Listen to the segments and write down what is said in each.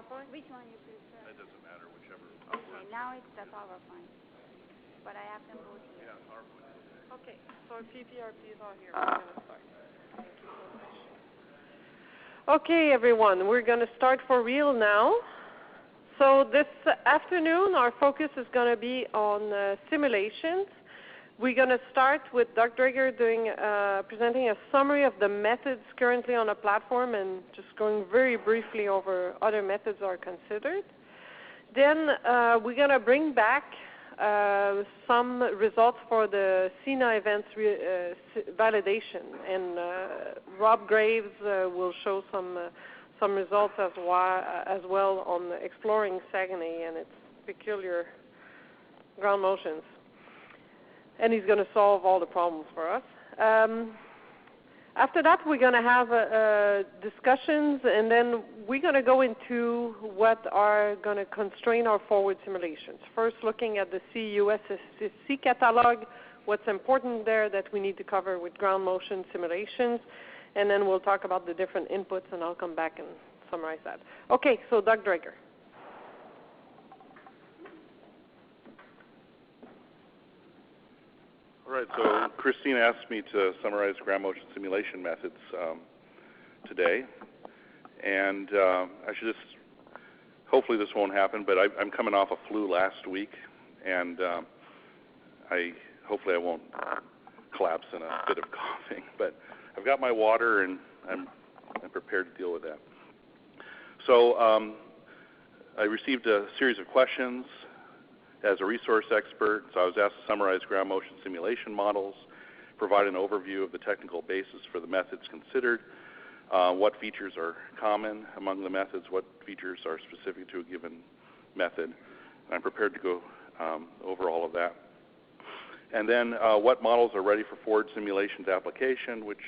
PowerPoint? Which one you prefer? It doesn't matter, whichever. Okay, now it's the PowerPoint. But I have them both here. Yeah, PowerPoint. Okay, so PPRP is all here. We're going to start. Thank you so much. Okay, everyone, we're going to start for real now. So this afternoon, our focus is going to be on simulations. We're going to start with Doug Drager presenting a summary of the methods currently on the platform and just going very briefly over other methods are considered. Then we're going to bring back some results for the CINA events validation, and Rob Graves will show some results as well on exploring Saguenay and its peculiar ground motions. And he's going to solve all the problems for us. After that, we're going to have discussions, and then we're going to go into what are going to constrain our forward simulations. First, looking at the CUSSC catalog, what's important there that we need to cover with ground motion simulations, and then we'll talk about the different inputs, and I'll come back and summarize that. Okay, so Doug Drager. All right, so Christine asked me to summarize ground motion simulation methods today, and I should just, hopefully this won't happen, but I'm coming off a flu last week, and hopefully I won't collapse in a bit of coughing, but I've got my water and I'm prepared to deal with that. So I received a series of questions as a resource expert, so I was asked to summarize ground motion simulation models, provide an overview of the technical basis for the methods considered, what features are common among the methods, what features are specific to a given method. And I'm prepared to go over all of that. And then what models are ready for forward simulations application, which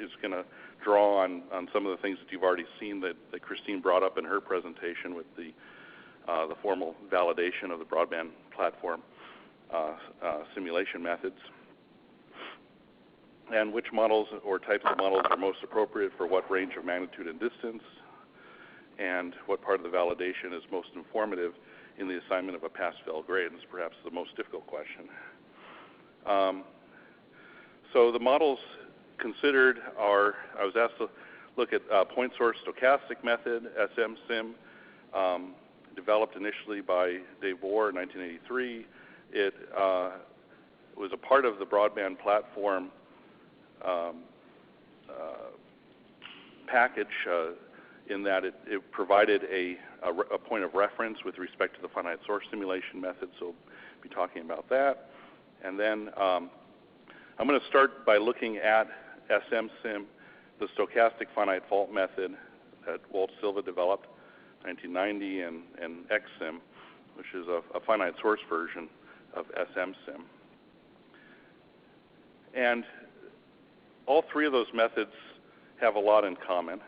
is going to draw on some of the things that you've already seen that Christine brought up in her presentation with the formal validation of the broadband platform simulation methods, and which models or types of models are most appropriate for what range of magnitude and distance, and what part of the validation is most informative in the assignment of a pass-fail grade. This is perhaps the most difficult question. So the models considered are, I was asked to look at point source stochastic method, SMSIM, developed initially by Dave Bohr in 1983. It was a part of the broadband platform package in that it provided a point of reference with respect to the finite source simulation method, so we'll be talking about that. And then I'm going to start by looking at SMSIM, the stochastic finite fault method that Walt Silva developed 1990, and XSIM, which is a finite source version of SMSIM. And all three of those methods have a lot in common.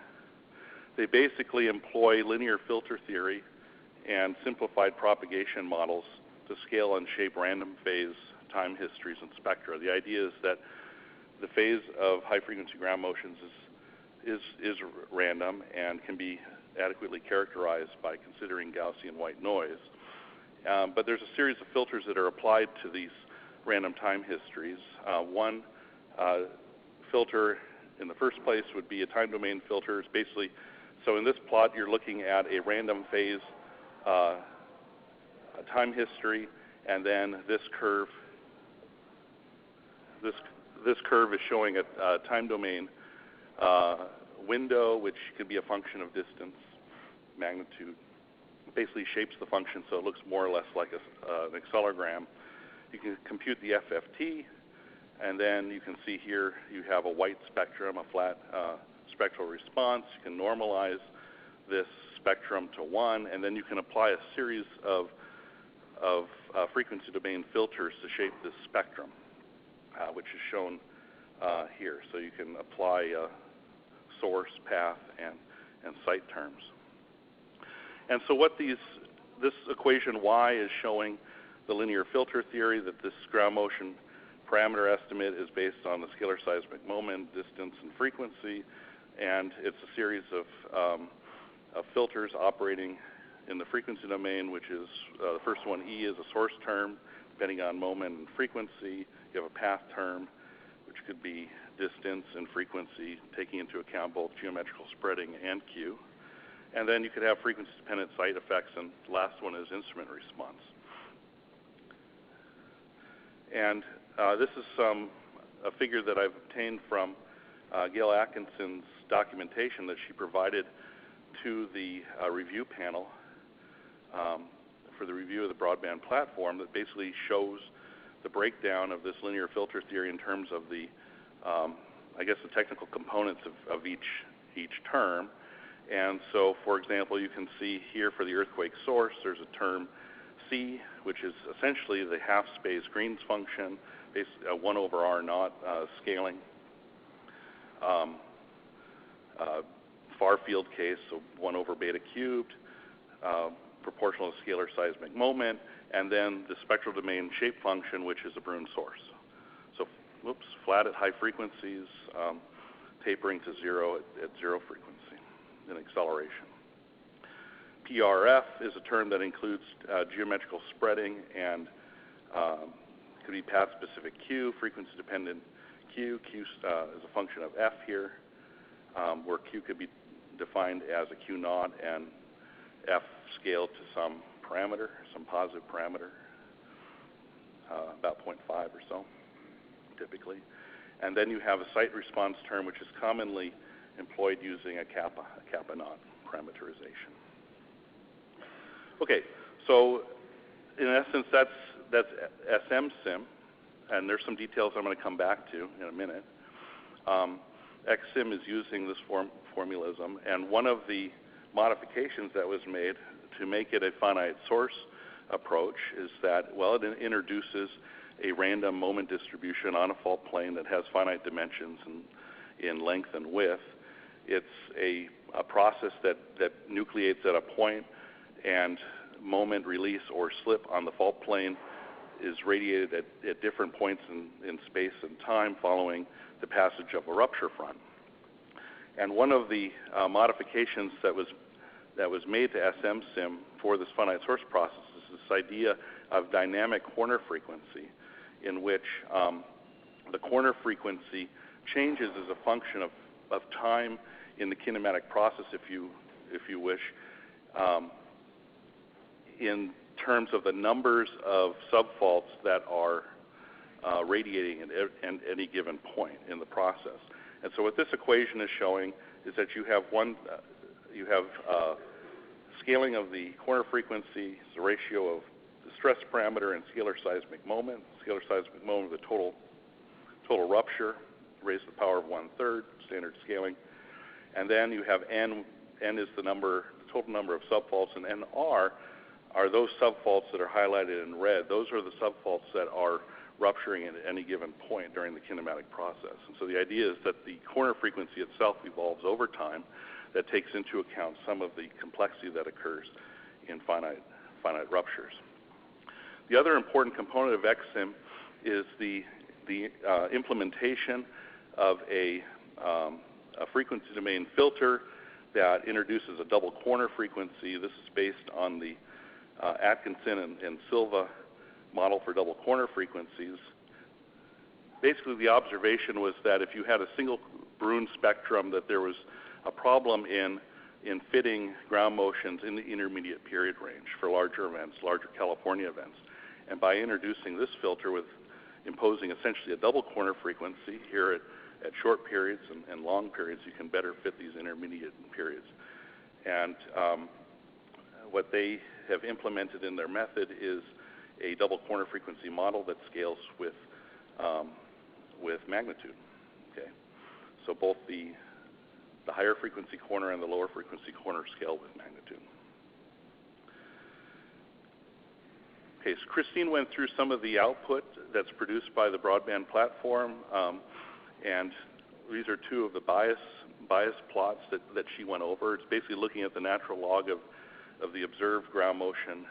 They basically employ linear filter theory and simplified propagation models to scale and shape random phase time histories and spectra. The idea is that the phase of high-frequency ground motions is random and can be adequately characterized by considering Gaussian white noise. But there's a series of filters that are applied to these random time histories. One filter in the first place would be a time domain filter. It's basically, so in this plot you're looking at a random phase time history, and then this curve is showing a time domain window, which could be a function of distance, magnitude. It basically shapes the function so it looks more or less like an accelerogram. You can compute the FFT, and then you can see here you have a white spectrum, a flat spectral response. You can normalize this spectrum to 1, and then you can apply a series of frequency domain filters to shape this spectrum, which is shown here. So you can apply source, path, and site terms. And so what this equation Y is showing the linear filter theory, that this ground motion parameter estimate is based on the scalar seismic moment, distance, and frequency, and it's a series of filters operating in the frequency domain, which is the first one, E, is a source term, depending on moment and frequency. You have a path term, which could be distance and frequency, taking into account both geometrical spreading and Q. And then you could have frequency-dependent site effects, and the last one is instrument response. And this is a figure that I've obtained from Gail Atkinson's documentation that she provided to the review panel for the review of the broadband platform, that basically shows the breakdown of this linear filter theory in terms of the, I guess, the technical components of each term. And so, for example, you can see here for the earthquake source, there's a term C, which is essentially the half-space Green's function, basically 1 over R naught scaling. Far field case, so 1 over beta cubed, proportional to scalar seismic moment, and then the spectral domain shape function, which is a Brun source. So, flat at high frequencies, tapering to 0 at 0 frequency in acceleration. PRF is a term that includes geometrical spreading and could be path-specific Q, frequency-dependent Q. Q is a function of F here, where Q could be defined as a Q naught and F scaled to some parameter, some positive parameter, about 0.5 or so, typically. And then you have a site response term, which is commonly employed using a kappa naught parameterization. Okay, so in essence, that's SM-SIM, and there's some details I'm going to come back to in a minute. XSIM is using this formalism, and one of the modifications that was made to make it a finite source approach is that, well, it introduces a random moment distribution on a fault plane that has finite dimensions in length and width. It's a process that nucleates at a point, and moment release or slip on the fault plane is radiated at different points in space and time following the passage of a rupture front. And one of the modifications that was made to SM-SIM for this finite source process is this idea of dynamic corner frequency, in which the corner frequency changes as a function of time in the kinematic process, if you wish, in terms of the numbers of subfaults that are radiating at any given point in the process. And so what this equation is showing is that you have scaling of the corner frequency, the ratio of the stress parameter and scalar seismic moment. Scalar seismic moment of the total rupture, raised to the power of 1/3, standard scaling. And then you have N is the total number of subfaults, and NR are those subfaults that are highlighted in red. Those are the subfaults that are rupturing at any given point during the kinematic process. And so the idea is that the corner frequency itself evolves over time, that takes into account some of the complexity that occurs in finite ruptures. The other important component of XSIM is the implementation of a frequency domain filter that introduces a double corner frequency. This is based on the Atkinson and Silva model for double corner frequencies. Basically, the observation was that if you had a single Brun spectrum, that there was a problem in fitting ground motions in the intermediate period range for larger events, larger California events. And by introducing this filter with imposing essentially a double corner frequency here at short periods and long periods, you can better fit these intermediate periods. And what they have implemented in their method is a double corner frequency model that scales with magnitude. Okay, so both the higher frequency corner and the lower frequency corner scale with magnitude. Okay, so Christine went through some of the output that's produced by the broadband platform, and these are two of the bias plots that she went over. It's basically looking at the natural log of the observed ground motion,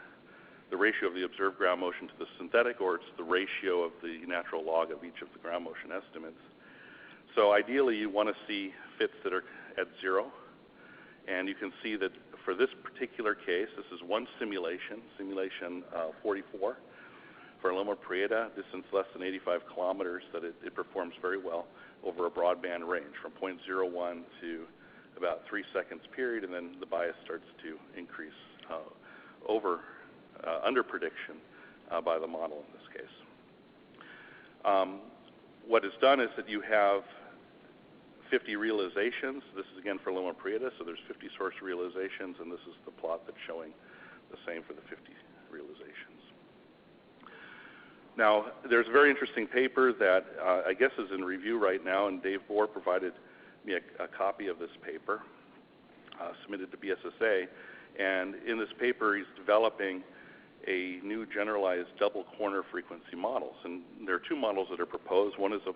the ratio of the observed ground motion to the synthetic, or it's the ratio of the natural log of each of the ground motion estimates. So ideally, you want to see fits that are at 0, And you can see that for this particular case, this is one simulation, simulation 44. For Loma Prieta, distance less than 85 kilometers, that it performs very well over a broadband range from 0.01 to about 3 seconds period, and then the bias starts to increase under prediction by the model in this case. What is done is that you have 50 realizations. This is again for Loma Prieta, so there's 50 source realizations, and this is the plot that's showing the same for the 50 realizations. Now, there's a very interesting paper that I guess is in review right now, and Dave Bohr provided me a copy of this paper, submitted to BSSA. And in this paper, he's developing a new generalized double corner frequency models. And there are two models that are proposed. One is a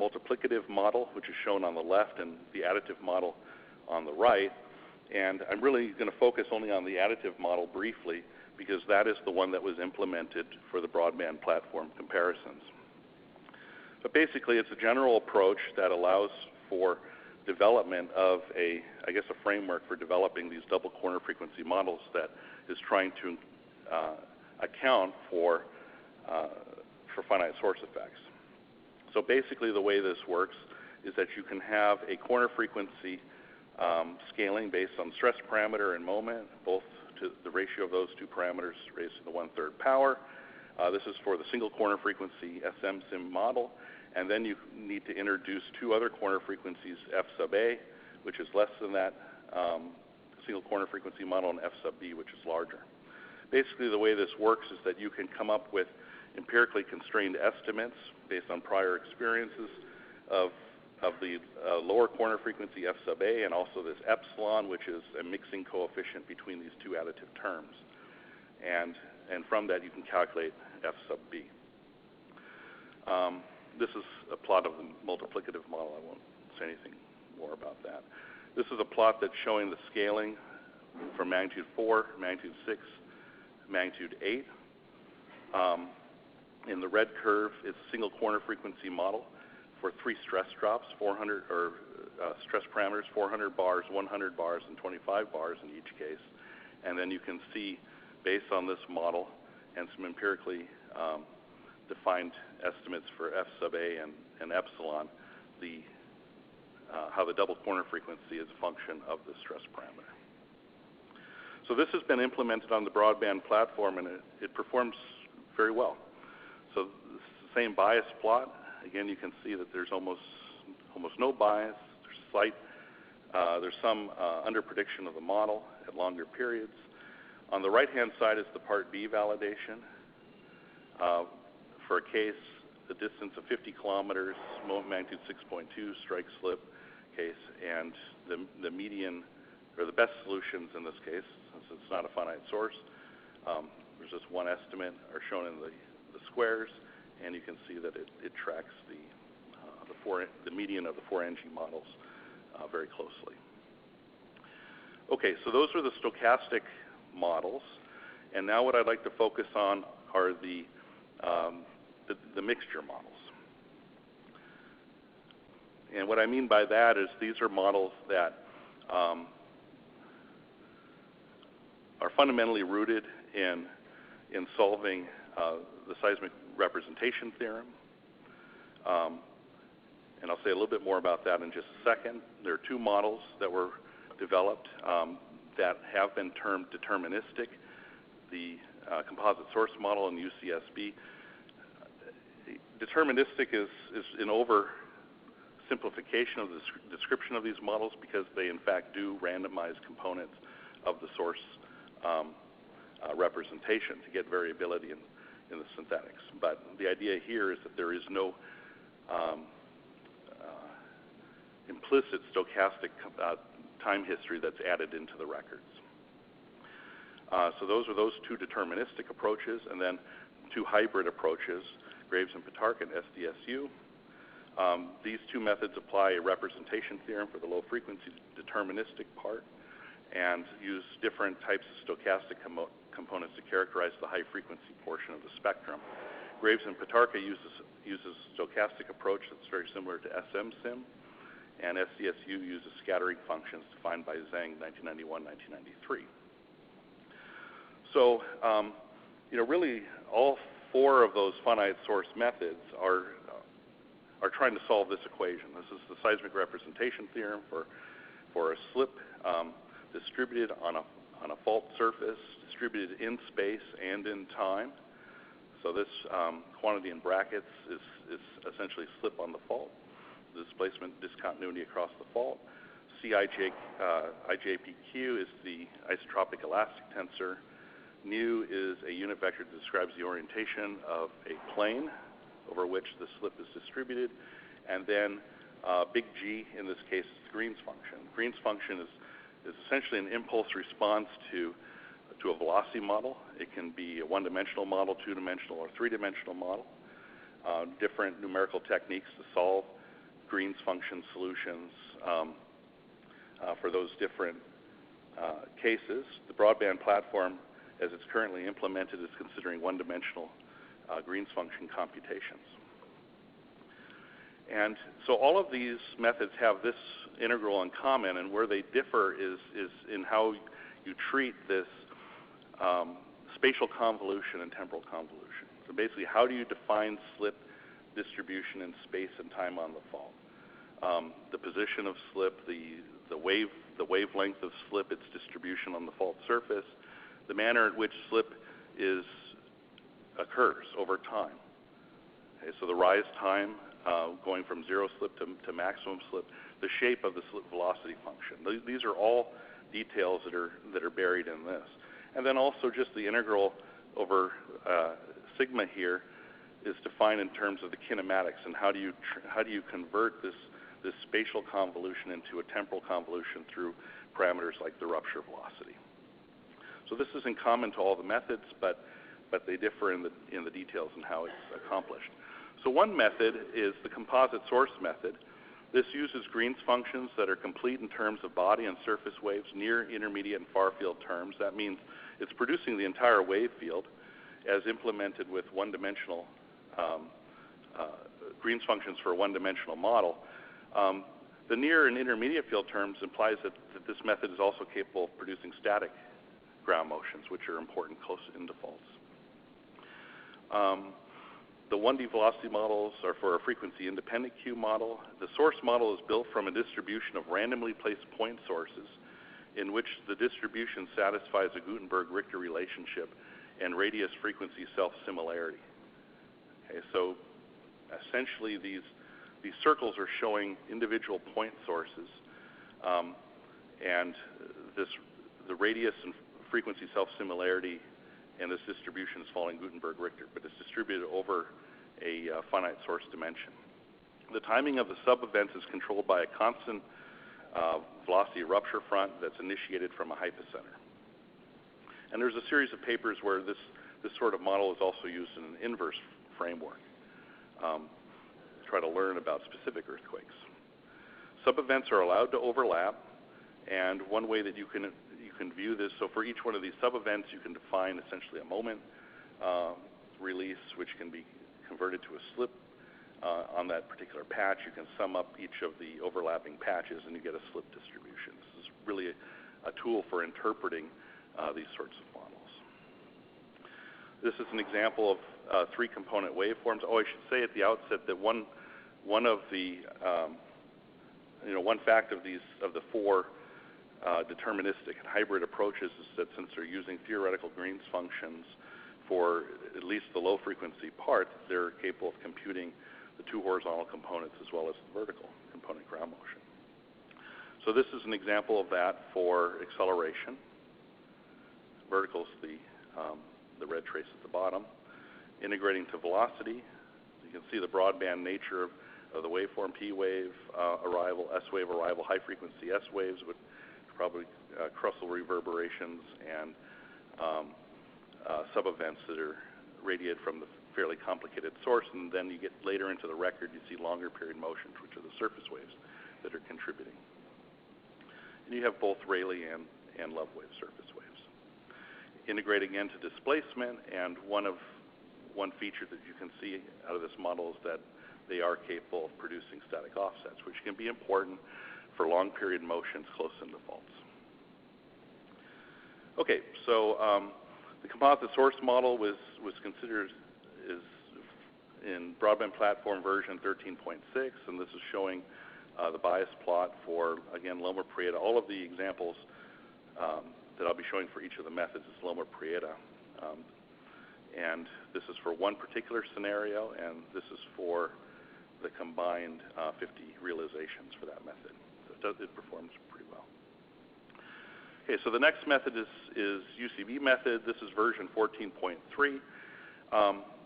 multiplicative model, which is shown on the left, and the additive model on the right. And I'm really going to focus only on the additive model briefly, because that is the one that was implemented for the broadband platform comparisons. But basically, it's a general approach that allows for development of a framework for developing these double corner frequency models that is trying to account for finite source effects. So basically, the way this works is that you can have a corner frequency scaling based on stress parameter and moment, both to the ratio of those two parameters raised to the 1/3 power. This is for the single corner frequency SM-SIM model. And then you need to introduce two other corner frequencies, F sub A, which is less than that single corner frequency model, and F sub B, which is larger. Basically, the way this works is that you can come up with empirically constrained estimates based on prior experiences of the lower corner frequency F sub A, and also this epsilon, which is a mixing coefficient between these two additive terms. And from that, you can calculate F sub B. This is a plot of the multiplicative model. I won't say anything more about that. This is a plot that's showing the scaling from magnitude 4, magnitude 6, magnitude 8. In the red curve, it's a single corner frequency model for 3 stress drops, 400 stress parameters, 400 bars, 100 bars, and 25 bars in each case. And then you can see, based on this model and some empirically defined estimates for F sub A and epsilon, how the double corner frequency is a function of the stress parameter. So this has been implemented on the broadband platform, and it performs very well. So this is the same bias plot. Again, you can see that there's almost no bias. There's some under prediction of the model at longer periods. On the right-hand side is the Part B validation. For a case, the distance of 50 kilometers, magnitude 6.2 strike slip case, and the median, or the best solutions in this case, since it's not a finite source, there's just one estimate, are shown in the squares, and you can see that it tracks the median of the 4 NG models very closely. Okay, so those are the stochastic models, and now what I'd like to focus on are the mixture models. And what I mean by that is these are models that are fundamentally rooted in solving the seismic representation theorem. And I'll say a little bit more about that in just a second. There are 2 models that were developed that have been termed deterministic, the composite source model and UCSB. Deterministic is an oversimplification of the description of these models, because they in fact do randomize components of the source representation to get variability in the synthetics. But the idea here is that there is no implicit stochastic time history that's added into the records. So those are those 2 deterministic approaches, and then 2 hybrid approaches, Graves and Petarch and SDSU. These 2 methods apply a representation theorem for the low frequency deterministic part, and use different types of stochastic components to characterize the high frequency portion of the spectrum. Graves and Petarch uses a stochastic approach that's very similar to SM-SIM, and SDSU uses scattering functions defined by Zhang, 1991-1993. So, really all four of those finite source methods are trying to solve this equation. This is the seismic representation theorem for a slip distributed on a fault surface, distributed in space and in time. So this quantity in brackets is essentially slip on the fault, the displacement discontinuity across the fault. IJPQ is the isotropic elastic tensor. Nu is a unit vector that describes the orientation of a plane over which the slip is distributed. And then big G, in this case, is the Green's function. Green's function is essentially an impulse response to a velocity model. It can be a one-dimensional model, two-dimensional, or three-dimensional model. Different numerical techniques to solve Green's function solutions for those different cases. The broadband platform, as it's currently implemented, is considering one-dimensional Green's function computations. And so all of these methods have this integral in common, and where they differ is in how you treat this spatial convolution and temporal convolution. So basically, how do you define slip distribution in space and time on the fault? The position of slip, the wavelength of slip, its distribution on the fault surface, the manner in which slip occurs over time. Okay, so the rise time going from zero slip to maximum slip, the shape of the slip velocity function. These are all details that are buried in this. And then also just the integral over sigma here is defined in terms of the kinematics, and how do you convert this spatial convolution into a temporal convolution through parameters like the rupture velocity. So this is in common to all the methods, but they differ in the details and how it's accomplished. So one method is the composite source method. This uses Green's functions that are complete in terms of body and surface waves, near, intermediate, and far field terms. That means it's producing the entire wave field as implemented with one-dimensional Green's functions for a one-dimensional model. The near and intermediate field terms implies that this method is also capable of producing static ground motions, which are important close in defaults. The 1D velocity models are for a frequency-independent Q model. The source model is built from a distribution of randomly placed point sources in which the distribution satisfies a Gutenberg-Richter relationship and radius-frequency self-similarity. Okay, so essentially these circles are showing individual point sources, and the radius and frequency self-similarity and this distribution is following Gutenberg-Richter, but it's distributed over a finite source dimension. The timing of the sub-events is controlled by a constant velocity rupture front that's initiated from a hypocenter. And there's a series of papers where this sort of model is also used in an inverse framework to try to learn about specific earthquakes. Sub-events are allowed to overlap, and one way that you can view this, so for each one of these sub-events, you can define essentially a moment release, which can be converted to a slip on that particular patch. You can sum up each of the overlapping patches, and you get a slip distribution. This is really a tool for interpreting these sorts of models. This is an example of three-component waveforms. Oh, I should say at the outset that one fact of the four deterministic and hybrid approaches is that since they're using theoretical Green's functions for at least the low-frequency part, they're capable of computing the two horizontal components as well as the vertical component ground motion. So this is an example of that for acceleration. Vertical is the red trace at the bottom. Integrating to velocity, you can see the broadband nature of the waveform, P wave arrival, S wave arrival, high frequency S waves with probably crustal reverberations and sub-events that are radiated from the fairly complicated source, and then you get later into the record, you see longer period motions, which are the surface waves that are contributing. And you have both Rayleigh and Love wave surface waves. Integrating into displacement, and one feature that you can see out of this model is that they are capable of producing static offsets, which can be important for long period motions close in to faults. Okay, so the composite source model was considered in broadband platform version 13.6, and this is showing the bias plot for, again, Loma-Prieta. All of the examples that I'll be showing for each of the methods is Loma-Prieta. And this is for one particular scenario, and this is for the combined 50 realizations for that method. So it performs pretty well. Okay, so the next method is UCB method. This is version 14.3.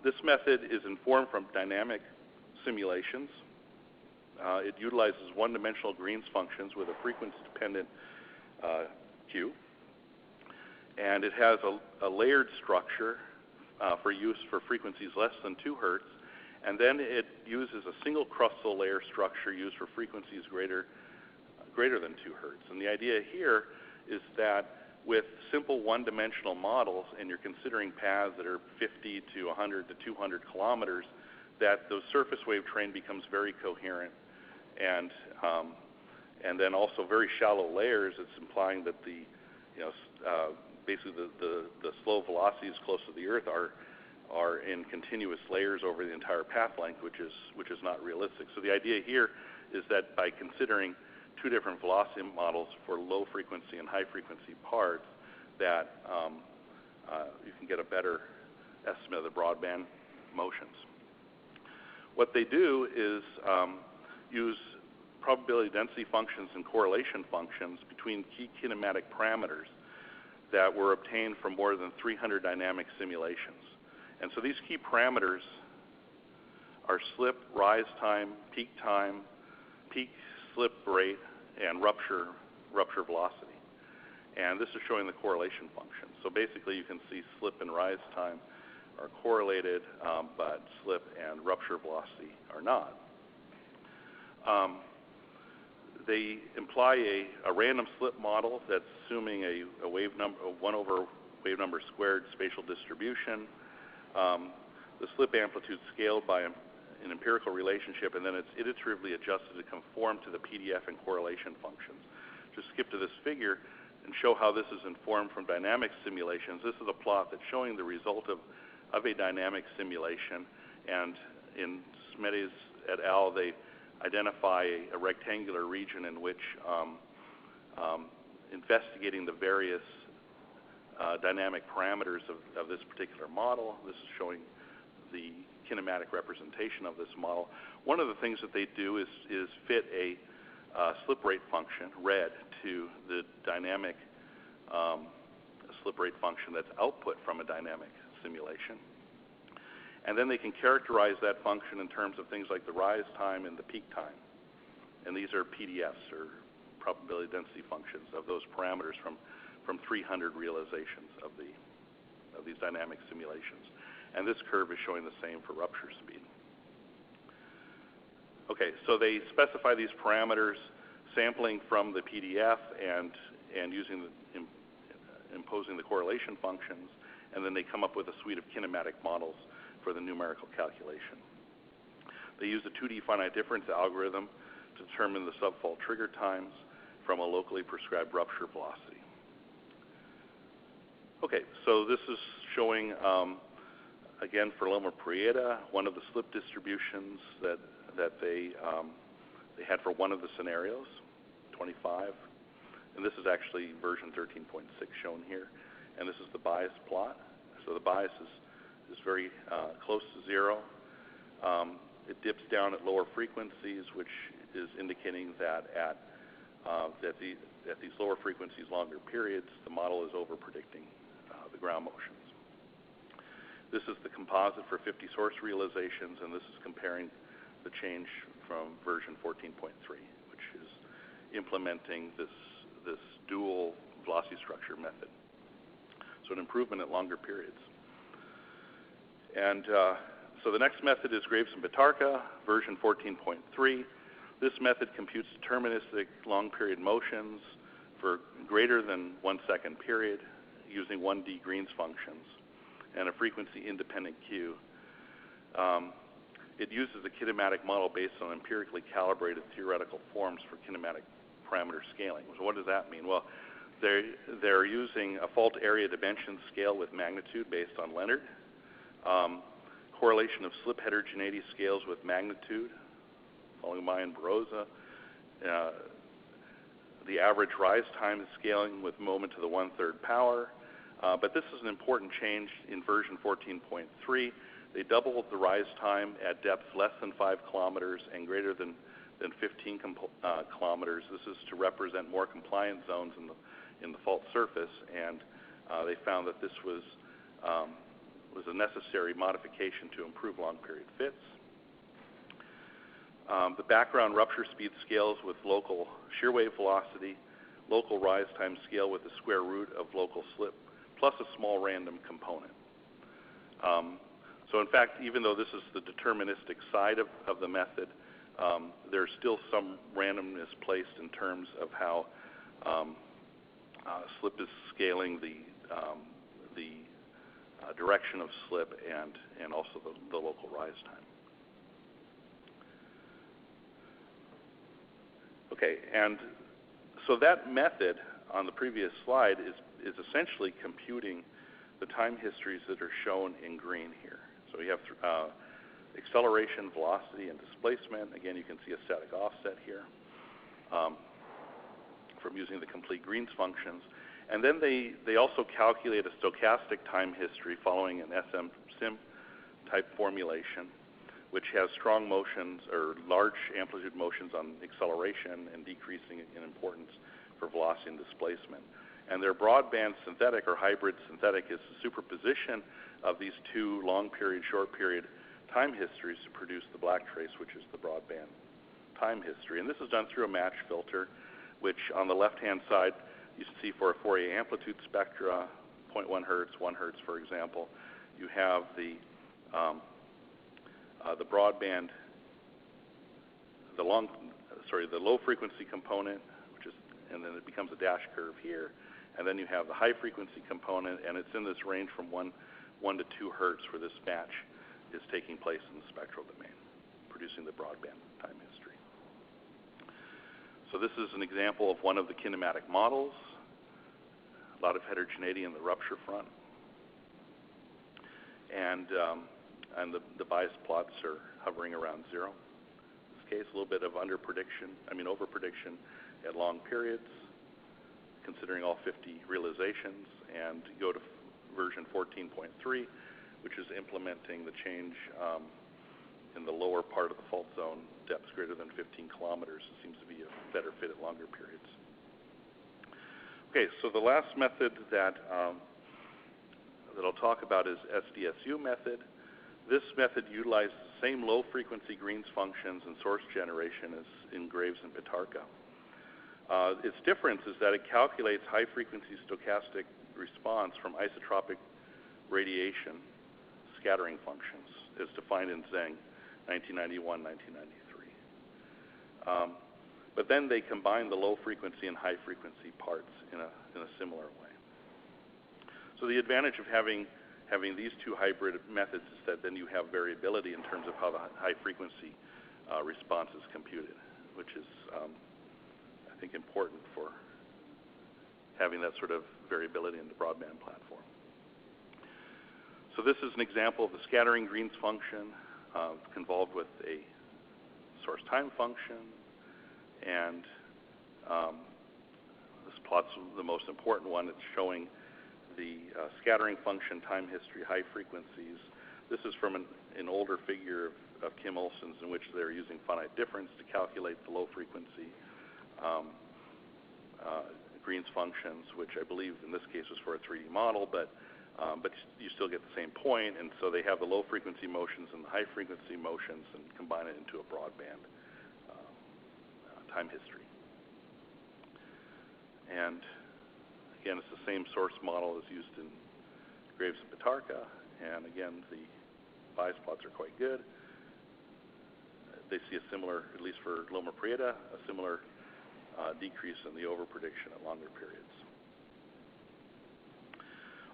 This method is informed from dynamic simulations. It utilizes one-dimensional Green's functions with a frequency-dependent Q. And it has a layered structure for use for frequencies less than 2 hertz. And then it uses a single crustal layer structure used for frequencies greater than 2 hertz. And the idea here is that with simple one-dimensional models, and you're considering paths that are 50 to 100 to 200 kilometers, that the surface wave train becomes very coherent. And then also very shallow layers, it's implying that the, basically the slow velocities close to the Earth are in continuous layers over the entire path length, which is not realistic. So the idea here is that by considering 2 different velocity models for low frequency and high frequency parts, that you can get a better estimate of the broadband motions. What they do is use probability density functions and correlation functions between key kinematic parameters that were obtained from more than 300 dynamic simulations. And so these key parameters are slip, rise time, peak slip rate, and rupture velocity. And this is showing the correlation function. So basically you can see slip and rise time are correlated, but slip and rupture velocity are not. They imply a random slip model that's assuming a wave number, 1 over wave number squared spatial distribution. The slip amplitude scaled by an empirical relationship, and then it's iteratively adjusted to conform to the PDF and correlation functions. Just skip to this figure and show how this is informed from dynamic simulations. This is a plot that's showing the result of a dynamic simulation, and in Smedes et al., they identify a rectangular region in which investigating the various dynamic parameters of this particular model. This is showing the kinematic representation of this model. One of the things that they do is fit a slip rate function, red, to the dynamic slip rate function that's output from a dynamic simulation. And then they can characterize that function in terms of things like the rise time and the peak time. And these are PDFs, or probability density functions, of those parameters from 300 realizations of these dynamic simulations. And this curve is showing the same for rupture speed. Okay, so they specify these parameters, sampling from the PDF and imposing the correlation functions, and then they come up with a suite of kinematic models for the numerical calculation. They use a 2D finite difference algorithm to determine the subfault trigger times from a locally prescribed rupture velocity. Okay, so this is showing, again, for Loma-Prieta, one of the slip distributions that they had for one of the scenarios, 25. And this is actually version 13.6 shown here. And this is the bias plot. So the bias is very close to 0. It dips down at lower frequencies, which is indicating that at these lower frequencies, longer periods, the model is over-predicting the ground motions. This is the composite for 50 source realizations, and this is comparing the change from version 14.3, which is implementing this dual velocity structure method. So an improvement at longer periods. And so the next method is Graves and Bitarka, version 14.3. This method computes deterministic long period motions for greater than 1 second period using 1D Green's functions and a frequency independent Q. it uses a kinematic model based on empirically calibrated theoretical forms for kinematic parameter scaling. So what does that mean? Well, they're using a fault area dimension scale with magnitude based on Leonard, correlation of slip heterogeneity scales with magnitude, following Maya and Barossa, the average rise time is scaling with moment to the 1/3 power. But this is an important change in version 14.3. They doubled the rise time at depths less than 5 kilometers and greater than 15 kilometers. This is to represent more compliant zones in the fault surface, and they found that this was a necessary modification to improve long period fits. The background rupture speed scales with local shear wave velocity, local rise time scale with the square root of local slip, plus a small random component. So in fact, even though this is the deterministic side of the method, there's still some randomness placed in terms of how slip is scaling the direction of slip and also the local rise time. Okay, and so that method on the previous slide is essentially computing the time histories that are shown in green here. So we have acceleration, velocity, and displacement. Again, you can see a static offset here from using the complete Green's functions. And then they also calculate a stochastic time history following an SM sim type formulation, which has strong motions or large amplitude motions on acceleration and decreasing in importance for velocity and displacement. And their broadband synthetic or hybrid synthetic is the superposition of these two long period, short period time histories to produce the black trace, which is the broadband time history. And this is done through a match filter, which on the left-hand side, you see for a Fourier amplitude spectra, 0.1 hertz, 1 hertz, for example, you have the broadband, the low frequency component, and then it becomes a dash curve here, and then you have the high frequency component, and it's in this range from 1 to 2 hertz where this match is taking place in the spectral domain, producing the broadband time history. So this is an example of one of the kinematic models. A lot of heterogeneity in the rupture front, and the bias plots are hovering around 0. In this case, a little bit of over-prediction at long periods, considering all 50 realizations, and go to version 14.3, which is implementing the change in the lower part of the fault zone, depths greater than 15 kilometers. It seems to be a better fit at longer periods. Okay, so the last method that I'll talk about is SDSU method. This method utilizes the same low-frequency Green's functions and source generation as in Graves and Pitarka. Its difference is that it calculates high-frequency stochastic response from isotropic radiation scattering functions, as defined in Zheng, 1991, 1993. But then they combine the low-frequency and high-frequency parts in a similar way. So the advantage of having these two hybrid methods is that then you have variability in terms of how the high-frequency response is computed, which is I think important for having that sort of variability in the broadband platform. So this is an example of the scattering Green's function involved with a source time function, and this plot's the most important one. It's showing the scattering function, time history, high frequencies. This is from an older figure of Kim Olson's in which they're using finite difference to calculate the low frequency Green's functions, which I believe in this case was for a 3D model, but you still get the same point, and so they have the low frequency motions and the high frequency motions and combine it into a broadband time history. And again, it's the same source model as used in Graves and Pitarka, and again, the bias plots are quite good. They see a similar, at least for Loma Prieta, a similar decrease in the overprediction at longer periods.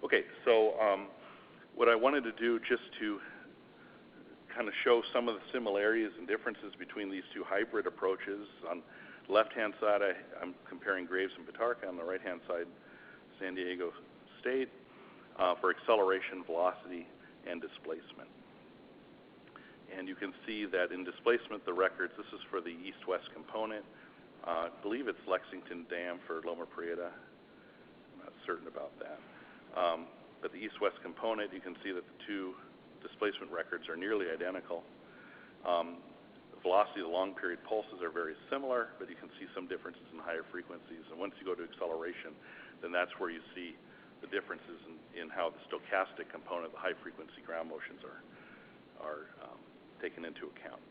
Okay, so what I wanted to do just to kind of show some of the similarities and differences between these two hybrid approaches. On the left-hand side, I'm comparing Graves and Pitarca. On the right-hand side, San Diego State, for acceleration, velocity, and displacement. And you can see that in displacement, the records, this is for the east-west component. I believe it's Lexington Dam for Loma Prieta. I'm not certain about that. But the east-west component, you can see that the two displacement records are nearly identical. The velocity of the long period pulses are very similar, but you can see some differences in higher frequencies. And once you go to acceleration, then that's where you see the differences in how the stochastic component, the high frequency ground motions are taken into account.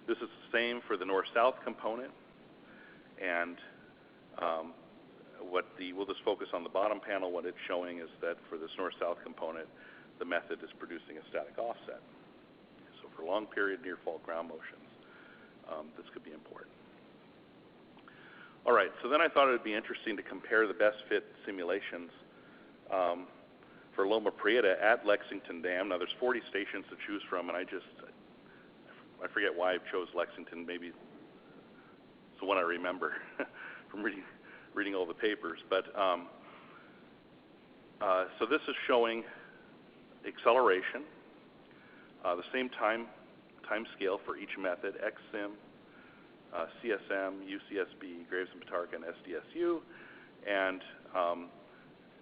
This is the same for the north-south component, and we'll just focus on the bottom panel. What it's showing is that for this north-south component, the method is producing a static offset. So for long period near fault ground motions, this could be important. All right, so then I thought it would be interesting to compare the best fit simulations for Loma Prieta at Lexington Dam. Now there's 40 stations to choose from, and I forget why I chose Lexington. Maybe it's the one I remember from reading all the papers. But so this is showing acceleration, the same time scale for each method: XSIM, CSM, UCSB, Graves and Pitarca, and SDSU. And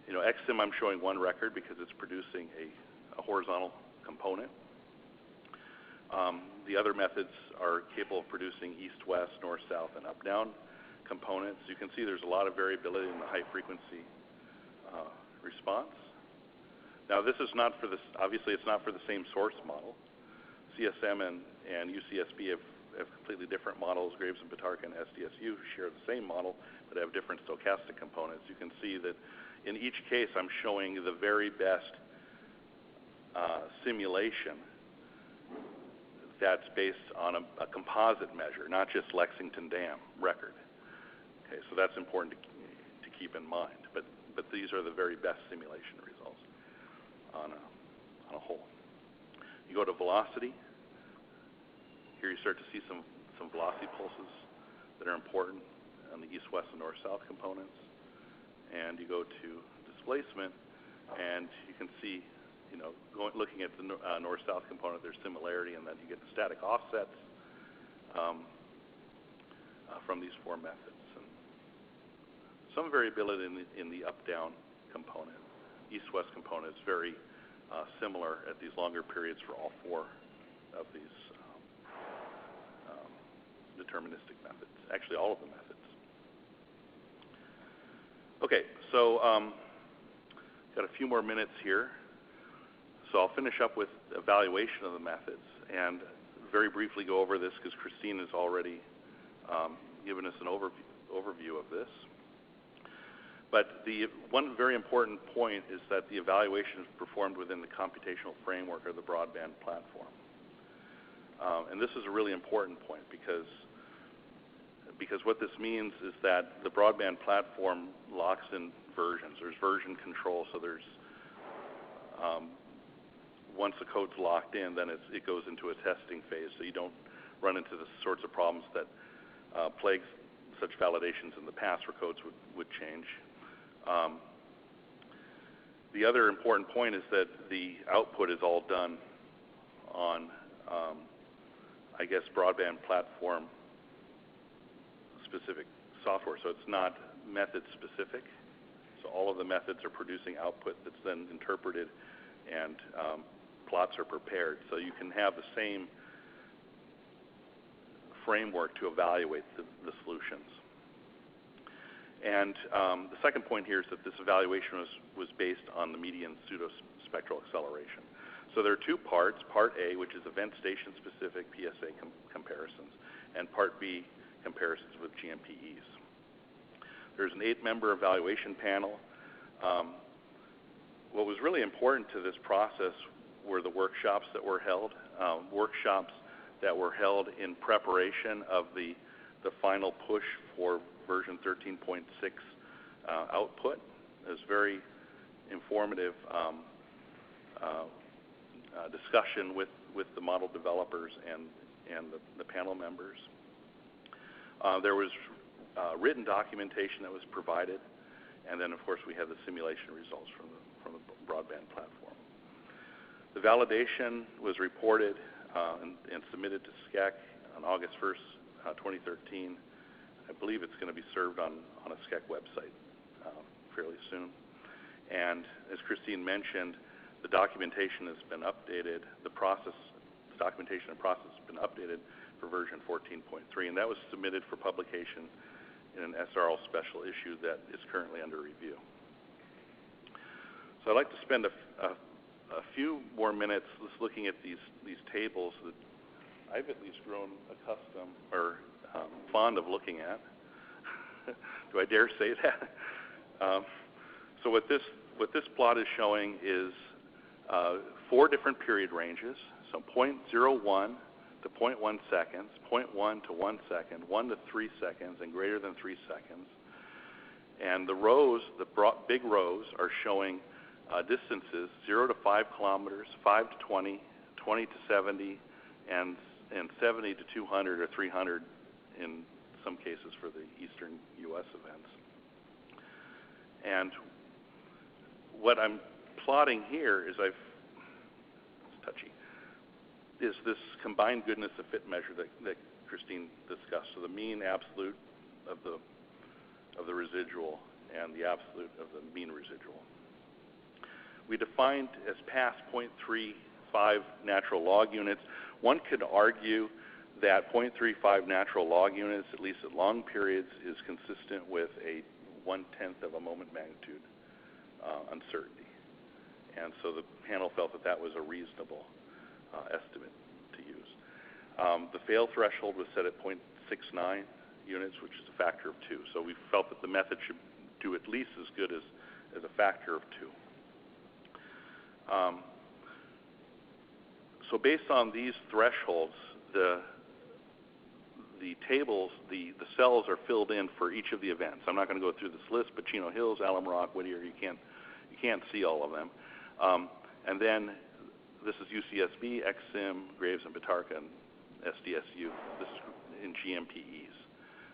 XSIM, I'm showing one record because it's producing a horizontal component. The other methods are capable of producing east-west, north-south, and up-down components. You can see there's a lot of variability in the high-frequency response. Now, this is not for this. Obviously, it's not for the same source model. CSM and UCSB have completely different models. Graves and Pitarca and SDSU share the same model, but have different stochastic components. You can see that in each case, I'm showing the very best simulation that's based on a composite measure, not just Lexington Dam record. Okay, so that's important to keep in mind. But these are the very best simulation results on a whole. You go to velocity. Here you start to see some velocity pulses that are important on the east-west and north-south components. And you go to displacement, and you can see, looking at the north-south component, there's similarity, and then you get the static offsets from these four methods. And some variability in the up-down component. East-west component is very similar at these longer periods for all four of these deterministic methods, actually all of the methods. Okay, so got a few more minutes here. So I'll finish up with evaluation of the methods and very briefly go over this because Christine has already given us an overview of this. But the one very important point is that the evaluation is performed within the computational framework of the broadband platform. And this is a really important point because what this means is that the broadband platform locks in versions. There's version control, so there's once the code's locked in, then it goes into a testing phase, so you don't run into the sorts of problems that plagued such validations in the past where codes would change. The other important point is that the output is all done on, broadband platform specific software, so it's not method specific. So all of the methods are producing output that's then interpreted and plots are prepared. So you can have the same framework to evaluate the solutions. And the second point here is that this evaluation was based on the median pseudospectral acceleration. So there are two parts, Part A, which is event station specific PSA comparisons, and Part B, comparisons with GMPEs. There's an 8-member evaluation panel. What was really important to this process were the workshops that were held, in preparation of the final push for version 13.6 output. It was very informative discussion with with the model developers and the panel members. There was written documentation that was provided, and then of course we had the simulation results from the broadband platform. The validation was reported and submitted to SSHAC on August 1st, 2013. I believe it's going to be served on a SSHAC website fairly soon. And as Christine mentioned, the documentation has been updated. The documentation and process has been updated for version 14.3, and that was submitted for publication in an SRL special issue that is currently under review. So I'd like to spend a few more minutes just looking at these tables that I've at least grown accustomed or fond of looking at. Do I dare say that? So what this plot is showing is 4 different period ranges, so 0.01 to 0.1 seconds, 0.1 to 1 second, 1 to 3 seconds, and greater than 3 seconds. And the rows, the big rows, are showing distances 0 to 5 kilometers, 5 to 20, 20 to 70, and 70 to 200 or 300 in some cases for the eastern U.S. events. And what I'm plotting here is it's touchy, is this combined goodness of fit measure that Christine discussed. So the mean absolute of the residual and the absolute of the mean residual. We defined as past 0.35 natural log units. One could argue that 0.35 natural log units, at least at long periods, is consistent with a 1/10 of a moment magnitude uncertainty. And so the panel felt that was a reasonable estimate to use. The fail threshold was set at 0.69 units, which is a factor of 2. So we felt that the method should do at least as good as a factor of 2. So based on these thresholds, the tables, the cells are filled in for each of the events. I'm not going to go through this list, but Chino Hills, Alum Rock, Whittier, you can't see all of them. And then this is UCSB, XSIM, Graves and Bitarka, and SDSU. This is in GMPEs.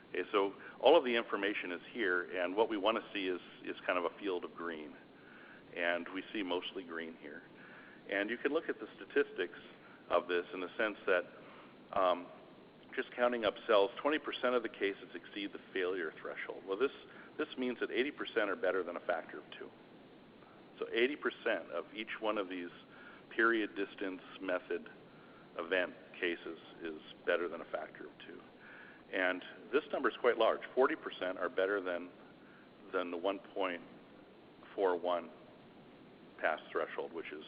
Okay, so all of the information is here, and what we want to see is kind of a field of green. And we see mostly green here. And you can look at the statistics of this in the sense that just counting up cells, 20% of the cases exceed the failure threshold. Well, this means that 80% are better than a factor of 2. So 80% of each one of these period distance method event cases is better than a factor of 2. And this number is quite large. 40% are better than the 1.41 pass threshold, which is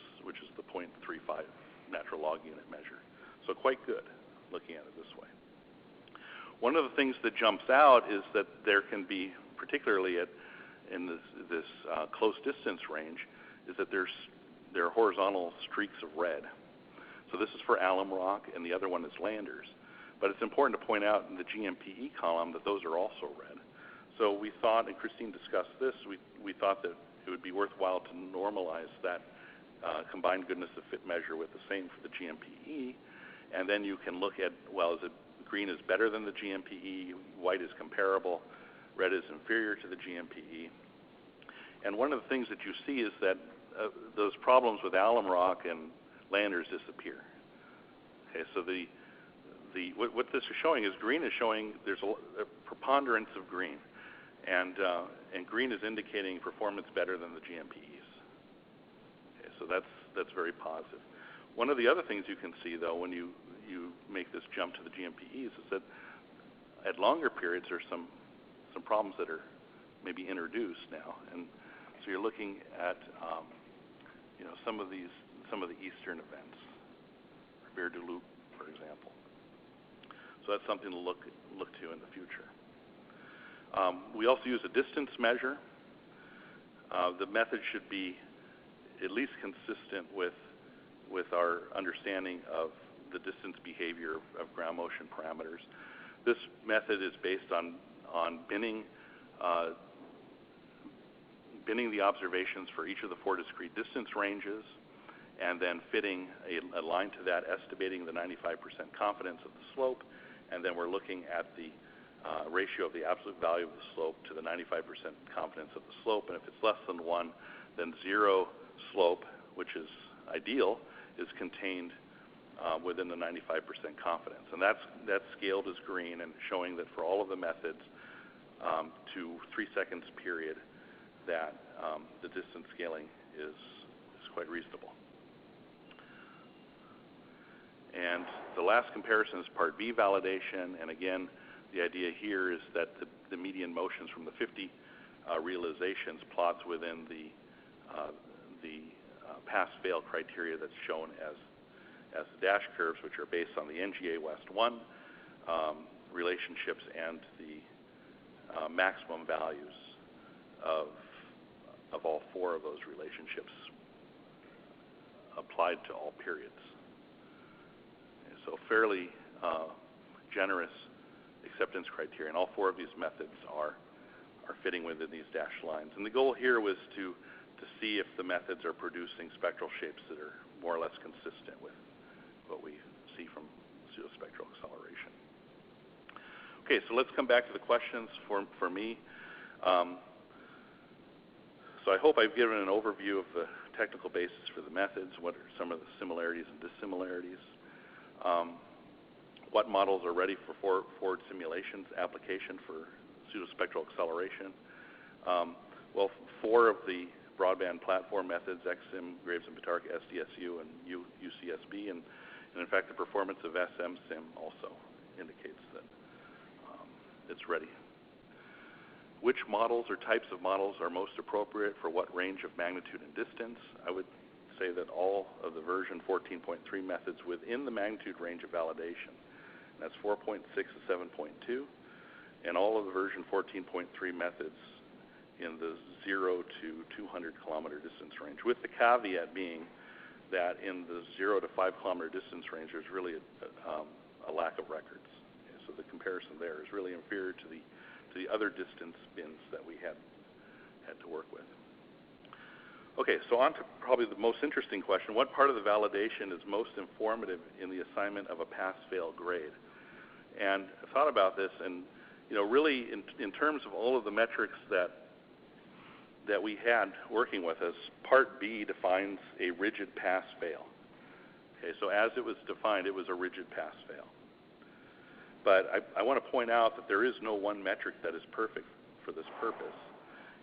the 0.35 natural log unit measure. So quite good looking at it this way. One of the things that jumps out is that there can be, particularly in this close distance range, is that there are horizontal streaks of red. So this is for alum rock, and the other one is Landers. But it's important to point out in the GMPE column that those are also red. So we thought, and Christine discussed this, we thought that it would be worthwhile to normalize that combined goodness of fit measure with the same for the GMPE, and then you can look at, well, is it green is better than the GMPE, white is comparable, red is inferior to the GMPE. And one of the things that you see is that those problems with alum rock and Landers disappear. Okay, so what this is showing is green is showing there's a preponderance of green, and green is indicating performance better than the GMPEs. Okay, so that's very positive. One of the other things you can see, though, when you make this jump to the GMPEs is that at longer periods there's some problems that are maybe introduced now, and so you're looking at some of the eastern events, Riviere du Loup, for example. So that's something to look to in the future. We also use a distance measure. The method should be at least consistent with our understanding of the distance behavior of ground motion parameters. This method is based on binning the observations for each of the 4 discrete distance ranges, and then fitting a line to that, estimating the 95% confidence of the slope, and then we're looking at the ratio of the absolute value of the slope to the 95% confidence of the slope, and if it's less than 1, then 0 slope, which is ideal, is contained within the 95% confidence. And that's scaled as green and showing that for all of the methods to 3 seconds period that the distance scaling is quite reasonable. And the last comparison is Part B validation, and again, the idea here is that the median motions from the 50 realizations plots within the pass-fail criteria that's shown as the dash curves, which are based on the NGA West 1 relationships and the maximum values of all 4 of those relationships applied to all periods. And so fairly generous acceptance criteria, and all 4 of these methods are fitting within these dashed lines. And the goal here was to see if the methods are producing spectral shapes that are more or less consistent with what we see from pseudospectral acceleration. Okay, so let's come back to the questions for me. So I hope I've given an overview of the technical basis for the methods, what are some of the similarities and dissimilarities, what models are ready for forward simulations application for pseudospectral acceleration. Well, 4 of the broadband platform methods, XSIM, Graves and Pitarch, SDSU, and UCSB, and in fact the performance of SMSIM also indicates that it's ready. Which models or types of models are most appropriate for what range of magnitude and distance? I would say that all of the version 14.3 methods within the magnitude range of validation, that's 4.6 to 7.2, and all of the version 14.3 methods in the 0 to 200 kilometer distance range, with the caveat being that in the 0 to 5 kilometer distance range there's really a lack of records. Okay, so the comparison there is really inferior to the other distance bins that we had to work with. Okay, so on to probably the most interesting question. What part of the validation is most informative in the assignment of a pass-fail grade? And I thought about this, and really in terms of all of the metrics that we had working with us, Part B defines a rigid pass-fail. Okay, so as it was defined, it was a rigid pass-fail. But I want to point out that there is no one metric that is perfect for this purpose.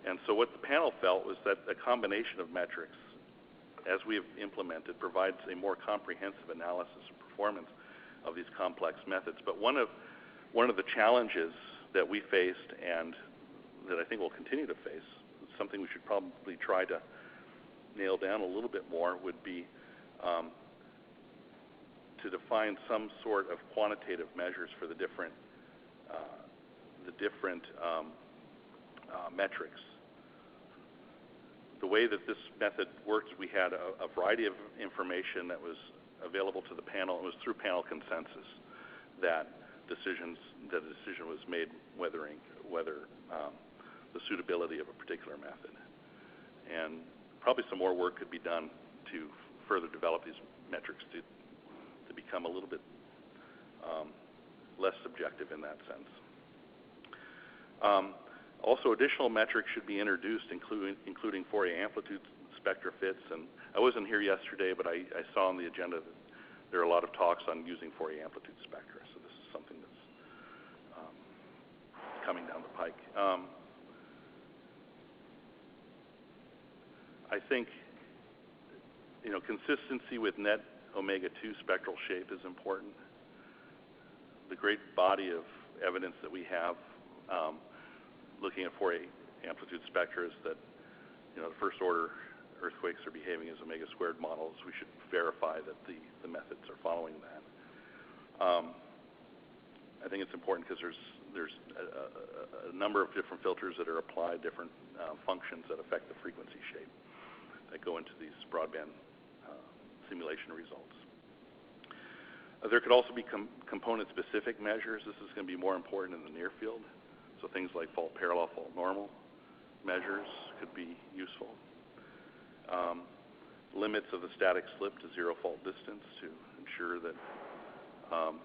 And so what the panel felt was that a combination of metrics, as we have implemented, provides a more comprehensive analysis of performance of these complex methods. But one of the challenges that we faced, and that I think we'll continue to face, something we should probably try to nail down a little bit more, would be to define some sort of quantitative measures for the different metrics. The way that this method worked, we had a variety of information that was available to the panel. It was through panel consensus that a decision was made whether the suitability of a particular method. And probably some more work could be done to further develop these metrics to become a little bit less subjective in that sense. Also, additional metrics should be introduced, including Fourier amplitude spectra fits. And I wasn't here yesterday, but I saw on the agenda that there are a lot of talks on using Fourier amplitude spectra. So this is something that's coming down the pike. I think consistency with net omega-2 spectral shape is important. The great body of evidence that we have looking at Fourier amplitude spectra is that the first order earthquakes are behaving as omega squared models. We should verify that the methods are following that. I think it's important because there's a number of different filters that are applied, different functions that affect the frequency shape that go into these broadband simulation results. There could also be component-specific measures. This is going to be more important in the near field. So things like fault parallel, fault normal measures could be useful. limits of the static slip to zero fault distance to ensure that,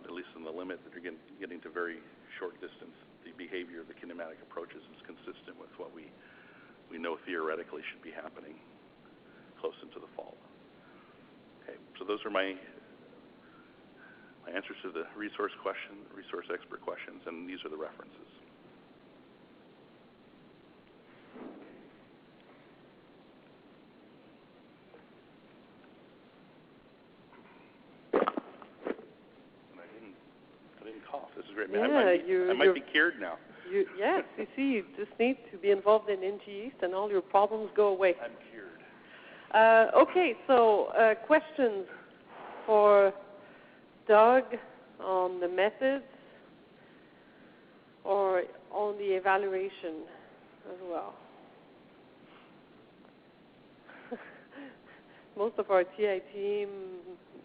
at least in the limit that you're getting to very short distance, the behavior of the kinematic approaches is consistent with what we know theoretically should be happening close into the fault. Okay, so those are my answers to the resource expert questions, and these are the references. I didn't cough. This is great. Yeah, I might be cured now. Yes, you see, you just need to be involved in NG East and all your problems go away. I'm cured. Okay, so questions for Doug on the methods or on the evaluation as well? Most of our TI team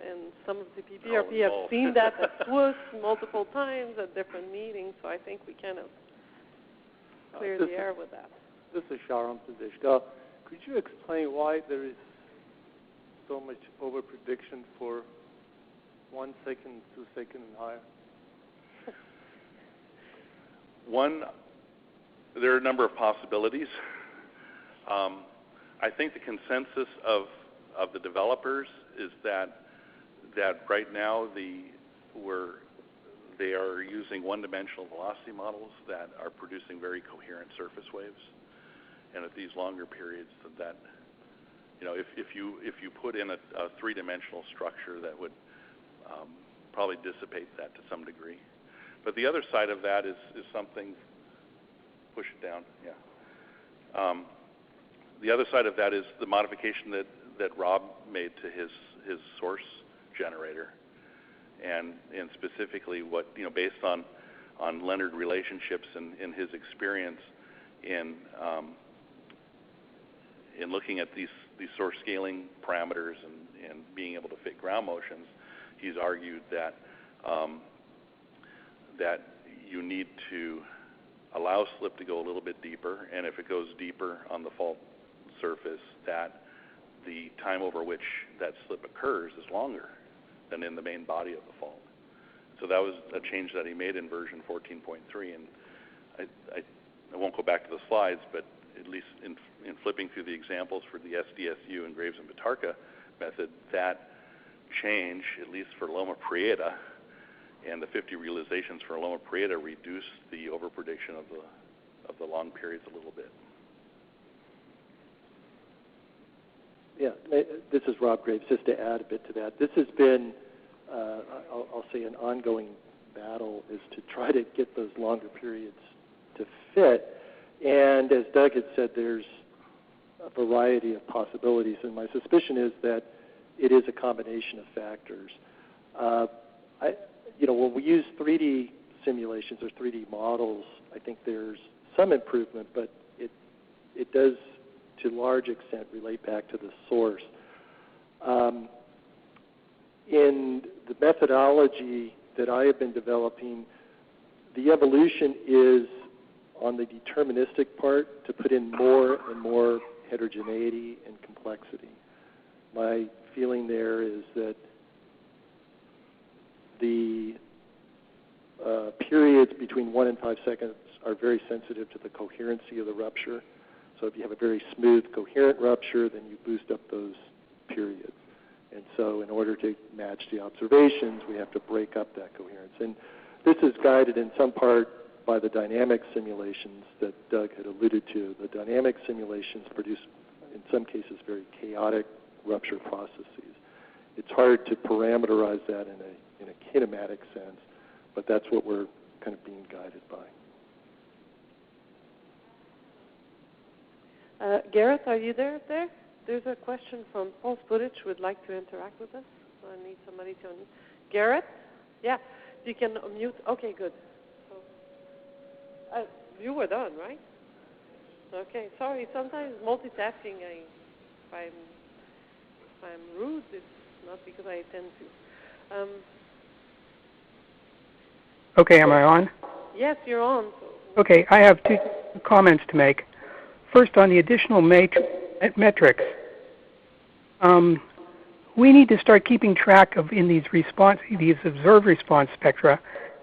and some of the PPRP have seen that at SWOOS multiple times at different meetings, so I think we kind of clear the air with that. This is Sharon Pazishka. Could you explain why there is so much over-prediction for 1 second, 2 seconds, and higher? There are a number of possibilities. I think the consensus of the developers is that right now they are using one-dimensional velocity models that are producing very coherent surface waves, and at these longer periods, that if you put in a three-dimensional structure, that would probably dissipate that to some degree. But the other side of that is something. Push it down, yeah. The other side of that is the modification that Rob made to his source generator, and specifically what based on Leonard relationships and in his experience in looking at these source scaling parameters and being able to fit ground motions, he's argued that that you need to allow slip to go a little bit deeper, and if it goes deeper on the fault surface, that the time over which that slip occurs is longer than in the main body of the fault. So that was a change that he made in version 14.3, and I won't go back to the slides, but at least in flipping through the examples for the SDSU and Graves and Bitarka method, that change, at least for Loma Prieta, and the 50 realizations for Loma Prieta, reduced the overprediction of the long periods a little bit. Yeah, this is Rob Graves. Just to add a bit to that, this has been, I'll say, an ongoing battle is to try to get those longer periods to fit. And as Doug had said, there's a variety of possibilities, and my suspicion is that it is a combination of factors. When we use 3D simulations or 3D models, I think there's some improvement, but it does, to a large extent, relate back to the source. In the methodology that I have been developing, the evolution is on the deterministic part to put in more and more heterogeneity and complexity. My feeling there is that the periods between 1 and 5 seconds are very sensitive to the coherency of the rupture. So if you have a very smooth, coherent rupture, then you boost up those periods. And so in order to match the observations, we have to break up that coherence. And this is guided in some part by the dynamic simulations that Doug had alluded to. The dynamic simulations produce, in some cases, very chaotic rupture processes. It's hard to parameterize that in a kinematic sense, but that's what we're kind of being guided by. Garrett, are you there? There's a question from Paul Spudich who would like to interact with us. So I need somebody to unmute. Garrett? Yeah, you can unmute. Okay, good. So, you were done, right? Okay, sorry. Sometimes multitasking, if I'm rude, it's not because I intend to. Okay, am I on? Yes, you're on. Okay, I have two comments to make. First, on the additional metrics, We need to start keeping track of, in these observed response spectra,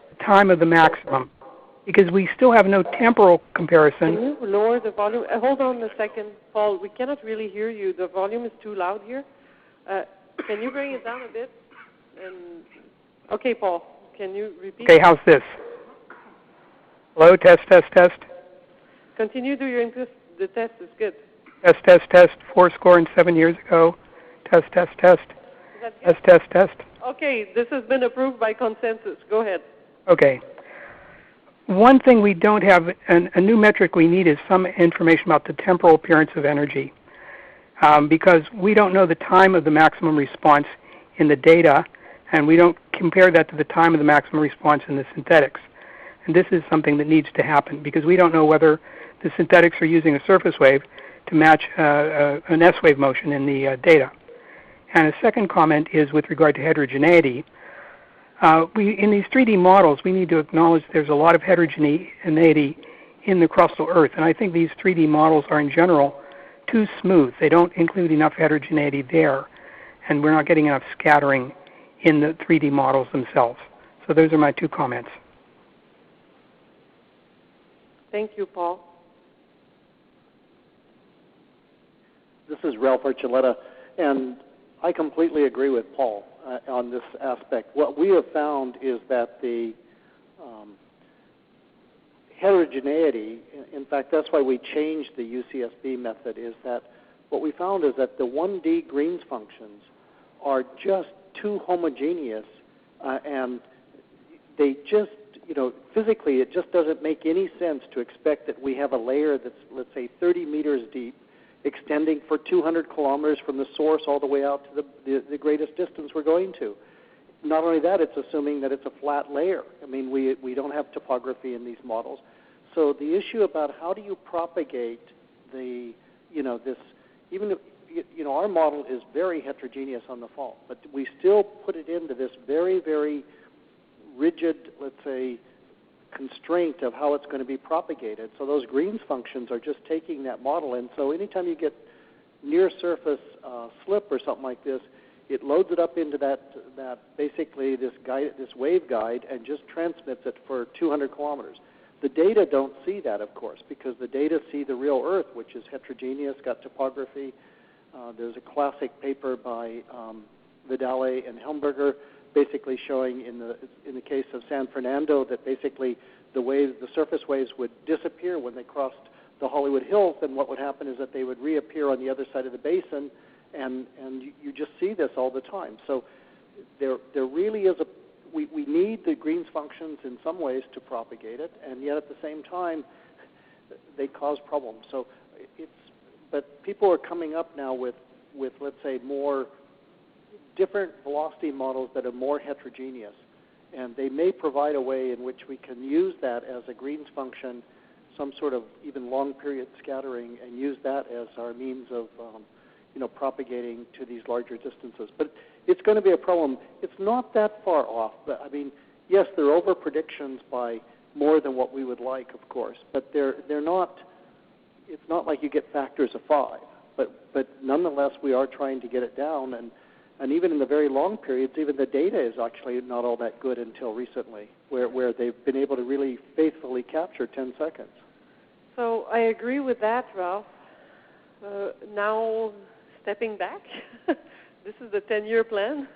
the time of the maximum, because we still have no temporal comparison. Can you lower the volume? Hold on a second, Paul. We cannot really hear you. The volume is too loud here. Can you bring it down a bit? Okay, Paul, can you repeat? Okay, how's this? Hello, test, test, test. Continue to your interest. The test is good. Test, test, test. 7 years ago. Test, test, test. Is that good? Test, test, test. Okay, this has been approved by consensus. Go ahead. Okay. One thing we don't have, a new metric we need, is some information about the temporal appearance of energy, because we don't know the time of the maximum response in the data, and we don't compare that to the time of the maximum response in the synthetics. And this is something that needs to happen, because we don't know whether the synthetics are using a surface wave to match an S-wave motion in the data. And a second comment is with regard to heterogeneity. In these 3D models, we need to acknowledge there's a lot of heterogeneity in the crustal Earth. And I think these 3D models are, in general, too smooth. They don't include enough heterogeneity there. And we're not getting enough scattering in the 3D models themselves. So those are my 2 comments. Thank you, Paul. This is Ralph Archuleta, and I completely agree with Paul on this aspect. What we have found is that the heterogeneity, in fact, that's why we changed the UCSB method, is that what we found is that the 1D Green's functions are just too homogeneous, and they just, physically it just doesn't make any sense to expect that we have a layer that's, let's say, 30 meters deep, extending for 200 kilometers from the source all the way out to the greatest distance we're going to. Not only that, it's assuming that it's a flat layer. I mean, we don't have topography in these models. So the issue about how do you propagate the, this, even if, our model is very heterogeneous on the fault, but we still put it into this very, very rigid, let's say, constraint of how it's going to be propagated. So those Green's functions are just taking that model, and so anytime you get near surface slip or something like this, it loads it up into that basically this waveguide and just transmits it for 200 kilometers. The data don't see that, of course, because the data see the real Earth, which is heterogeneous, got topography. There's a classic paper by Vidale and Helmberger, basically showing in the case of San Fernando that basically the surface waves would disappear when they crossed the Hollywood Hills, and what would happen is that they would reappear on the other side of the basin, and you just see this all the time. So there really is we need the Green's functions in some ways to propagate it, and yet at the same time they cause problems. So but people are coming up now with let's say more different velocity models that are more heterogeneous, and they may provide a way in which we can use that as a Green's function, some sort of even long period scattering, and use that as our means of propagating to these larger distances. But it's going to be a problem. It's not that far off. But I mean, yes, they're over predictions by more than what we would like, of course, but they're not. It's not like you get factors of 5, but nonetheless, we are trying to get it down, and even in the very long periods, even the data is actually not all that good until recently, where they've been able to really faithfully capture 10 seconds. So I agree with that, Ralph. Now, stepping back, this is the 10-year plan.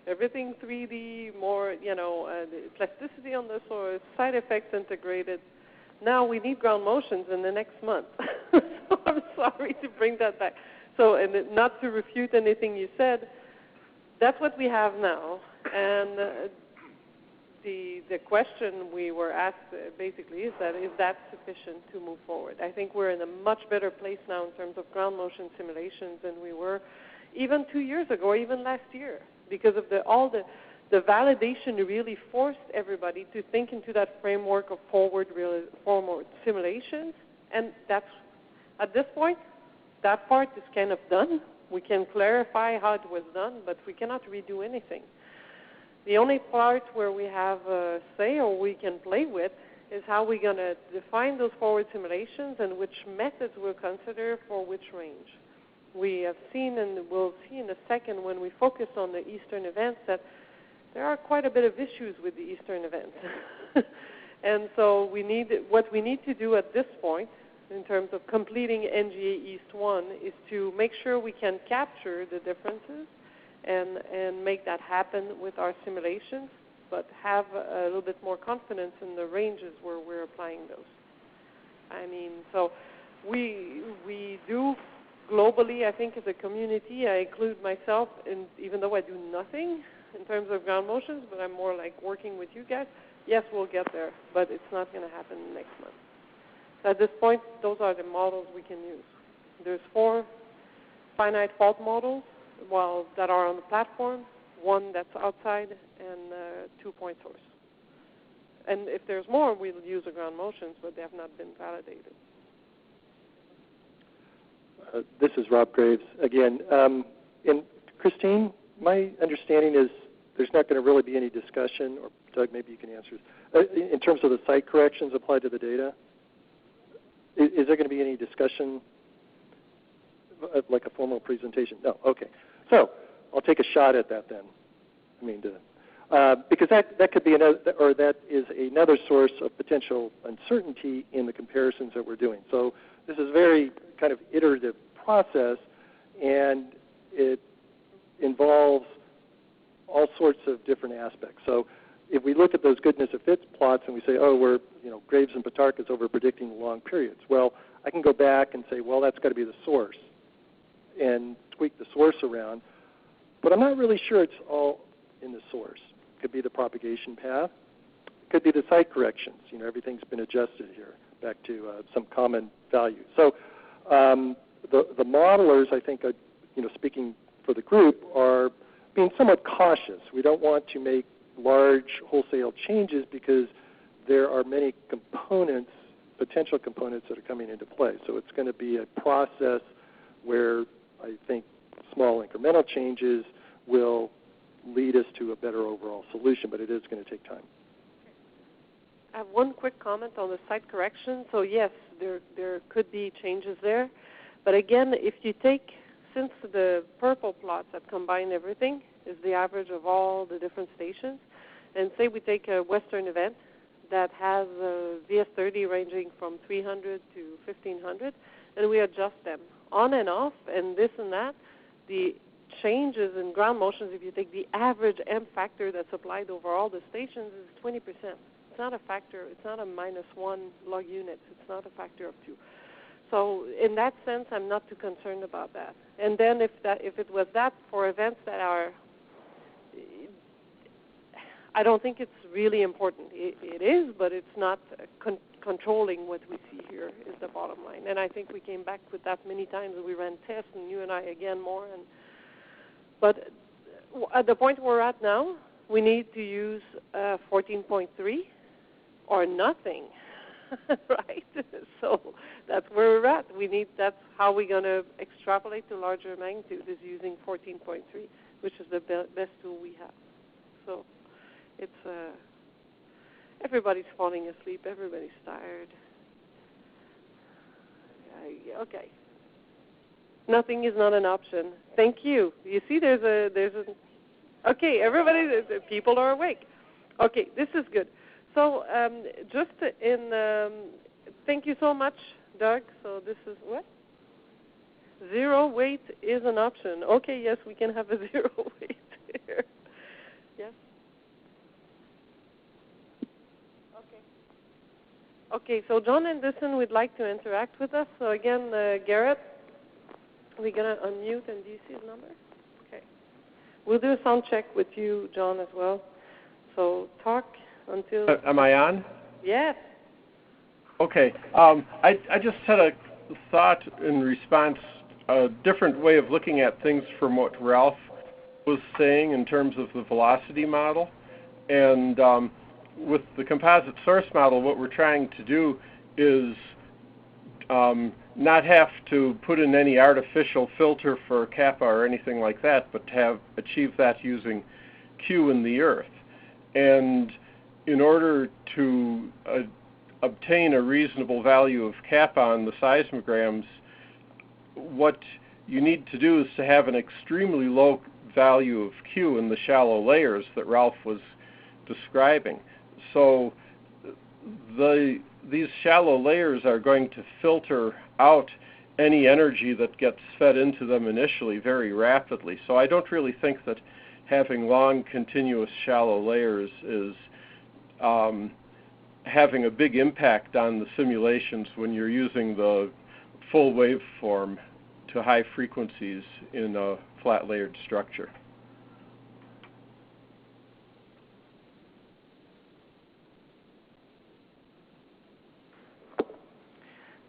Everything 3D, more, plasticity on the source, side effects integrated. Now we need ground motions in the next month. So I'm sorry to bring that back. So, and not to refute anything you said, that's what we have now. And the question we were asked basically is that sufficient to move forward? I think we're in a much better place now in terms of ground motion simulations than we were even 2 years ago or even last year, because of all the validation really forced everybody to think into that framework of forward simulations. And that's, at this point, that part is kind of done. We can clarify how it was done, but we cannot redo anything. The only part where we have a say or we can play with is how we're going to define those forward simulations and which methods we'll consider for which range. We have seen, and we'll see in a second when we focus on the eastern events, that there are quite a bit of issues with the eastern events. And so what we need to do at this point, in terms of completing NGA East 1, is to make sure we can capture the differences and make that happen with our simulations, but have a little bit more confidence in the ranges where we're applying those. I mean, so we do globally, I think as a community, I include myself, even though I do nothing in terms of ground motions, but I'm more like working with you guys. Yes, we'll get there, but it's not going to happen next month. So at this point, those are the models we can use. There's 4 finite fault models that are on the platform, 1 that's outside, and 2-point source. And if there's more, we'll use the ground motions, but they have not been validated. This is Rob Graves again. And Christine, my understanding is there's not going to really be any discussion, or Doug, maybe you can answer this, in terms of the site corrections applied to the data. Is there going to be any discussion, like a formal presentation? No. Okay. So I'll take a shot at that then. I mean, because that could be that is another source of potential uncertainty in the comparisons that we're doing. So this is a very kind of iterative process, and it involves all sorts of different aspects. So if we look at those goodness of fits plots and we say, oh, Graves and Patark is over predicting long periods. Well, I can go back and say, well, that's got to be the source, and tweak the source around. But I'm not really sure it's all in the source. It could be the propagation path. It could be the site corrections. Everything's been adjusted here back to some common value. So the modelers, I think, speaking for the group, are being somewhat cautious. We don't want to make large wholesale changes because there are many components, potential components, that are coming into play. So it's going to be a process where I think small incremental changes will lead us to a better overall solution, but it is going to take time. I have one quick comment on the site correction. So yes, there could be changes there. But again, if you take, since the purple plots that combine everything is the average of all the different stations, and say we take a western event that has VS30 ranging from 300 to 1500, and we adjust them on and off and this and that, the changes in ground motions, if you take the average M factor that's applied over all the stations, is 20%. It's not a factor. It's not a -1 log units. It's not a factor of 2. So in that sense, I'm not too concerned about that. And then if it was that for events that are, I don't think it's really important. It is, but it's not controlling what we see here is the bottom line. And I think we came back with that many times. We ran tests, and you and I again more. But at the point we're at now, we need to use 14.3 or nothing, right? So that's where we're at. That's how we're going to extrapolate to larger magnitude, is using 14.3, which is the best tool we have. So it's everybody's falling asleep. Everybody's tired. Okay. Nothing is not an option. Thank you. You see, there's a. Okay, everybody, people are awake. Okay, this is good. So just thank you so much, Doug. So this is what? Zero weight is an option. Okay, yes, we can have a zero weight here. Yes. Okay, so John Anderson would like to interact with us. So again, Garrett, we're going to unmute, and do you see his number? Okay. We'll do a sound check with you, John, as well. So talk until... am I on? Yes. Okay. I just had a thought in response, a different way of looking at things from what Ralph was saying in terms of the velocity model. And with the composite source model, what we're trying to do is not have to put in any artificial filter for kappa or anything like that, but to achieve that using Q in the Earth. And in order to obtain a reasonable value of kappa on the seismograms, what you need to do is to have an extremely low value of Q in the shallow layers that Ralph was describing. So these shallow layers are going to filter out any energy that gets fed into them initially very rapidly. So I don't really think that having long, continuous shallow layers is having a big impact on the simulations when you're using the full waveform to high frequencies in a flat layered structure.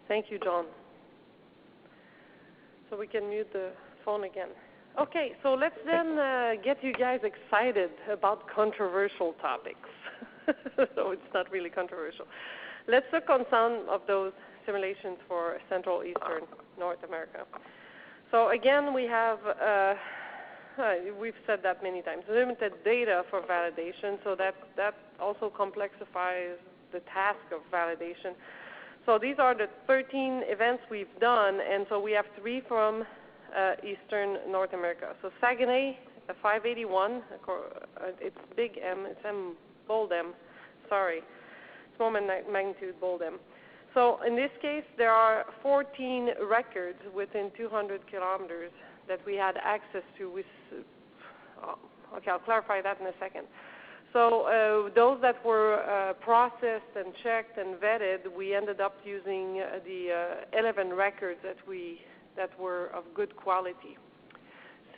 Thank you, John. So we can mute the phone again. Okay, so let's then get you guys excited about controversial topics. So it's not really controversial. Let's look on some of those simulations for Central, Eastern, North America. So again, we have, we've said that many times, limited data for validation, so that also complexifies the task of validation. So these are the 13 events we've done, and so we have 3 from Eastern North America. So Saguenay, 581, it's big M, it's M, bold M, sorry. Small magnitude, bold M. So in this case, there are 14 records within 200 kilometers that we had access to. Okay, I'll clarify that in a second. So those that were processed and checked and vetted, we ended up using the 11 records that were of good quality.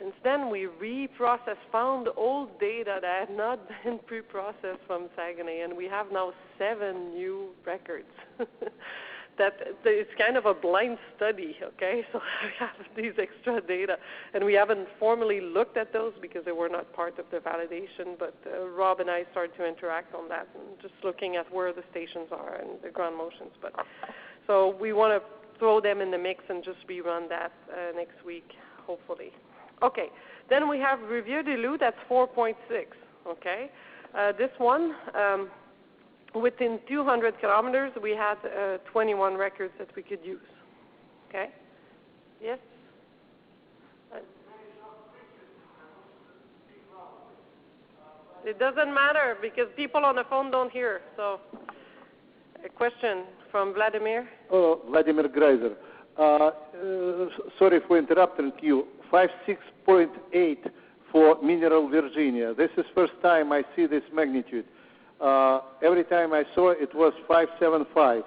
Since then, we reprocessed, found old data that had not been pre-processed from Saguenay, and we have now 7 new records. It's kind of a blind study, okay? So we have these extra data, and we haven't formally looked at those because they were not part of the validation, but Rob and I started to interact on that and just looking at where the stations are and the ground motions. So we want to throw them in the mix and just rerun that next week, hopefully. Okay, then we have Rivière-du-Loup, that's 4.6, okay? This one, within 200 kilometers, we had 21 records that we could use, okay? Yes? It doesn't matter because people on the phone don't hear, so a question from Vladimir. Oh, Vladimir Greiser. Sorry for interrupting you. 56.8 for Mineral Virginia. This is first time I see this magnitude. Every time I saw it, it was 575.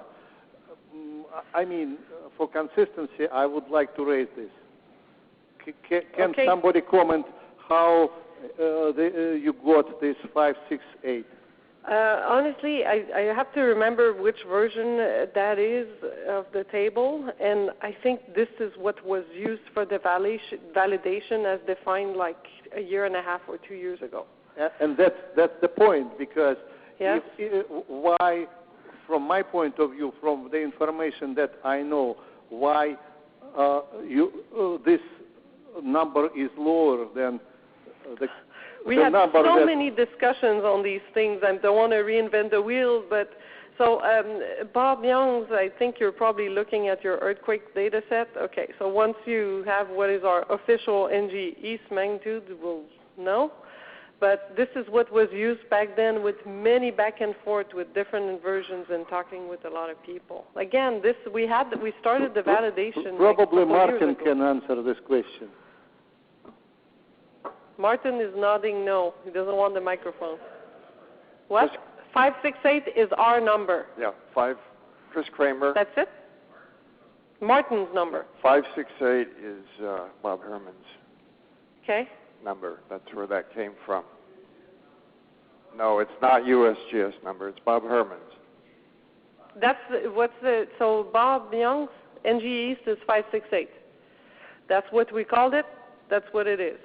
I mean, for consistency, I would like to raise this. Can somebody comment how you got this 568? Honestly, I have to remember which version that is of the table, and I think this is what was used for the validation as defined like a year and a half or 2 years ago. And that's the point, because yes? Why, from my point of view, from the information that I know, why this number is lower than the We had so many discussions on these things. I don't want to reinvent the wheel, but so Bob Youngs, I think you're probably looking at your earthquake data set. Okay, so once you have what is our official NG East magnitude, we'll know. But this is what was used back then with many back and forth with different versions and talking with a lot of people. Again, we started the validation. Probably Martin can answer this question. Martin is nodding no. He doesn't want the microphone. What? 568 is our number. Yeah, Chris Kramer. That's it? Martin's number. 568 is Bob Herman's number. That's where that came from. No, it's not USGS number. It's Bob Herman's. So Bob Young's NG East is 568. That's what we called it. That's what it is.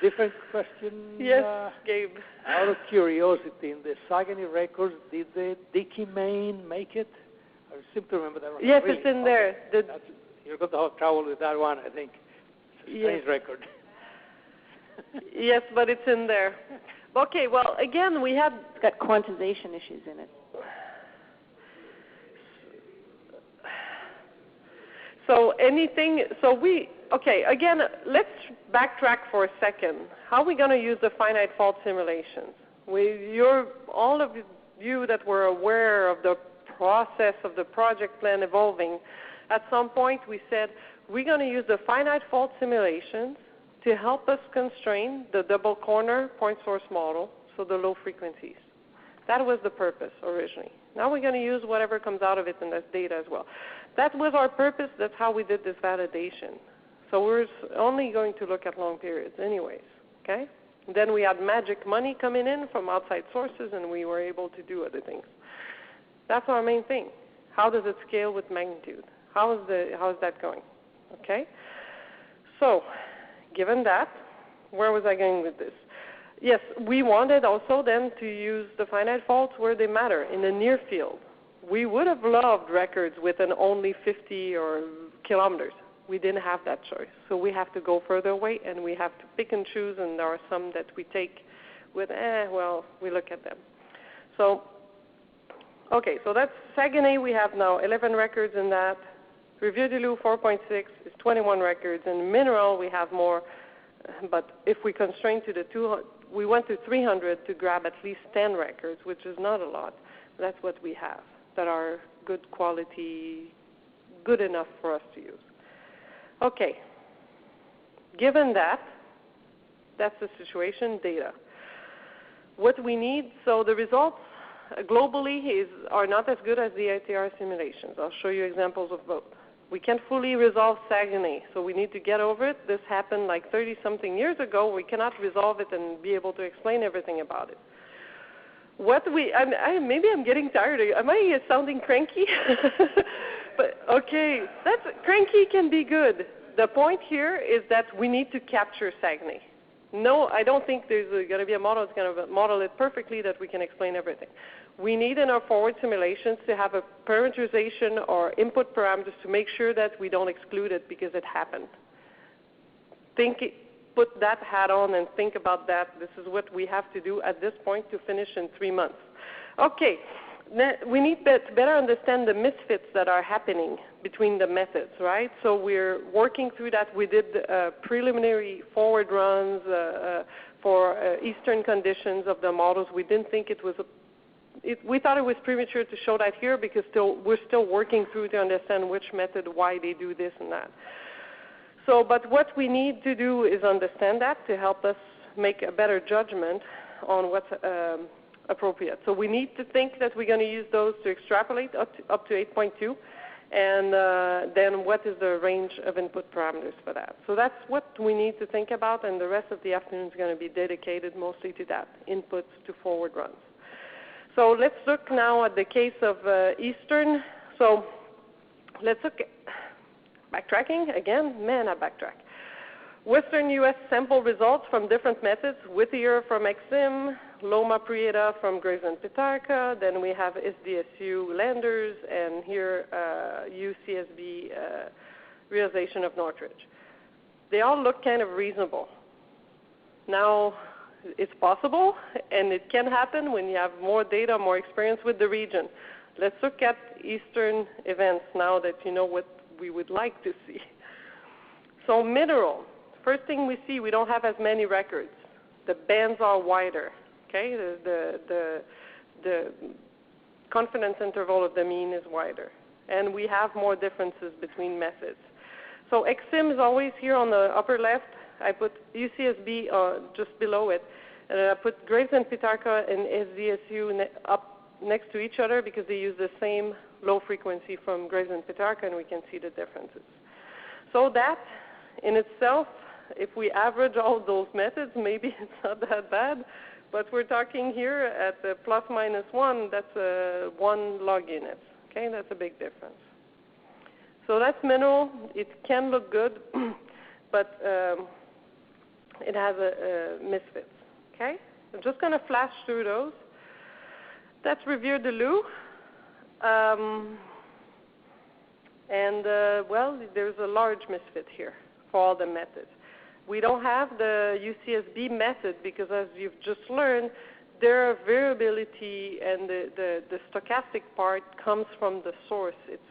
Different question. Yes, Gabe. Out of curiosity, in the Saguenay records, did the Dickey Main make it? I seem to remember that one. Yes, really? it's in there. You're going to have trouble with that one, I think. It's a strange record. Yes, but it's in there. Okay, well, again, we had... It's got quantization issues in it. So again, let's backtrack for a second. How are we going to use the finite fault simulations? All of you that were aware of the process of the project plan evolving, at some point we said we're going to use the finite fault simulations to help us constrain the double corner point source model, so the low frequencies. That was the purpose originally. Now we're going to use whatever comes out of it in this data as well. That was our purpose. That's how we did this validation. So we're only going to look at long periods anyways, okay? Then we had magic money coming in from outside sources, and we were able to do other things. That's our main thing. How does it scale with magnitude? How is that going? Okay? So, given that, where was I going with this? Yes, we wanted also then to use the finite faults where they matter, in the near field. We would have loved records within only 50 or kilometers. We didn't have that choice. So we have to go further away, and we have to pick and choose, and there are some that we take with, we look at them. So, okay, so that's Saguenay. We have now 11 records in that. Rivière-du-Loup 4.6 is 21 records. In Mineral, we have more, but if we constrain to the 200, we went to 300 to grab at least 10 records, which is not a lot. That's what we have that are good quality, good enough for us to use. Okay, given that, that's the situation, data. What we need, so the results globally are not as good as the ATR simulations. I'll show you examples of both. We can't fully resolve Saguenay, so we need to get over it. This happened like 30-something years ago. We cannot resolve it and be able to explain everything about it. Maybe I'm getting tired. Am I sounding cranky? But okay, cranky can be good. The point here is that we need to capture Saguenay. No, I don't think there's going to be a model that's going to model it perfectly that we can explain everything. We need in our forward simulations to have a parameterization or input parameters to make sure that we don't exclude it because it happened. Put that hat on and think about that. This is what we have to do at this point to finish in 3 months. Okay, we need to better understand the misfits that are happening between the methods, right? So we're working through that. We did preliminary forward runs for eastern conditions of the models. We didn't think it was we thought it was premature to show that here because we're still working through to understand which method, why they do this and that. So, but what we need to do is understand that to help us make a better judgment on what's appropriate. So we need to think that we're going to use those to extrapolate up to 8.2, and then what is the range of input parameters for that. So that's what we need to think about, and the rest of the afternoon is going to be dedicated mostly to that, inputs to forward runs. So let's look now at the case of Eastern. So let's look at backtracking again. Man, I backtrack. Western U.S. sample results from different methods. Whittier from XIM, Loma Prieta from Graves and Pitarca. Then we have SDSU Landers, and here UCSB realization of Northridge. They all look kind of reasonable. Now, it's possible, and it can happen when you have more data, more experience with the region. Let's look at Eastern events now that you know what we would like to see. So Mineral, first thing we see, we don't have as many records. The bands are wider, okay? The confidence interval of the mean is wider, and we have more differences between methods. So XIM is always here on the upper left. I put UCSB just below it, and I put Graves and Pitarca and SDSU up next to each other because they use the same low frequency from Graves and Pitarca, and we can see the differences. So that in itself, if we average all those methods, maybe it's not that bad, but we're talking here at the plus minus 1, that's 1 log units. Okay, that's a big difference. So that's Mineral. It can look good, but it has a misfits. Okay, I'm just going to flash through those. That's Rivière-du-Loup. Well, there's a large misfit here for all the methods. We don't have the UCSB method because, as you've just learned, their variability and the stochastic part comes from the source. It's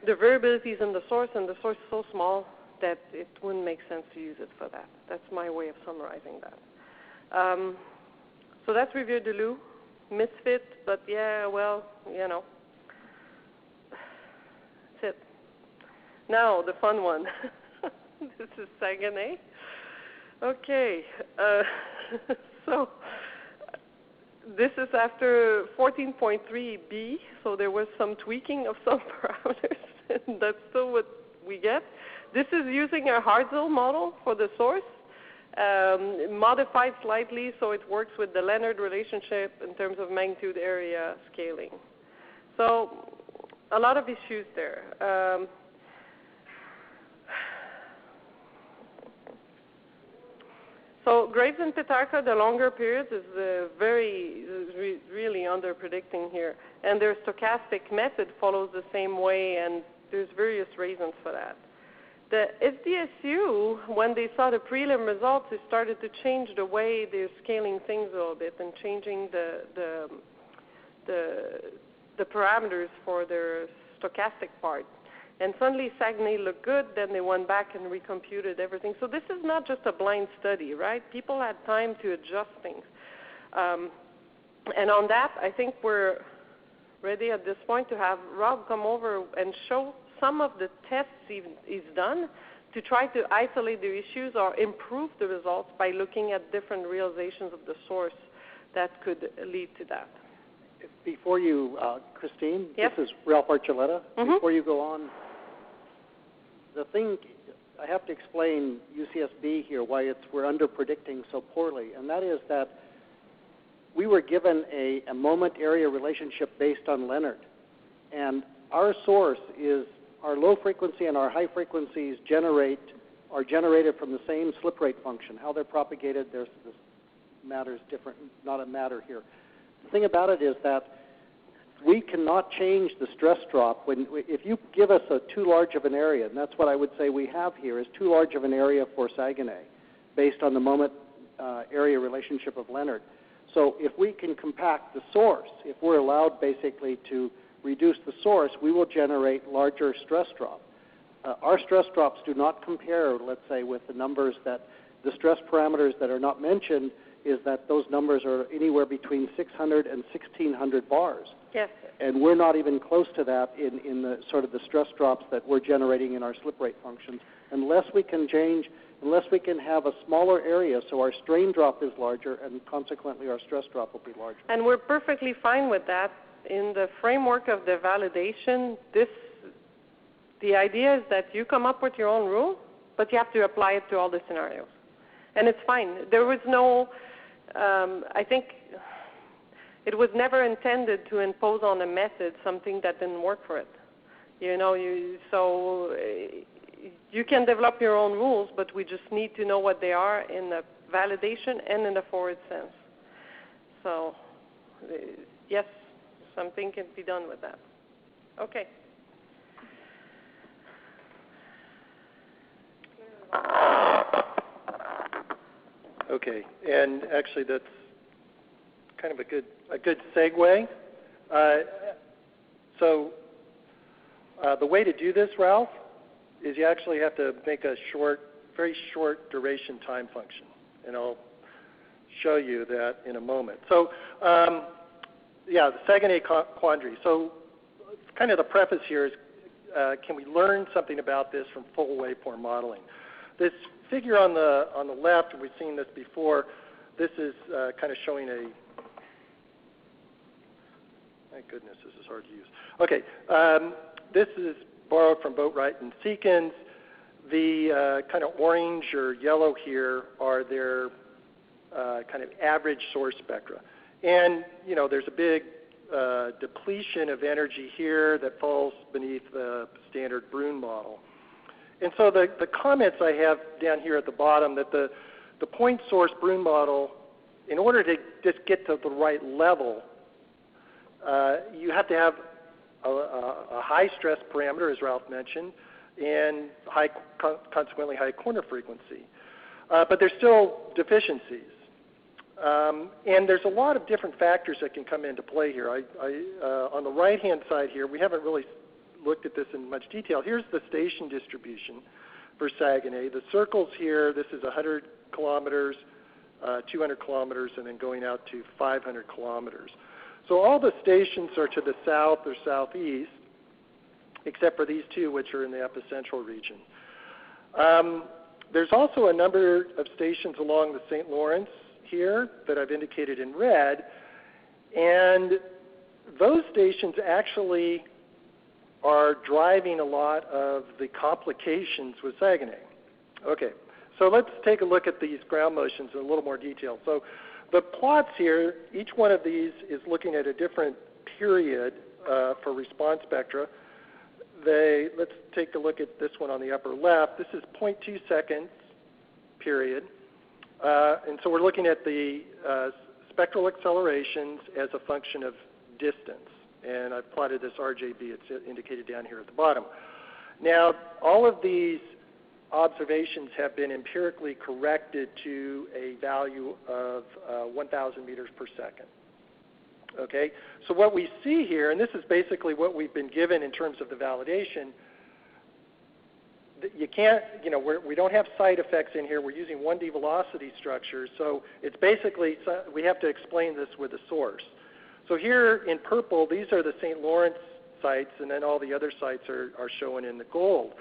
the variability is in the source, and the source is so small that it wouldn't make sense to use it for that. That's my way of summarizing that. So that's Rivière du Loup, misfit, but yeah, well, you know, that's it. Now, the fun one. This is Saguenay. Okay, so this is after 14.3b, so there was some tweaking of some parameters, and that's still what we get. This is using a Hartzell model for the source, modified slightly so it works with the Leonard relationship in terms of magnitude area scaling. So a lot of issues there. So Graves and Pitarca, the longer periods, is really under predicting here. And their stochastic method follows the same way, and there's various reasons for that. The SDSU, when they saw the prelim results, they started to change the way they're scaling things a little bit and changing the parameters for their stochastic part. And suddenly Saguenay looked good, then they went back and recomputed everything. So this is not just a blind study, right? People had time to adjust things. And on that, I think we're ready at this point to have Rob come over and show some of the tests he's done to try to isolate the issues or improve the results by looking at different realizations of the source that could lead to that. Before you, Christine, Yep. This is Ralph Archuleta. Mm-hmm. Before you go on, the thing, I have to explain UCSB here, why we're under-predicting so poorly, and that is that we were given a moment-area relationship based on Leonard. And our source is, our low frequency and our high frequencies are generated from the same slip rate function. How they're propagated, this matter's different, not a matter here. The thing about it is that we cannot change the stress drop. If you give us too large of an area, and that's what I would say we have here, is too large of an area for Saguenay based on the moment area relationship of Leonard. So if we can compact the source, if we're allowed basically to reduce the source, we will generate larger stress drop. Our stress drops do not compare, let's say, with the numbers that the stress parameters that are not mentioned is that those numbers are anywhere between 600 and 1,600 bars. Yes. And we're not even close to that in the sort of the stress drops that we're generating in our slip rate functions, unless we can have a smaller area so our strain drop is larger and consequently our stress drop will be larger. And we're perfectly fine with that. In the framework of the validation, the idea is that you come up with your own rule, but you have to apply it to all the scenarios. And it's fine. There was no, I think it was never intended to impose on a method something that didn't work for it. You know, so you can develop your own rules, but we just need to know what they are in the validation and in the forward sense. So, yes, something can be done with that. Okay. Okay, and actually that's kind of a good segue. So the way to do this, Ralph, is you actually have to make a very short duration time function, and I'll show you that in a moment. So yeah, the Saguenay quandary. So kind of the preface here is, can we learn something about this from full waveform modeling? This figure on the left, we've seen this before. This is kind of showing my goodness, this is hard to use. Okay, this is borrowed from Boatwright and Seekins. The kind of orange or yellow here are their kind of average source spectra. And, you know, there's a big depletion of energy here that falls beneath the standard Brune model. And so the comments I have down here at the bottom that the point source Brune model, in order to just get to the right level, you have to have a high stress parameter, as Ralph mentioned, and consequently high corner frequency. But there's still deficiencies. And there's a lot of different factors that can come into play here. On the right-hand side here, we haven't really looked at this in much detail. Here's the station distribution for Saguenay. The circles here, this is 100 kilometers, 200 kilometers, and then going out to 500 kilometers. So all the stations are to the south or southeast, except for these two, which are in the epicentral region. There's also a number of stations along the St. Lawrence here that I've indicated in red, and those stations actually are driving a lot of the complications with Saguenay. Okay, so let's take a look at these ground motions in a little more detail. So the plots here, each one of these is looking at a different period for response spectra. Let's take a look at this one on the upper left. This is 0.2 seconds period. And so we're looking at the spectral accelerations as a function of distance. And I've plotted this RJB. It's indicated down here at the bottom. Now, all of these observations have been empirically corrected to a value of 1,000 meters per second. Okay, so what we see here, and this is basically what we've been given in terms of the validation, you can't, we don't have side effects in here. We're using 1D velocity structures, so it's basically, we have to explain this with a source. So here in purple, these are the St. Lawrence sites, and then all the other sites are shown in the gold.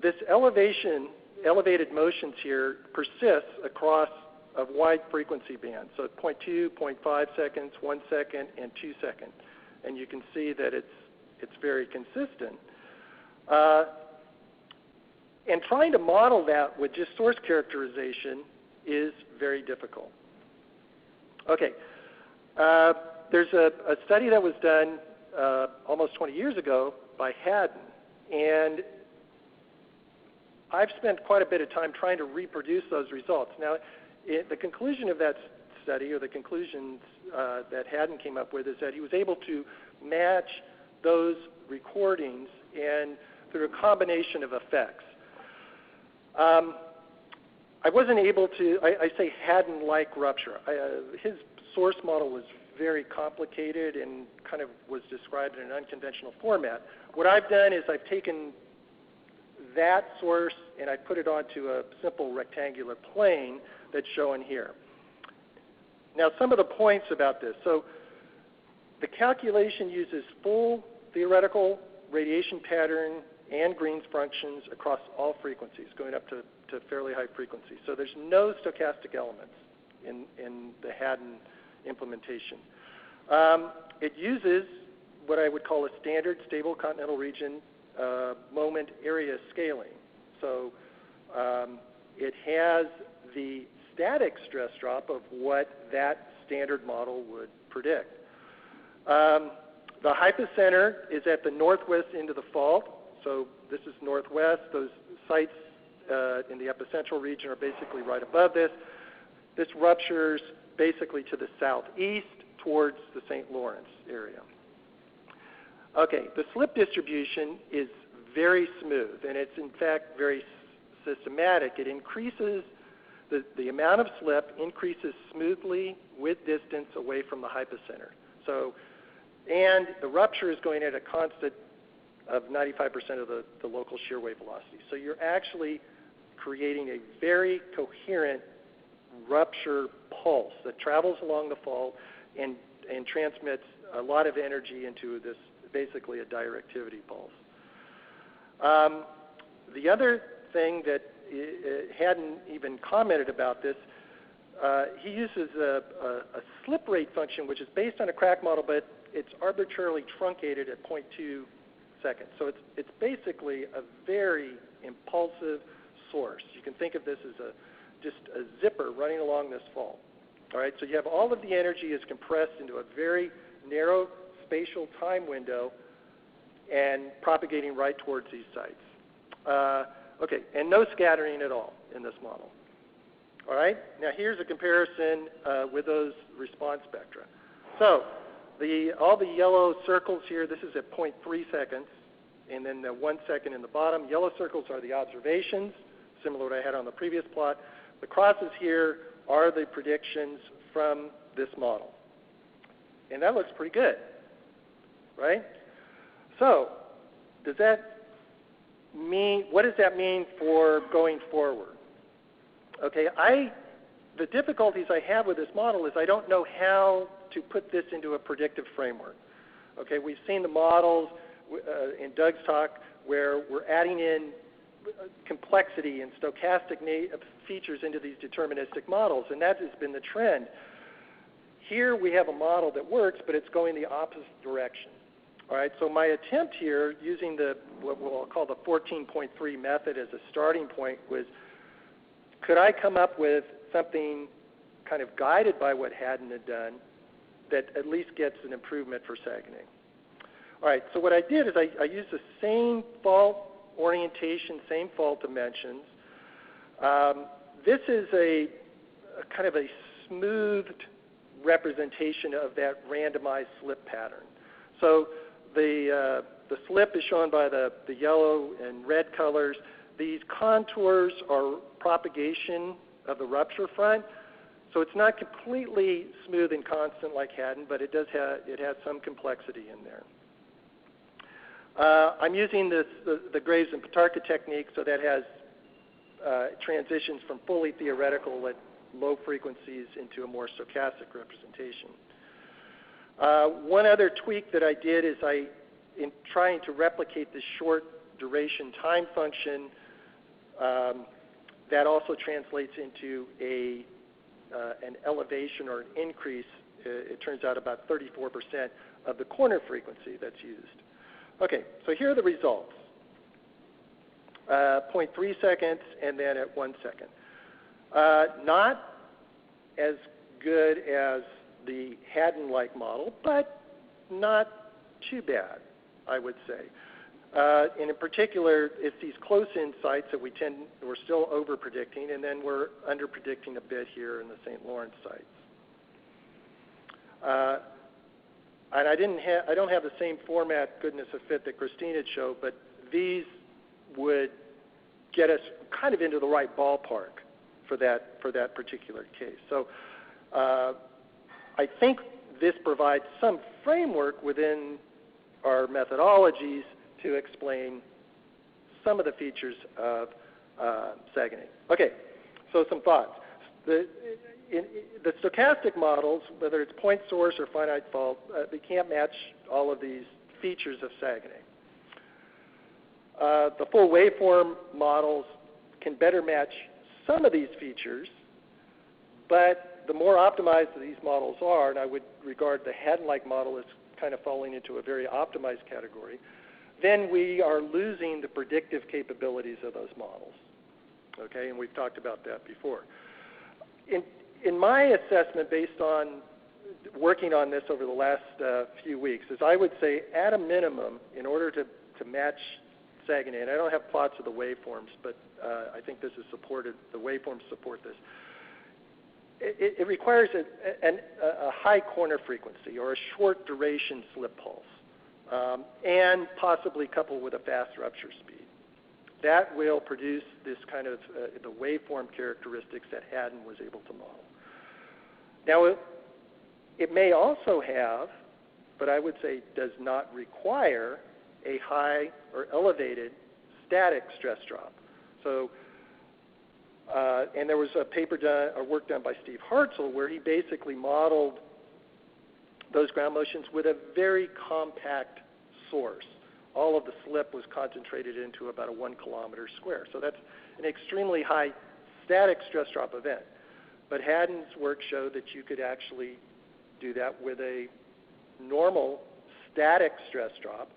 This elevated motions here persists across a wide frequency band, so 0.2, 0.5 seconds, 1 second, and 2 seconds. And you can see that it's very consistent. And trying to model that with just source characterization is very difficult. Okay, there's a study that was done almost 20 years ago by Haddon, and I've spent quite a bit of time trying to reproduce those results. Now, the conclusion of that study, or the conclusions that Haddon came up with, is that he was able to match those recordings and through a combination of effects. I wasn't able to, I say Haddon-like rupture. His source model was very complicated and kind of was described in an unconventional format. What I've done is I've taken that source and I put it onto a simple rectangular plane that's shown here. Now, some of the points about this. So the calculation uses full theoretical radiation pattern and Green's functions across all frequencies, going up to fairly high frequencies. So there's no stochastic elements in the Haddon implementation. It uses what I would call a standard stable continental region moment area scaling. So it has the static stress drop of what that standard model would predict. The hypocenter is at the northwest end of the fault. So this is northwest. Those sites in the epicentral region are basically right above this. This ruptures basically to the southeast towards the St. Lawrence area. Okay, the slip distribution is very smooth, and it's in fact very systematic. It increases, the amount of slip increases smoothly with distance away from the hypocenter. So, and the rupture is going at a constant of 95% of the local shear wave velocity. So you're actually creating a very coherent rupture pulse that travels along the fault and transmits a lot of energy into this, basically a directivity pulse. The other thing that hadn't even commented about this, he uses a slip rate function, which is based on a crack model, but it's arbitrarily truncated at 0.2 seconds. So it's basically a very impulsive source. You can think of this as just a zipper running along this fault. All right, so you have all of the energy is compressed into a very narrow spatial time window and propagating right towards these sites. Okay, and no scattering at all in this model. All right, now here's a comparison with those response spectra. So all the yellow circles here, this is at 0.3 seconds, and then the 1 second in the bottom. Yellow circles are the observations, similar to what I had on the previous plot. The crosses here are the predictions from this model. And that looks pretty good, right? So does that mean, what does that mean for going forward? Okay, the difficulties I have with this model is I don't know how to put this into a predictive framework. Okay, we've seen the models in Doug's talk where we're adding in complexity and stochastic features into these deterministic models, and that has been the trend. Here we have a model that works, but it's going the opposite direction. All right, so my attempt here, using what we'll call the 14.3 method as a starting point, was could I come up with something kind of guided by what Haddon had done that at least gets an improvement for sagging? All right, so what I did is I used the same fault orientation, same fault dimensions. This is a kind of a smoothed representation of that randomized slip pattern. So the slip is shown by the yellow and red colors. These contours are propagation of the rupture front. So it's not completely smooth and constant like Haddon, but it has some complexity in there. I'm using the Graves and Pitarka technique, so that has transitions from fully theoretical at low frequencies into a more stochastic representation. One other tweak that I did is in trying to replicate this short duration time function, that also translates into an elevation or an increase. It turns out about 34% of the corner frequency that's used. Okay, so here are the results. 0.3 seconds and then at 1 second. Not as good as the Haddon-like model, but not too bad, I would say. And in particular, it's these close-in sites that we're still over-predicting, and then we're under-predicting a bit here in the St. Lawrence sites. And I don't have the same format goodness of fit that Christine had showed, but these would get us kind of into the right ballpark for that particular case. So I think this provides some framework within our methodologies to explain some of the features of sagging. Okay, so some thoughts. The stochastic models, whether it's point source or finite fault, they can't match all of these features of sagging. The full waveform models can better match some of these features, but the more optimized these models are, and I would regard the Haddon-like model as kind of falling into a very optimized category, then we are losing the predictive capabilities of those models. Okay, and we've talked about that before. In my assessment, based on working on this over the last few weeks, is I would say at a minimum, in order to match sagging, and I don't have plots of the waveforms, but I think this is supported, the waveforms support this. It requires a high corner frequency or a short duration slip pulse, and possibly coupled with a fast rupture speed. That will produce this kind of the waveform characteristics that Haddon was able to model. Now, it may also have, but I would say does not require, a high or elevated static stress drop. So, and there was a paper done, or work done by Steve Hartzell, where he basically modeled those ground motions with a very compact source. All of the slip was concentrated into about a 1 kilometer square. So that's an extremely high static stress drop event. But Haddon's work showed that you could actually do that with a normal static stress drop,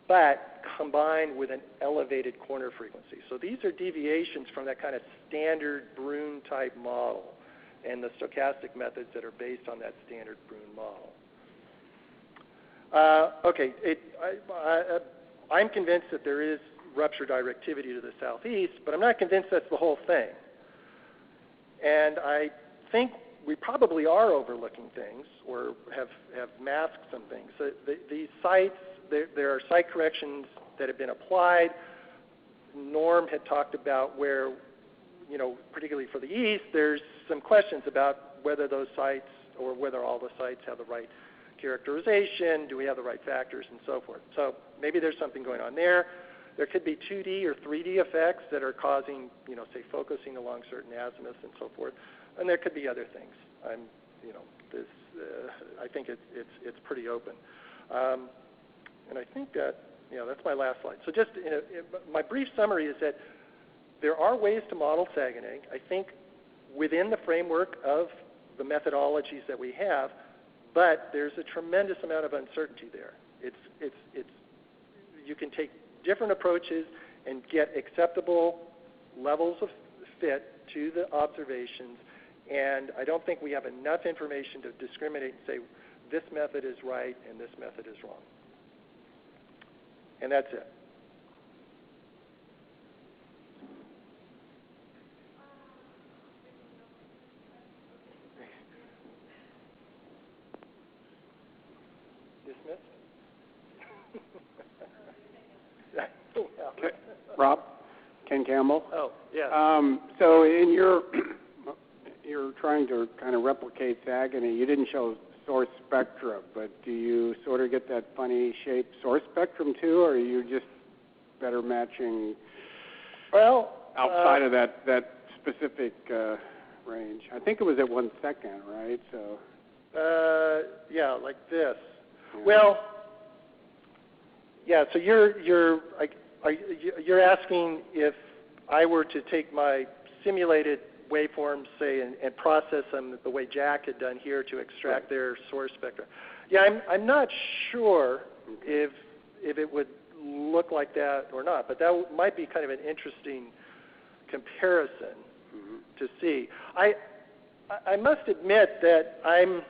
but combined with an elevated corner frequency. So these are deviations from that kind of standard Brune type model and the stochastic methods that are based on that standard Brune model. Okay, I'm convinced that there is rupture directivity to the southeast, but I'm not convinced that's the whole thing. And I think we probably are overlooking things or have masked some things. So these sites, there are site corrections that have been applied. Norm had talked about where particularly for the east, there's some questions about whether those sites or whether all the sites have the right characterization, do we have the right factors, and so forth. So maybe there's something going on there. There could be 2D or 3D effects that are causing, say, focusing along certain azimuths and so forth. And there could be other things. I think it's pretty open. And I think that, that's my last slide. So just my brief summary is that there are ways to model Saguenay, I think, within the framework of the methodologies that we have, but there's a tremendous amount of uncertainty there. You can take different approaches and get acceptable levels of fit to the observations, and I don't think we have enough information to discriminate and say this method is right and this method is wrong. And that's it. Dismissed? Okay. Rob? Ken Campbell? Oh, yeah. So in you're trying to kind of replicate Saguenay. You didn't show source spectra, but do you sort of get that funny shaped source spectrum too, or are you just better matching outside of that specific range? I think it was at 1 second, right? So. Yeah, like this. Yeah. Well, yeah. So you're asking if I were to take my simulated waveforms, say, and process them the way Jack had done here to extract their source spectra. Yeah, I'm not sure if it would look like that or not, but that might be kind of an interesting comparison to see. I must admit that I'm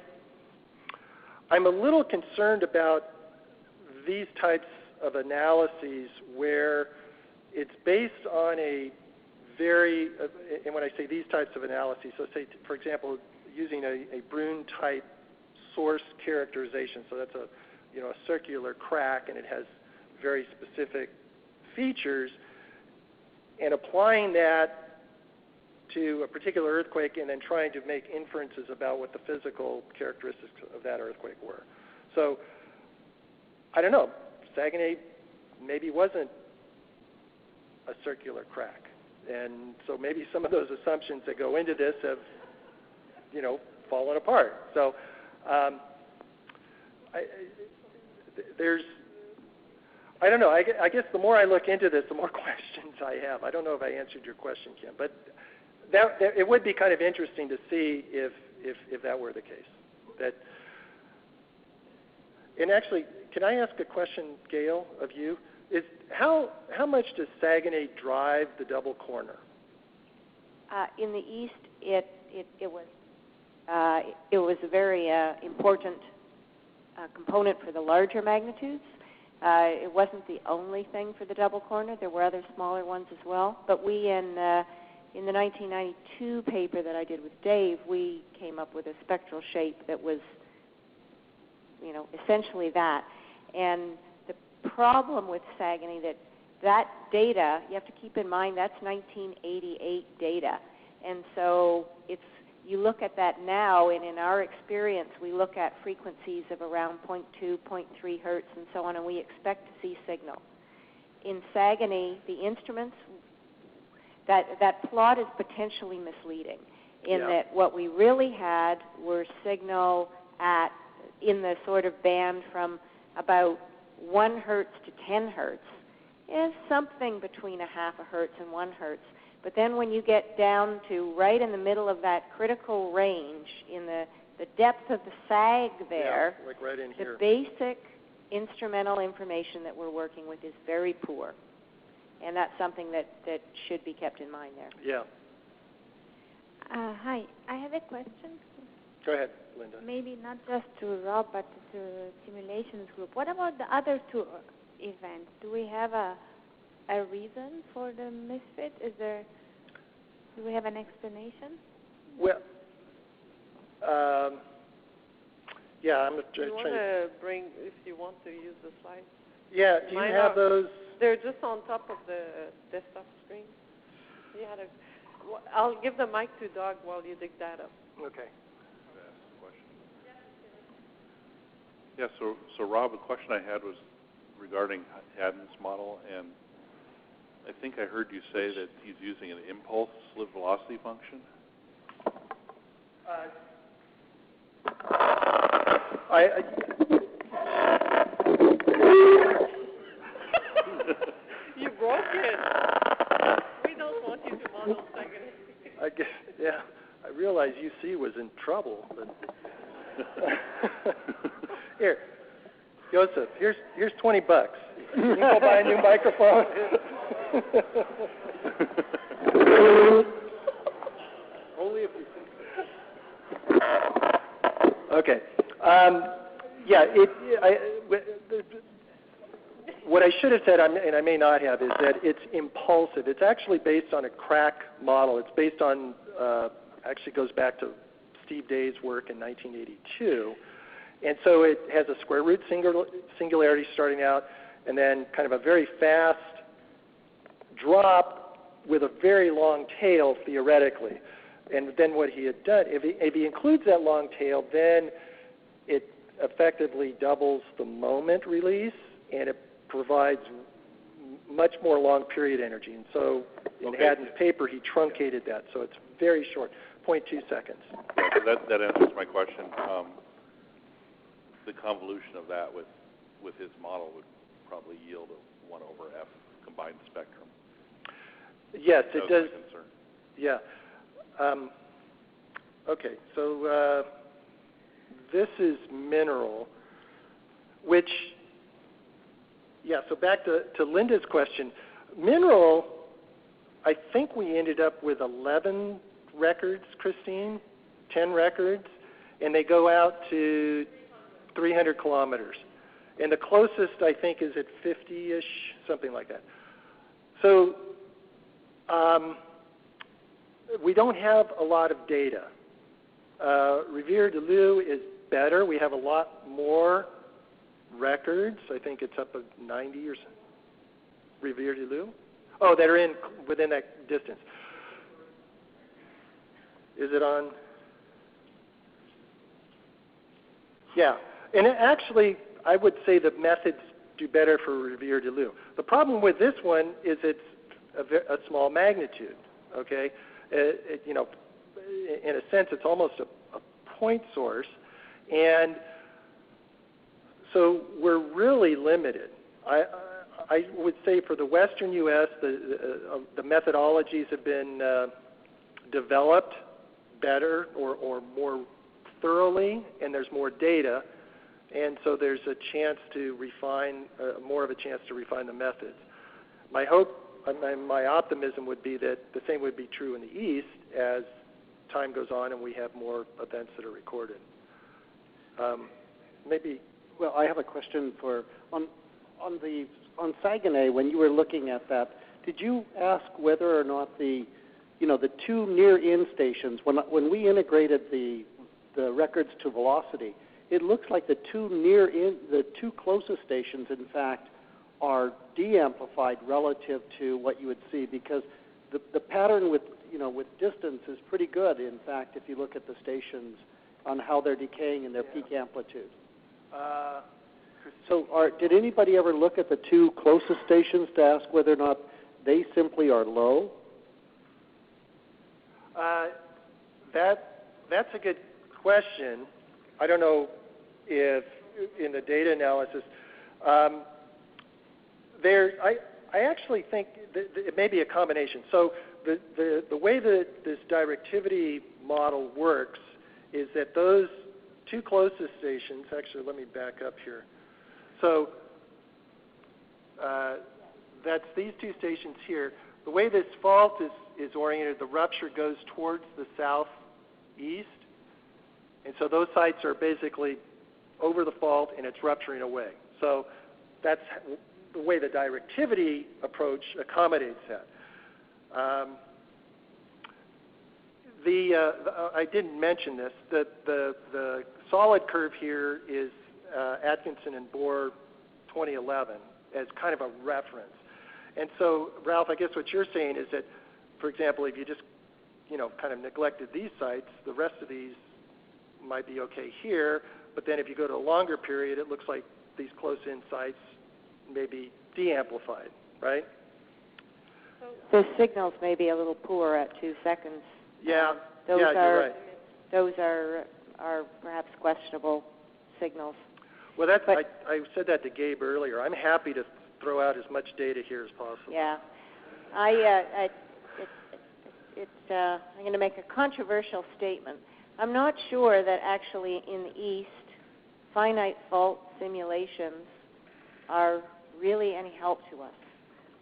a little concerned about these types of analyses where it's based on a very, and when I say these types of analyses, so say, for example, using a Brune-type source characterization, so that's a circular crack and it has very specific features, and applying that to a particular earthquake and then trying to make inferences about what the physical characteristics of that earthquake were. So, I don't know, Saguenay maybe wasn't a circular crack. And so maybe some of those assumptions that go into this have, fallen apart. So I don't know. I guess the more I look into this, the more questions I have. I don't know if I answered your question, Kim, but it would be kind of interesting to see if that were the case. And actually, can I ask a question, Gail, of you? Is how much does Saguenay drive the double corner? In the east, it was a very important component for the larger magnitudes. It wasn't the only thing for the double corner. There were other smaller ones as well. But we, in the 1992 paper that I did with Dave, we came up with a spectral shape that was, essentially that. And the problem with Saguenay, that data, you have to keep in mind that's 1988 data. And so you look at that now, and in our experience, we look at frequencies of around 0.2, 0.3 hertz and so on, and we expect to see signal. In Saguenay, the instruments, that plot is potentially misleading in that what we really had were signal in the sort of band from about 1 hertz to 10 hertz is something between 0.5 hertz and 1 hertz. But then when you get down to right in the middle of that critical range, in the depth of the sag there, like right in here, the basic instrumental information that we're working with is very poor. And that's something that should be kept in mind there. Yeah. Hi, I have a question. Go ahead, Linda. Maybe not just to Rob, but to the simulations group. What about the other two events? Do we have a reason for the misfit? Do we have an explanation? Well, yeah, I'm trying to... You want to bring, if you want to use the slides? Yeah, do you have those? They're just on top of the desktop screen. I'll give the mic to Doug while you dig that up. Okay. Yeah, so Rob, the question I had was regarding Haddon's model, and I think I heard you say that he's using an impulse slit velocity function. You broke it. We don't want you to model Sagan. I guess, yeah. I realized UC was in trouble, but here, Joseph. Here's $20. You can go buy a new microphone. Only if you Okay. What I should have said, and I may not have, is that it's impulsive. It's actually based on a crack model. It's based on, actually goes back to Steve Day's work in 1982. And so it has a square root singularity starting out, and then kind of a very fast drop with a very long tail, theoretically. And then what he had done, if he includes that long tail, then it effectively doubles the moment release, and it provides much more long period energy. And so in Haddon's paper, he truncated that, so it's very short, 0.2 seconds. Yeah, so that answers my question. The convolution of that with his model would probably yield a 1 over F combined spectrum. Yes, that it does. My concern. Yeah. Okay, so this is mineral, which, yeah, so back to Linda's question. Mineral, I think we ended up with 11 records, Christine, 10 records, and they go out to 300 kilometers. And the closest, I think, is at 50-ish, something like that. So we don't have a lot of data. Riviere-du-Loup is better. We have a lot more records. I think it's up at 90 or so. Riviere-du-Loup? Oh, that are within that distance. Is it on? Yeah. And actually, I would say the methods do better for Riviere-du-Loup. The problem with this one is it's a small magnitude, okay? You know, in a sense, it's almost a point source. And so we're really limited. I would say for the western U.S., the methodologies have been developed better or more thoroughly, and there's more data. And so there's a chance to refine, more of a chance to refine the methods. My hope, my optimism would be that the same would be true in the East as time goes on and we have more events that are recorded. Maybe. Well, I have a question for on Saguenay. When you were looking at that, did you ask whether or not the two near-in stations, when we integrated the records to velocity, it looks like the two closest stations, in fact, are de-amplified relative to what you would see, because the pattern with distance is pretty good. In fact, if you look at the stations on how they're decaying in their peak amplitude. Did anybody ever look at the two closest stations to ask whether or not they simply are low? That's a good question. I don't know if in the data analysis, I actually think that it may be a combination. So the way that this directivity model works is that those two closest stations, actually let me back up here. So that's these two stations here. The way this fault is oriented, the rupture goes towards the southeast. And so those sites are basically over the fault and it's rupturing away. So that's the way the directivity approach accommodates that. I didn't mention this. The solid curve here is Atkinson and Bohr 2011 as kind of a reference. And so, Ralph, I guess what you're saying is that, for example, if you just kind of neglected these sites, the rest of these might be okay here, but then if you go to a longer period, it looks like these close-in sites may be de-amplified, right? The signals may be a little poor at 2 seconds. Yeah, Those you're are right. Those are perhaps questionable signals. Well, I said that to Gabe earlier. I'm happy to throw out as much data here as possible. Yeah, I'm going to make a controversial statement. I'm not sure that actually in the East, finite fault simulations are really any help to us.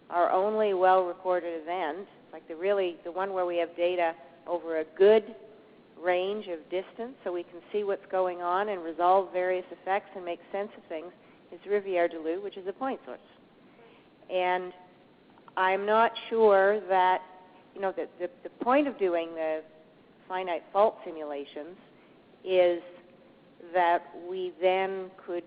Our only well-recorded event, like the one where we have data over a good range of distance so we can see what's going on and resolve various effects and make sense of things, is Rivière-du-Loup, which is a point source. And I'm not sure that, the point of doing the finite fault simulations is that we then could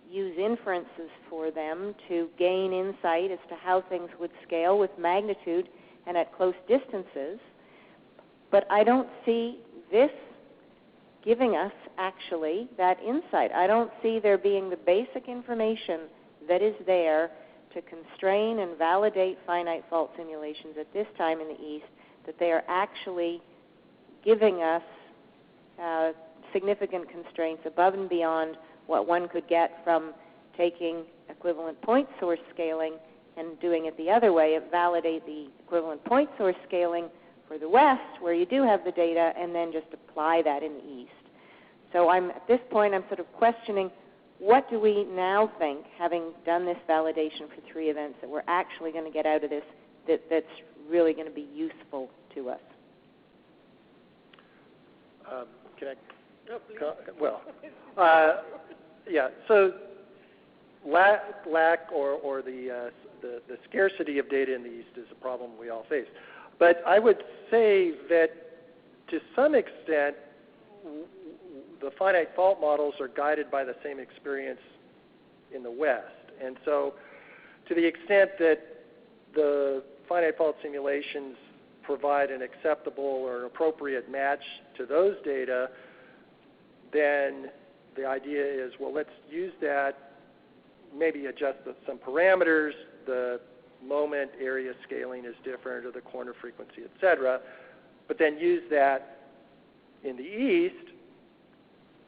use inferences for them to gain insight as to how things would scale with magnitude and at close distances. But I don't see this giving us actually that insight. I don't see there being the basic information that is there to constrain and validate finite fault simulations at this time in the East, that they are actually giving us significant constraints above and beyond what one could get from taking equivalent point source scaling and doing it the other way, validate the equivalent point source scaling for the West, where you do have the data, and then just apply that in the East. So at this point, I'm sort of questioning, what do we now think, having done this validation for 3 events, that we're actually going to get out of this that's really going to be useful to us? Can I? Yeah. So lack or the scarcity of data in the East is a problem we all face. But I would say that to some extent, the finite fault models are guided by the same experience in the West. And so to the extent that the finite fault simulations provide an acceptable or appropriate match to those data, then the idea is, well, let's use that, maybe adjust some parameters, the moment area scaling is different, or the corner frequency, et cetera, but then use that in the East.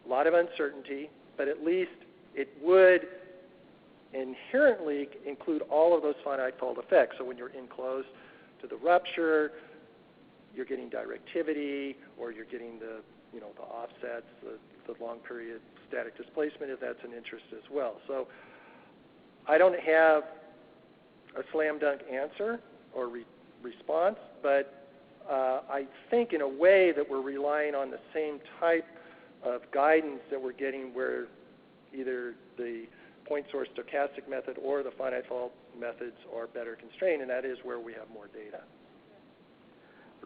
A lot of uncertainty, but at least it would inherently include all of those finite fault effects. So when you're in close to the rupture, you're getting directivity, or you're getting the offsets, the long period static displacement, if that's an interest as well. So I don't have a slam dunk answer or response, but I think in a way that we're relying on the same type of guidance that we're getting, where either the point source stochastic method or the finite fault methods are better constrained, and that is where we have more data.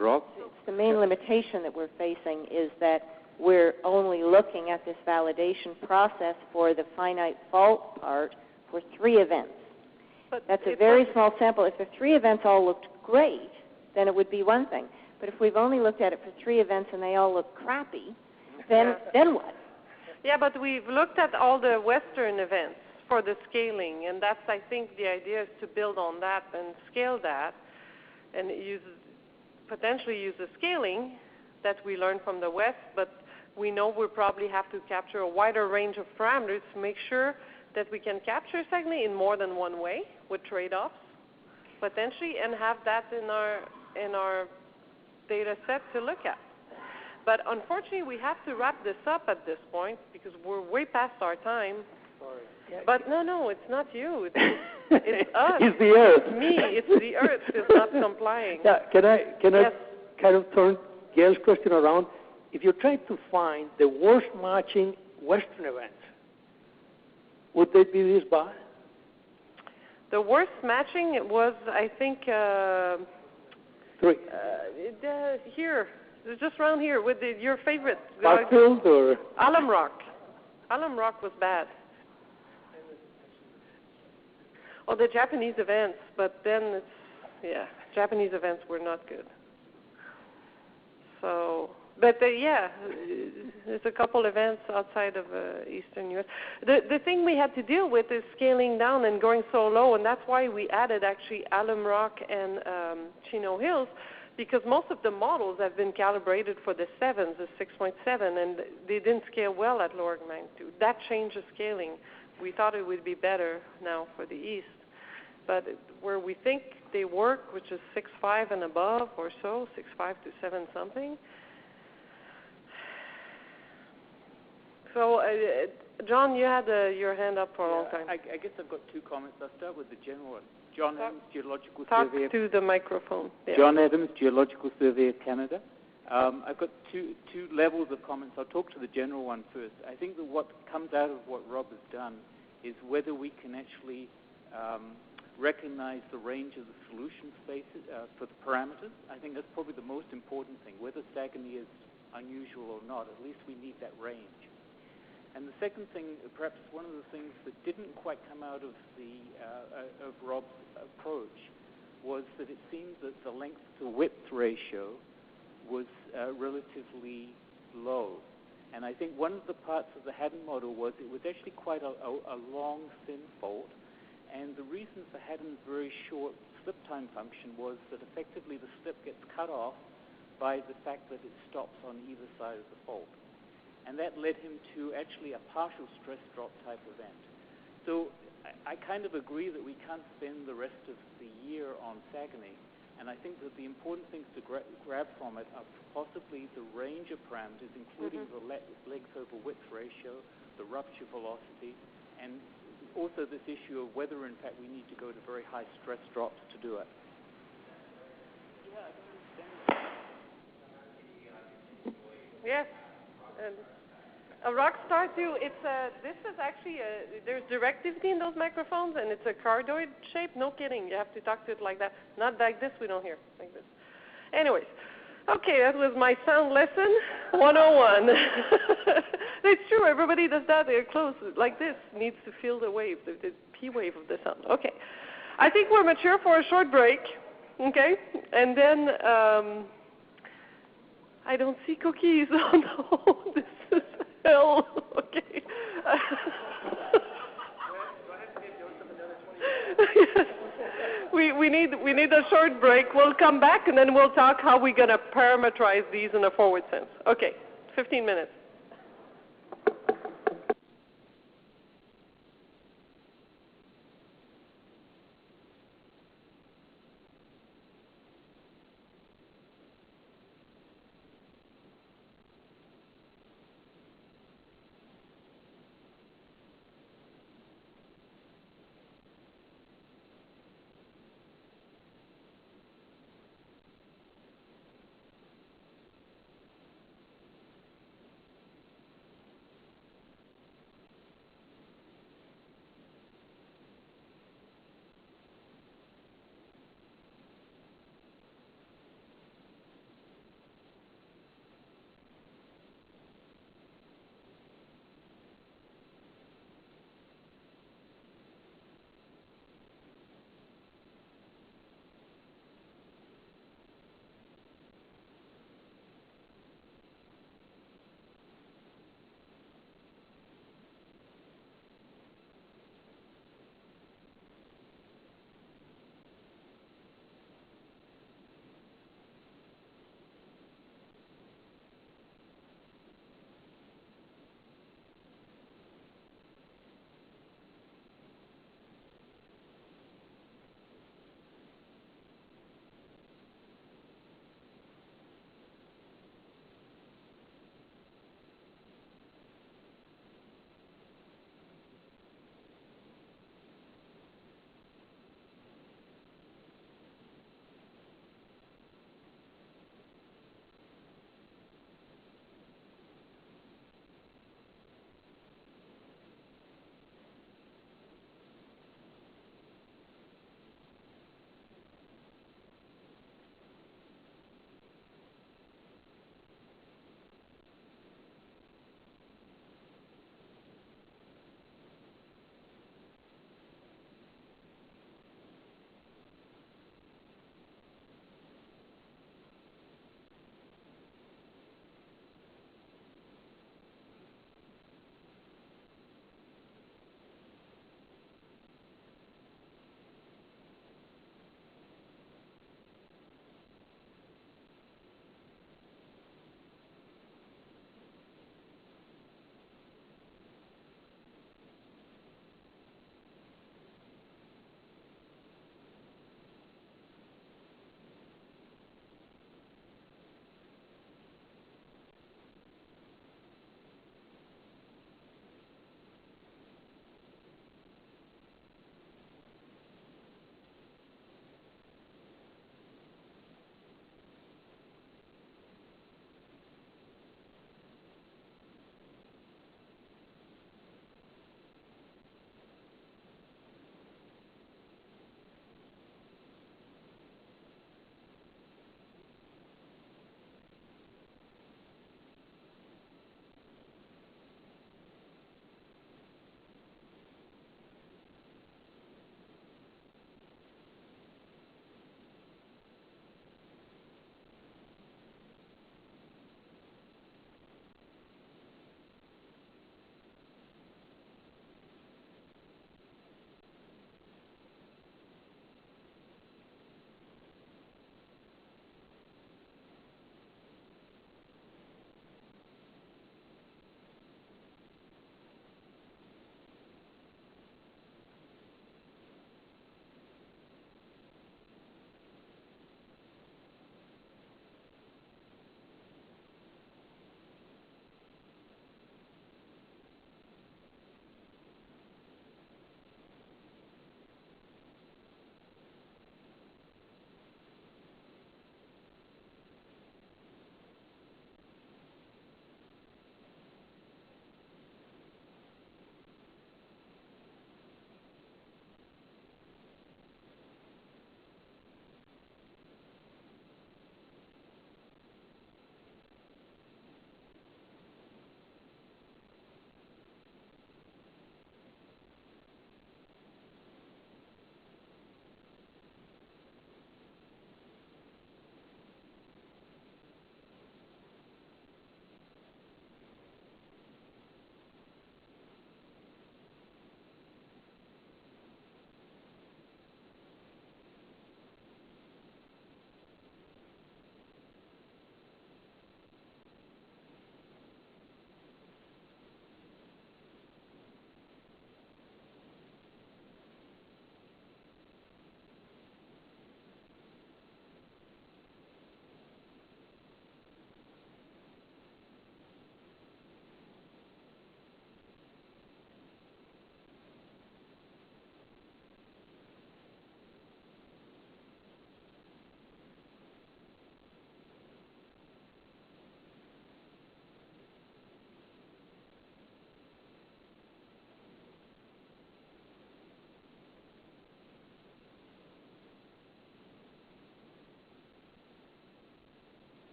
Rob? The main limitation that we're facing is that we're only looking at this validation process for the finite fault part for 3 events. But that's a very small sample. If the 3 events all looked great, then it would be one thing. But if we've only looked at it for 3 events and they all look crappy, then what? Yeah, but we've looked at all the Western events for the scaling, and that's, I think, the idea is to build on that and scale that, and potentially use the scaling that we learned from the West, but we know we probably have to capture a wider range of parameters to make sure that we can capture scaling in more than one way with trade-offs, potentially, and have that in our data set to look at. But unfortunately, we have to wrap this up at this point because we're way past our time. Sorry. But no, it's not you. It's us. It's the Earth. It's me. It's the Earth is not complying. Yeah, can I Yes. kind of turn Gail's question around? If you're trying to find the worst matching Western events, would they be this bad? The worst matching was, I think, 3. here, just around here with your favorite. Parkfield or? Alum Rock. Alum Rock was bad. Oh, the Japanese events, but then Japanese events were not good. So, but yeah, there's a couple events outside of eastern U.S. The thing we had to deal with is scaling down and going so low, and that's why we added actually Alum Rock and Chino Hills, because most of the models have been calibrated for the 7s, the 6.7, and they didn't scale well at lower magnitude. That changed the scaling. We thought it would be better now for the east. But where we think they work, which is 6.5 and above or so, 6.5 to 7 something. So, John, you had your hand up for a long time. I guess I've got two comments. I'll start with the general one. John Adams, Geological Talk Survey. to the microphone. Yeah. John Adams, Geological Survey of Canada. I've got two levels of comments. I'll talk to the general one first. I think that what comes out of what Rob has done is whether we can actually recognize the range of the solution spaces for the parameters. I think that's probably the most important thing. Whether Saguenay is unusual or not, at least we need that range. And the second thing, perhaps one of the things that didn't quite come out of of Rob's approach, was that it seemed that the length to width ratio was relatively low. And I think one of the parts of the Haddon model was it was actually quite a long, thin fault. And the reason for Haddon's very short slip time function was that effectively the slip gets cut off by the fact that it stops on either side of the fault. And that led him to actually a partial stress drop type event. So I kind of agree that we can't spend the rest of the year on Saguenay, and I think that the important things to grab from it are possibly the range of parameters, including the length over width ratio, the rupture velocity, and also this issue of whether, in fact, we need to go to very high stress drops to do it. Yeah, I don't understand. Yes. And a Rockstar too. It's this is actually there's directivity in those microphones, and it's a cardioid shape. No kidding. You have to talk to it like that. Not like this. We don't hear like this. Anyways, okay, that was my sound lesson 101. It's true. Everybody does that. They're close like this. Needs to feel the wave, the P wave of the sound. Okay, I think we're mature for a short break. Okay, and then. I don't see cookies. Oh no, this is hell. Okay. Yes. We need a short break. We'll come back and then we'll talk how we're gonna parameterize these in a forward sense. Okay, 15 minutes.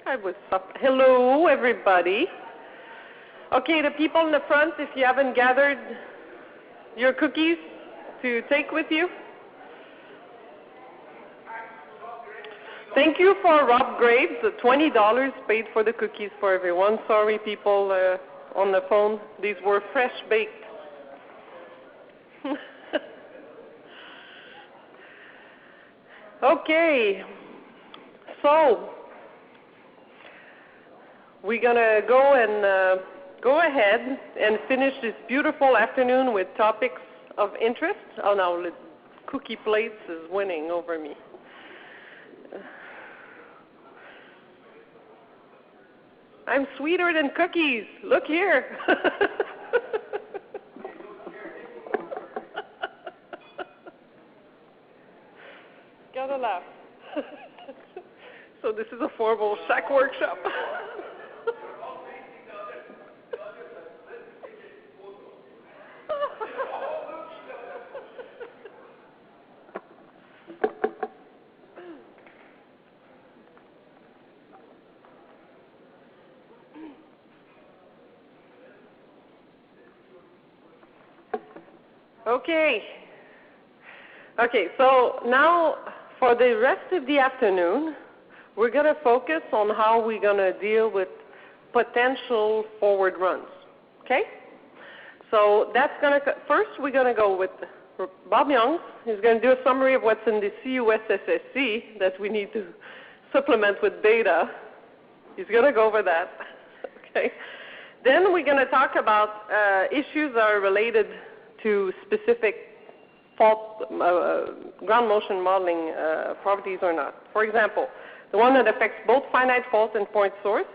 I was up. Hello, everybody. Okay, the people in the front, if you haven't gathered your cookies to take with you. Thank you for Rob Graves, $20 paid for the cookies for everyone. Sorry, people on the phone. These were fresh baked. Okay, so we're going to go ahead and finish this beautiful afternoon with topics of interest. Oh, no, Cookie Plates is winning over me. I'm sweeter than cookies. Look here. Gotta laugh. So this is a formal SHAC workshop. Okay, so now for the rest of the afternoon, we're going to focus on how we're going to deal with potential forward runs, okay? So that's going to, first we're going to go with Bob Young. He's going to do a summary of what's in the CUSSSC that we need to supplement with data. He's going to go over that, okay? Then we're going to talk about issues that are related to specific fault, ground motion modeling properties or not. For example, the one that affects both finite fault and point source.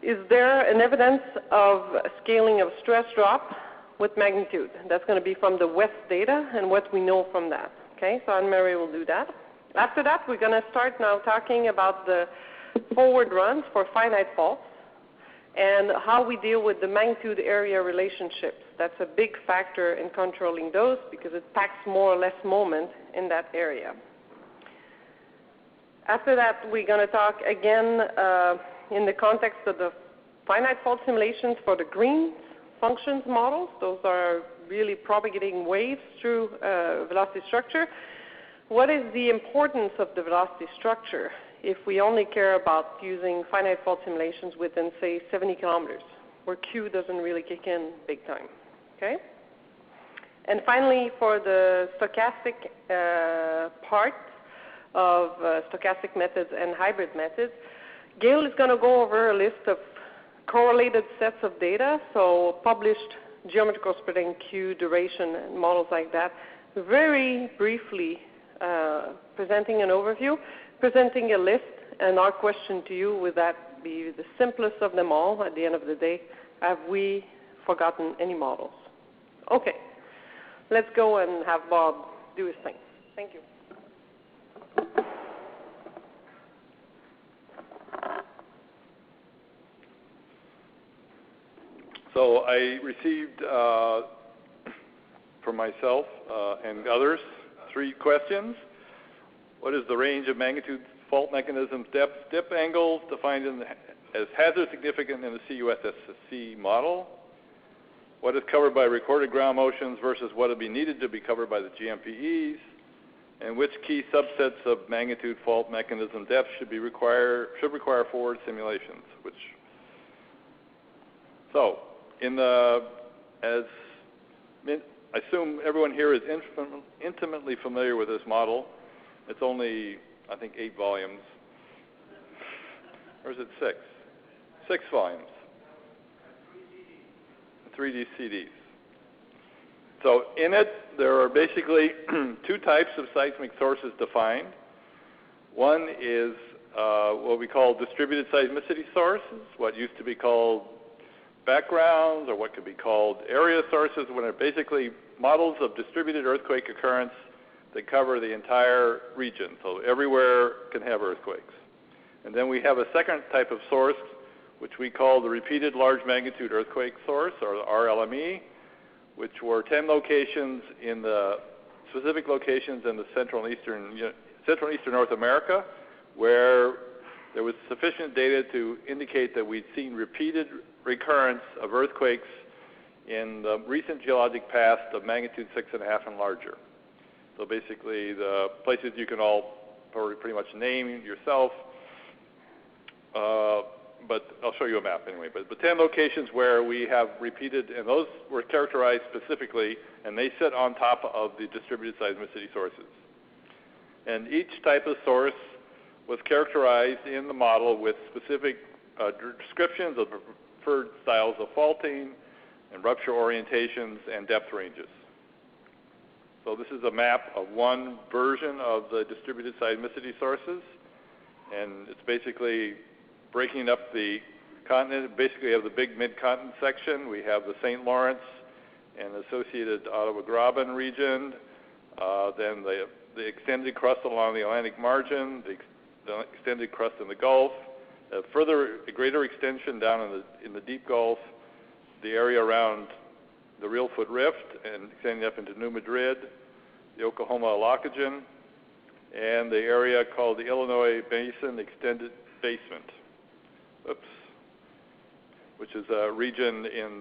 Is there an evidence of scaling of stress drop with magnitude? That's going to be from the WEST data and what we know from that. Okay, so Anne-Marie will do that. After that, we're going to start now talking about the forward runs for finite faults and how we deal with the magnitude area relationships. That's a big factor in controlling those because it packs more or less moment in that area. After that, we're going to talk again in the context of the finite fault simulations for the green functions models. Those are really propagating waves through velocity structure. What is the importance of the velocity structure if we only care about using finite fault simulations within, say, 70 kilometers, where Q doesn't really kick in big time, okay? And finally, for the stochastic part of stochastic methods and hybrid methods, Gail is going to go over a list of correlated sets of data, so published geometrical spreading Q, duration, and models like that, very briefly presenting an overview, presenting a list, and our question to you, would that be the simplest of them all at the end of the day? Have we forgotten any models? Okay, let's go and have Bob do his thing. Thank you. So I received from myself and others 3 questions. What is the range of magnitude fault mechanisms, depth, dip angles defined as hazard significant in the CUSSC model? What is covered by recorded ground motions versus what would be needed to be covered by the GMPEs? And which key subsets of magnitude fault mechanism depth should require forward simulations? So, I assume everyone here is intimately familiar with this model. It's only, I think, 8 volumes. Or is it 6? 6 volumes. 3D CDs. So in it, there are basically 2 types of seismic sources defined. One is what we call distributed seismicity sources, what used to be called backgrounds, or what could be called area sources, when are basically models of distributed earthquake occurrence that cover the entire region. So everywhere can have earthquakes. And then we have a second type of source, which we call the repeated large magnitude earthquake source, or the RLME, which were 10 locations in the specific locations in the Central and Eastern North America, where there was sufficient data to indicate that we'd seen repeated recurrence of earthquakes in the recent geologic past of magnitude 6.5 and larger. So basically, the places you can all pretty much name yourself, but I'll show you a map anyway. But the 10 locations where we have repeated, and those were characterized specifically, and they sit on top of the distributed seismicity sources. And each type of source was characterized in the model with specific descriptions of preferred styles of faulting and rupture orientations and depth ranges. So this is a map of one version of the distributed seismicity sources, and it's basically breaking up the continent. Basically, we have the big mid-continent section. We have the St. Lawrence and associated Ottawa-Graben region, then the extended crust along the Atlantic margin, the extended crust in the Gulf, a greater extension down in the deep Gulf, the area around the Reelfoot Rift and extending up into New Madrid, the Oklahoma-Alakagen, and the area called the Illinois Basin Extended Basement, which is a region in,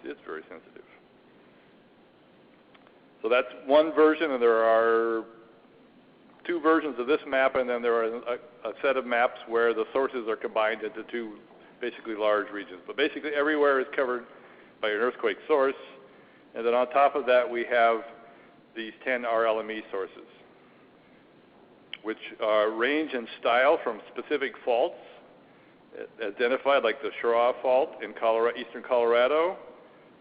it's very sensitive. So that's one version, and there are two versions of this map, and then there are a set of maps where the sources are combined into two basically large regions. But basically everywhere is covered by an earthquake source, and then on top of that we have these 10 RLME sources, which range in style from specific faults identified, like the Shira Fault in eastern Colorado,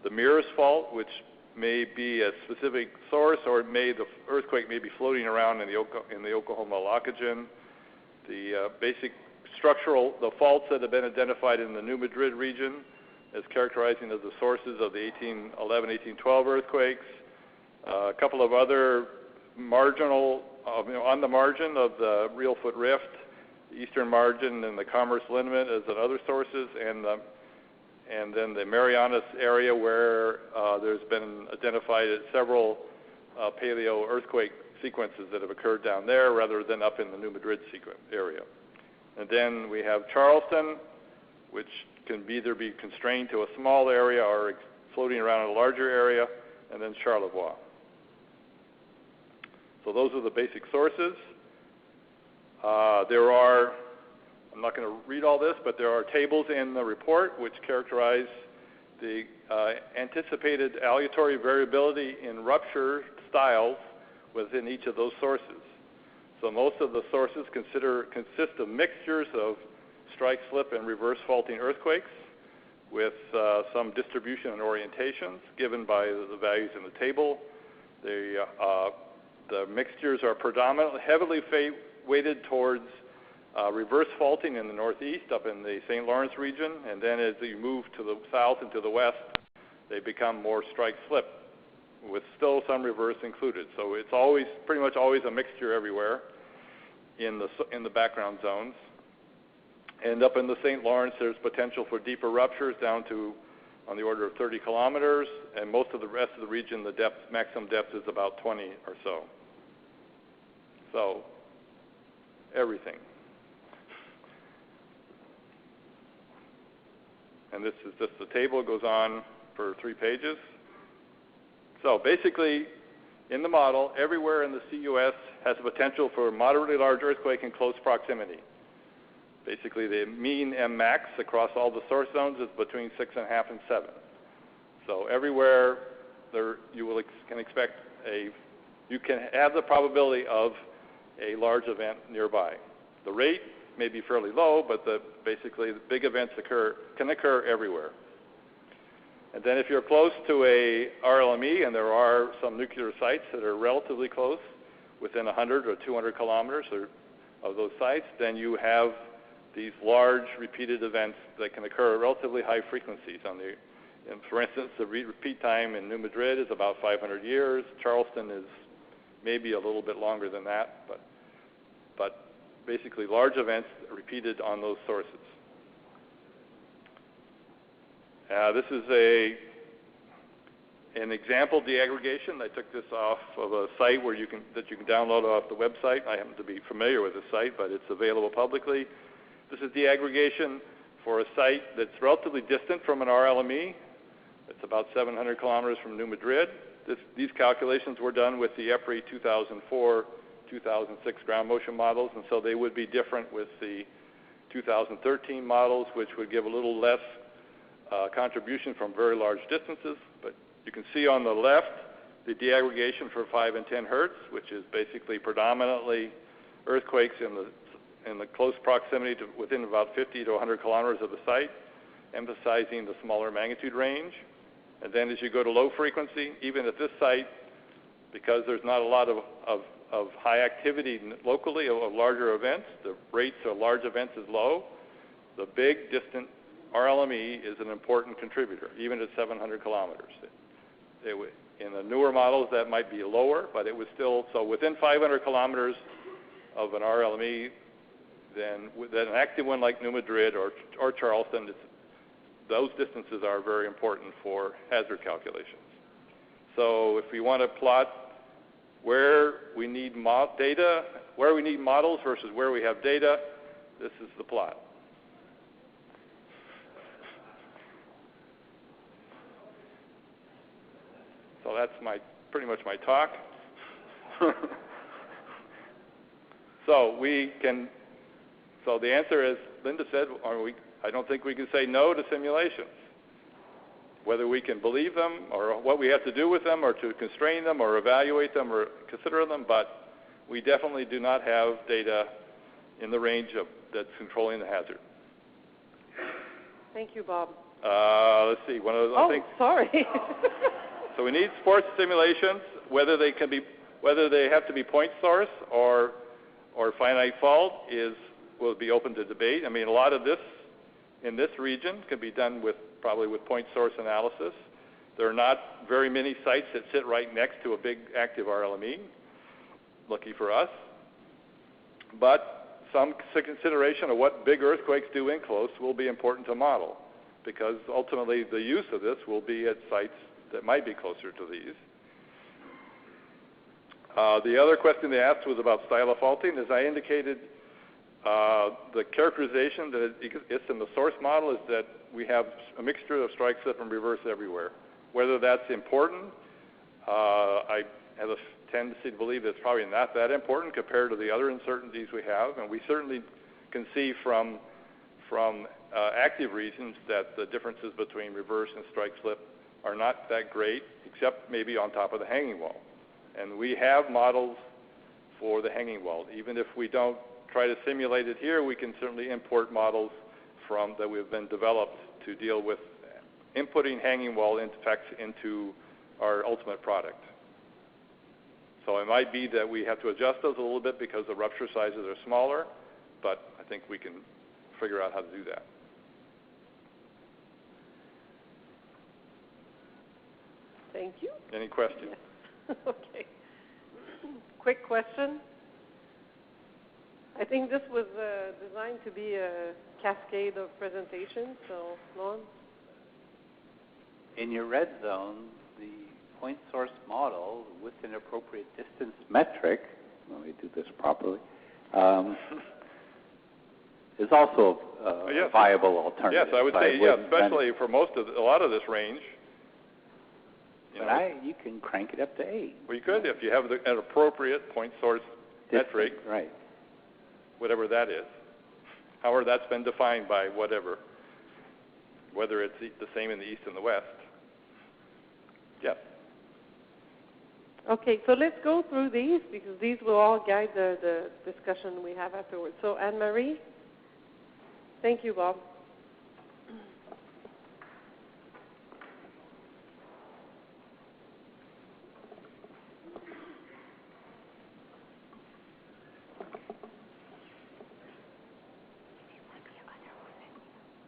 the Meares Fault, which may be a specific source, or the earthquake may be floating around in the Oklahoma-Alakagen. The basic the faults that have been identified in the New Madrid region as characterizing as the sources of the 1811, 1812 earthquakes. A couple of other marginal, on the margin of the Reelfoot Rift, the eastern margin and the Commerce Liniment as other sources, and then the Marianas area where there's been identified several paleo earthquake sequences that have occurred down there rather than up in the New Madrid area. And then we have Charleston, which can either be constrained to a small area or floating around in a larger area, and then Charlevoix. So those are the basic sources. I'm not going to read all this, but there are tables in the report which characterize the anticipated aleatory variability in rupture styles within each of those sources. So most of the sources consist of mixtures of strike slip and reverse faulting earthquakes with some distribution and orientations given by the values in the table. The mixtures are predominantly heavily weighted towards reverse faulting in the northeast up in the St. Lawrence region, and then as you move to the south and to the west, they become more strike slip with still some reverse included. So it's pretty much always a mixture everywhere in the background zones. And up in the St. Lawrence, there's potential for deeper ruptures down to on the order of 30 kilometers, and most of the rest of the region, the maximum depth is about 20 or so. So everything. And this is just the table. It goes on for 3 pages. So basically, in the model, everywhere in the CUS has the potential for a moderately large earthquake in close proximity. Basically, the mean Mmax across all the source zones is between 6.5 and 7. So everywhere you can expect you can have the probability of a large event nearby. The rate may be fairly low, but basically the big events can occur everywhere. And then if you're close to a RLME, and there are some nuclear sites that are relatively close, within 100 or 200 kilometers of those sites, then you have these large repeated events that can occur at relatively high frequencies. And for instance, the repeat time in New Madrid is about 500 years. Charleston is maybe a little bit longer than that, but basically large events repeated on those sources. This is an example deaggregation. I took this off of a site where you can download off the website. I happen to be familiar with the site, but it's available publicly. This is deaggregation for a site that's relatively distant from an RLME. It's about 700 kilometers from New Madrid. These calculations were done with the EPRI 2004, 2006 ground motion models, and so they would be different with the 2013 models, which would give a little less contribution from very large distances. But you can see on the left the deaggregation for 5 and 10 hertz, which is basically predominantly earthquakes in the close proximity to within about 50 to 100 kilometers of the site, emphasizing the smaller magnitude range. And then as you go to low frequency, even at this site, because there's not a lot of high activity locally of larger events, the rates of large events is low. The big distant RLME is an important contributor, even at 700 kilometers. In the newer models, that might be lower, but it was still, so within 500 kilometers of an RLME, then an active one like New Madrid or Charleston, those distances are very important for hazard calculations. So if we want to plot where we need data, where we need models versus where we have data, this is the plot. So that's pretty much my talk. So the answer is, Linda said, I don't think we can say no to simulations. Whether we can believe them or what we have to do with them or to constrain them or evaluate them or consider them, but we definitely do not have data in the range that's controlling the hazard. Thank you, Bob. Let's see. One of those. Sorry. So we need sports simulations, whether they have to be point source or finite fault will be open to debate. I mean, a lot of this in this region can be done probably with point source analysis. There are not very many sites that sit right next to a big active RLME, lucky for us. But some consideration of what big earthquakes do in close will be important to model, because ultimately the use of this will be at sites that might be closer to these. The other question they asked was about style of faulting. As I indicated, the characterization that it's in the source model is that we have a mixture of strike slip and reverse everywhere. Whether that's important, I have a tendency to believe it's probably not that important compared to the other uncertainties we have, and we certainly can see from active regions that the differences between reverse and strike slip are not that great, except maybe on top of the hanging wall. And we have models for the hanging wall. Even if we don't try to simulate it here, we can certainly import models that have been developed to deal with inputting hanging wall effects into our ultimate product. So it might be that we have to adjust those a little bit because the rupture sizes are smaller, but I think we can figure out how to do that. Thank you. Any questions? Yes. Okay. Quick question. I think this was designed to be a cascade of presentations, so Lon? In your red zone, the point source model with an appropriate distance metric, when we do this properly, is also a viable alternative. Yes, I would say, yes, especially for a lot of this range. You can crank it up to 8. Well, you could if you have an appropriate point source metric, right? Whatever that is. However, that's been defined by whether it's the same in the east and the west. Yes. Okay, so let's go through these because these will all guide the discussion we have afterwards. So Anne-Marie? Thank you, Bob.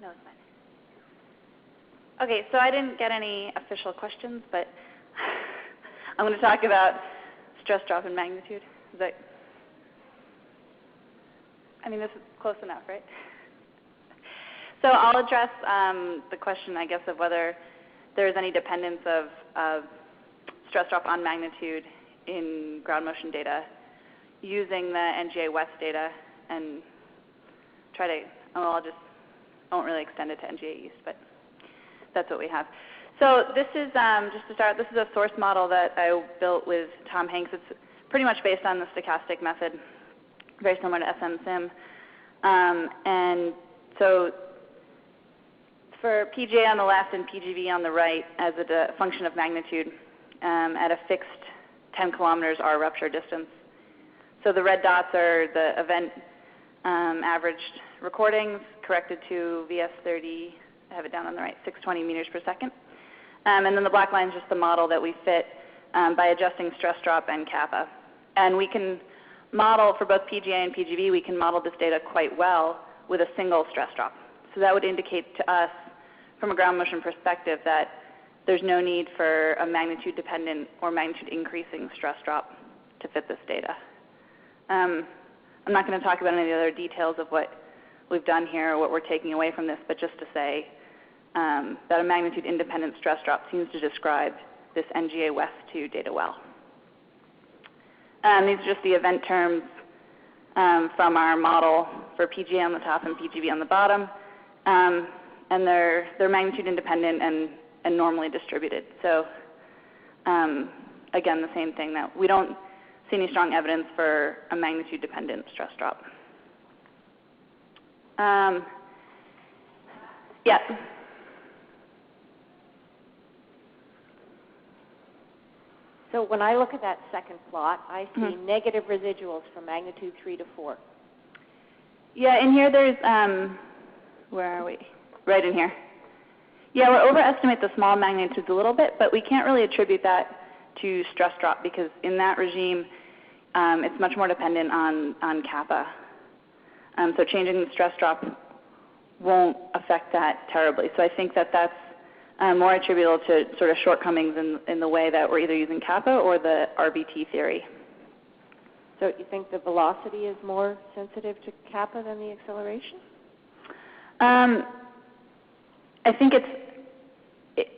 No, it's fine. Okay, so I didn't get any official questions, but I'm going to talk about stress drop in magnitude. This is close enough, right? So I'll address the question, I guess, of whether there's any dependence of stress drop on magnitude in ground motion data using the NGA West data and try to, I won't really extend it to NGA East, but that's what we have. So this is, just to start, this is a source model that I built with Tom Hanks. It's pretty much based on the stochastic method, very similar to SMSIM. And so for PGA on the left and PGV on the right as a function of magnitude at a fixed 10 kilometers R rupture distance. So the red dots are the event averaged recordings corrected to VS30, I have it down on the right, 620 meters per second. And then the black line is just the model that we fit by adjusting stress drop and kappa. And we can model, for both PGA and PGV, we can model this data quite well with a single stress drop. So that would indicate to us, from a ground motion perspective, that there's no need for a magnitude dependent or magnitude increasing stress drop to fit this data. I'm not going to talk about any of the other details of what we've done here or what we're taking away from this, but just to say that a magnitude independent stress drop seems to describe this NGA West 2 data well. These are just the event terms from our model for PGA on the top and PGV on the bottom. And they're magnitude independent and normally distributed. So again, the same thing, that we don't see any strong evidence for a magnitude dependent stress drop. Yeah. So when I look at that second plot, I see negative residuals from magnitude 3 to 4. Yeah, in here there's, where are we? Right in here. Yeah, we overestimate the small magnitudes a little bit, but we can't really attribute that to stress drop because in that regime, it's much more dependent on kappa. So changing the stress drop won't affect that terribly. So I think that that's more attributable to sort of shortcomings in the way that we're either using kappa or the RBT theory. So you think the velocity is more sensitive to kappa than the acceleration? I think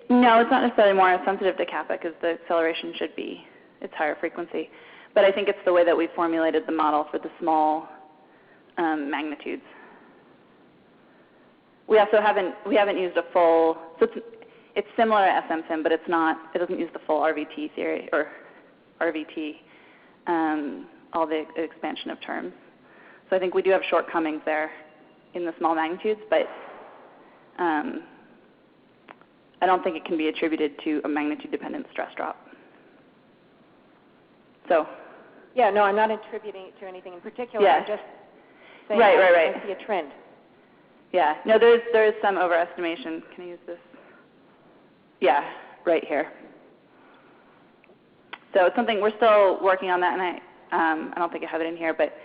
no, it's not necessarily more sensitive to kappa because the acceleration should be, it's higher frequency. But I think it's the way that we formulated the model for the small magnitudes. We also haven't used a full, so it's similar to SMSIM, but it doesn't use the full RVT theory or RVT, all the expansion of terms. So I think we do have shortcomings there in the small magnitudes, but I don't think it can be attributed to a magnitude-dependent stress drop. So. Yeah, no, I'm not attributing it to anything in particular. Yeah. I'm just saying right. I see a trend. Yeah, no, there is some overestimation. Can I use this? Yeah, right here. So it's something we're still working on that, and I don't think I have it in here, but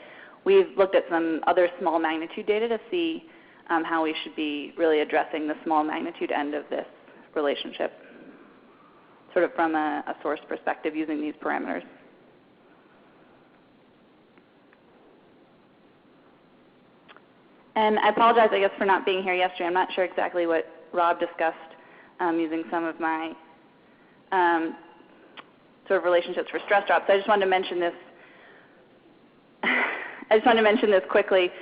we've looked at some other small magnitude data to see how we should be really addressing the small magnitude end of this relationship, sort of from a source perspective using these parameters. And I apologize, I guess, for not being here yesterday. I'm not sure exactly what Rob discussed using some of my sort of relationships for stress drops. I just wanted to mention this. Quickly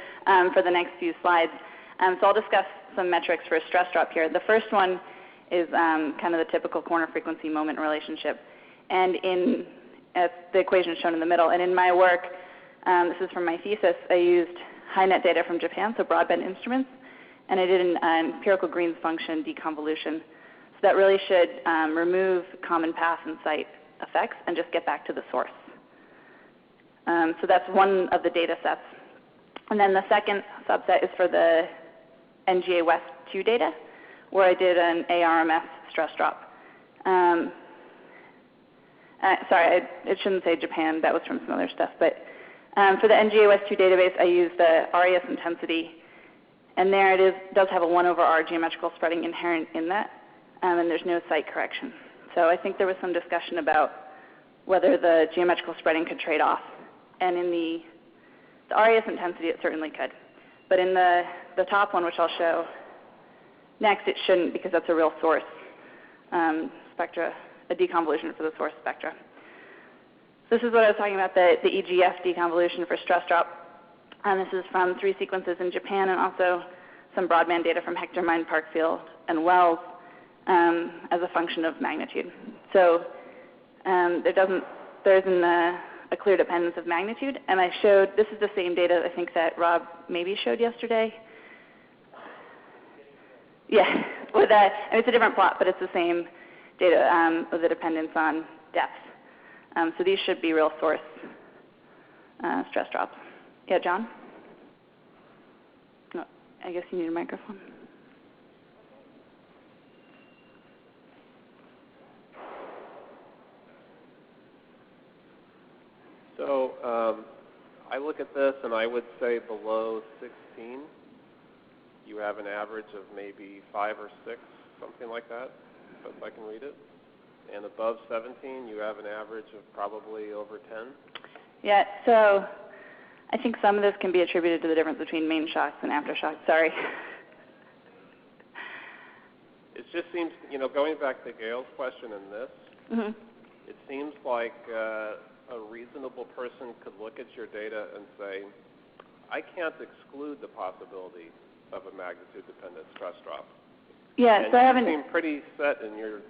for the next few slides. So I'll discuss some metrics for a stress drop here. The first one is kind of the typical corner frequency moment relationship. And the equation is shown in the middle. And in my work, this is from my thesis, I used HiNet data from Japan, so broadband instruments, and I did an empirical Green's function deconvolution. So that really should remove common path and site effects and just get back to the source. So that's one of the data sets. And then the second subset is for the NGA West 2 data, where I did an ARMS stress drop. Sorry, it shouldn't say Japan. That was from some other stuff. But for the NGA West 2 database, I used the RES intensity. And there it does have a 1 over R geometrical spreading inherent in that, and there's no site correction. So I think there was some discussion about whether the geometrical spreading could trade off. And in the RES intensity, it certainly could. But in the top one, which I'll show next, it shouldn't because that's a real source spectra, a deconvolution for the source spectra. This is what I was talking about, the EGF deconvolution for stress drop. And this is from 3 sequences in Japan and also some broadband data from Hector Mine, Parkfield, and Wells as a function of magnitude. So there isn't a clear dependence of magnitude. And I showed, this is the same data I think that Rob maybe showed yesterday. Yeah, with that, and it's a different plot, but it's the same data with the dependence on depth. So these should be real source stress drops. Yeah, John? No, I guess you need a microphone. So I look at this and I would say below 16, you have an average of maybe 5 or 6, something like that, if I can read it. And above 17, you have an average of probably over 10. Yeah, so I think some of this can be attributed to the difference between main shocks and aftershocks. Sorry. It just seems, going back to Gail's question in this, it seems like a reasonable person could look at your data and say, I can't exclude the possibility of a magnitude-dependent stress drop. Yeah, and so I haven't. You seem pretty set and you're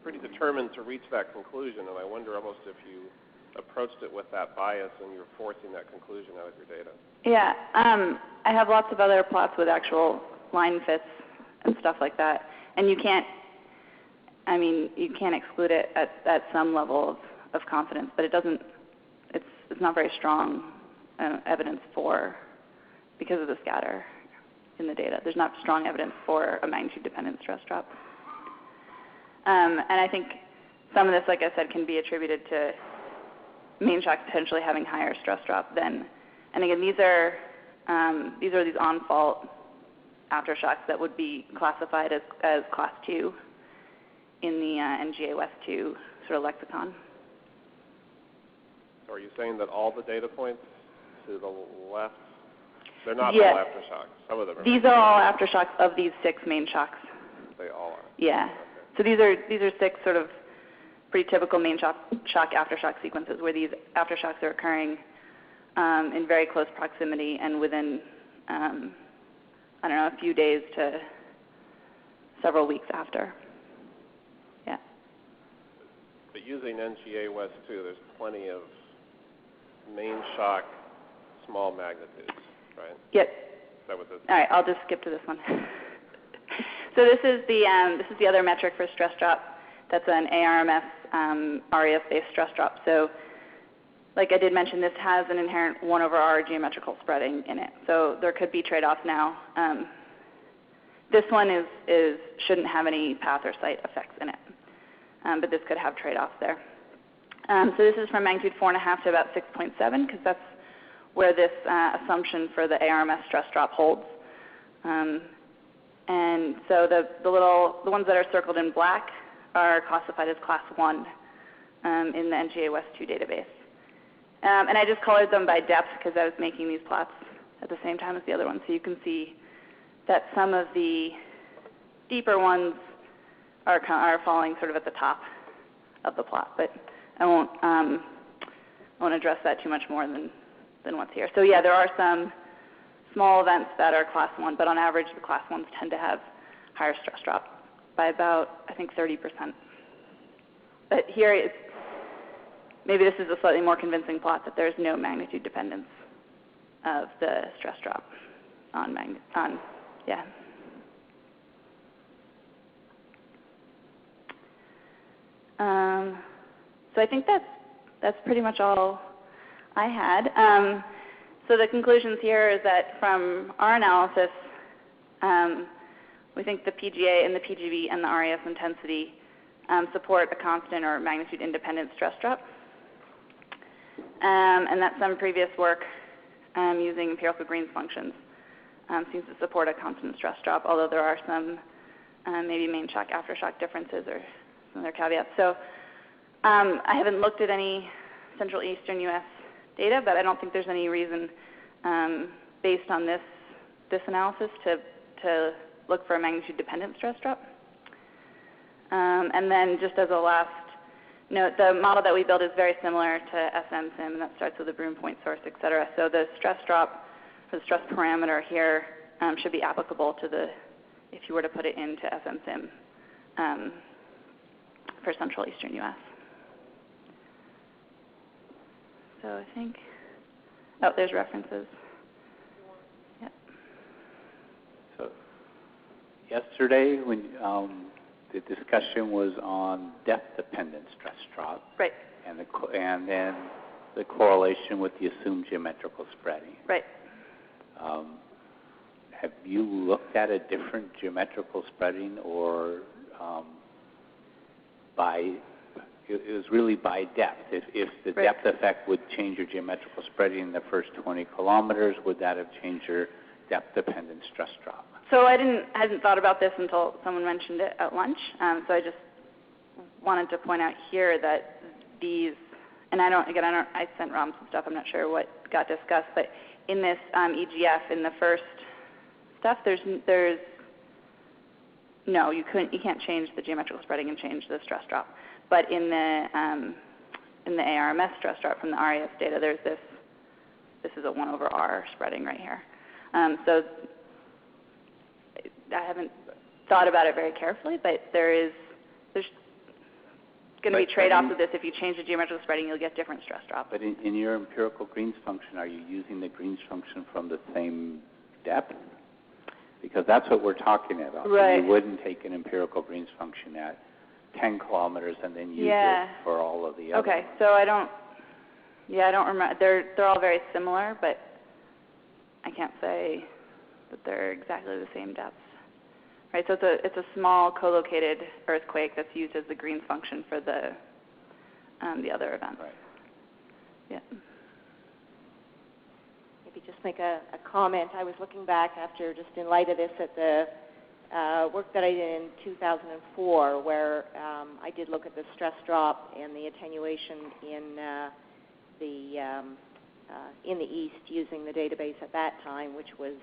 pretty determined to reach that conclusion, and I wonder almost if you approached it with that bias and you're forcing that conclusion out of your data. Yeah, I have lots of other plots with actual line fits and stuff like that, and you can't exclude it at some level of confidence, but it's not very strong evidence because of the scatter in the data. There's not strong evidence for a magnitude-dependent stress drop. And I think some of this, like I said, can be attributed to main shocks potentially having higher stress drop than, and again, these are these on-fault aftershocks that would be classified as class 2 in the NGA West 2 sort of lexicon. So are you saying that all the data points to the left, they're not Yeah. all aftershocks? Some of them are. These are all aftershocks of these 6 main shocks. They all are. Yeah. So these are 6 sort of pretty typical main shock aftershock sequences where these aftershocks are occurring in very close proximity and within a few days to several weeks after. Yeah. But using NGA West 2, there's plenty of main shock small magnitudes, right? Yep. Is that what this is? All right, I'll just skip to this one. So this is the other metric for stress drop. That's an ARMS REF-based stress drop. So like I did mention, this has an inherent 1 over R geometrical spreading in it. So there could be trade-offs now. This one shouldn't have any path or site effects in it, but this could have trade-offs there. So this is from magnitude 4.5 to about 6.7 because that's where this assumption for the ARMS stress drop holds. And so the ones that are circled in black are classified as class 1 in the NGA West 2 database. And I just colored them by depth because I was making these plots at the same time as the other ones. So you can see that some of the deeper ones are falling sort of at the top of the plot. But I won't address that too much more than what's here. So yeah, there are some small events that are class 1, but on average the class 1s tend to have higher stress drop by about, I think, 30%. But here, maybe this is a slightly more convincing plot that there's no magnitude dependence of the stress drop yeah. So I think that's pretty much all I had. So the conclusions here is that from our analysis, we think the PGA and the PGV and the REF intensity support a constant or magnitude independent stress drop. And that some previous work using empirical Green's functions seems to support a constant stress drop, although there are some maybe main shock, aftershock differences or some other caveats. So I haven't looked at any Central Eastern U.S. data, but I don't think there's any reason based on this analysis to look for a magnitude-dependent stress drop. And then just as a last note, the model that we build is very similar to SMSIM, and that starts with a Broom point source, et cetera. So the stress drop, or the stress parameter here, should be applicable to if you were to put it into SMSIM for Central Eastern U.S. So I think, there's references. Yep. So yesterday, when the discussion was on depth-dependent stress drop, right, and then the correlation with the assumed geometrical spreading. Right. Have you looked at a different geometrical spreading, or it was really by depth? If the depth effect would change your geometrical spreading in the first 20 kilometers, would that have changed your depth-dependent stress drop? So I hadn't thought about this until someone mentioned it at lunch. So I just wanted to point out here that these, and I sent Rom some stuff. I'm not sure what got discussed, but in this EGF, in the first stuff, there's no, you can't change the geometrical spreading and change the stress drop. But in the ARMS stress drop from the RAS data, there's this is a 1 over R spreading right here. So I haven't thought about it very carefully, but there's going to be trade-offs with this. If you change the geometrical spreading, you'll get different stress drops. But in your empirical Green's function, are you using the Green's function from the same depth? Because that's what we're talking about. Right. You wouldn't take an empirical Green's function at 10 kilometers and then use it for all of the other. Okay, so I don't remember. They're all very similar, but I can't say that they're exactly the same depths. Right, so it's a small co-located earthquake that's used as the Green's function for the other events. Right. Yeah. Maybe just make a comment. I was looking back after, just in light of this, at the work that I did in 2004, where I did look at the stress drop and the attenuation in the East using the database at that time, which was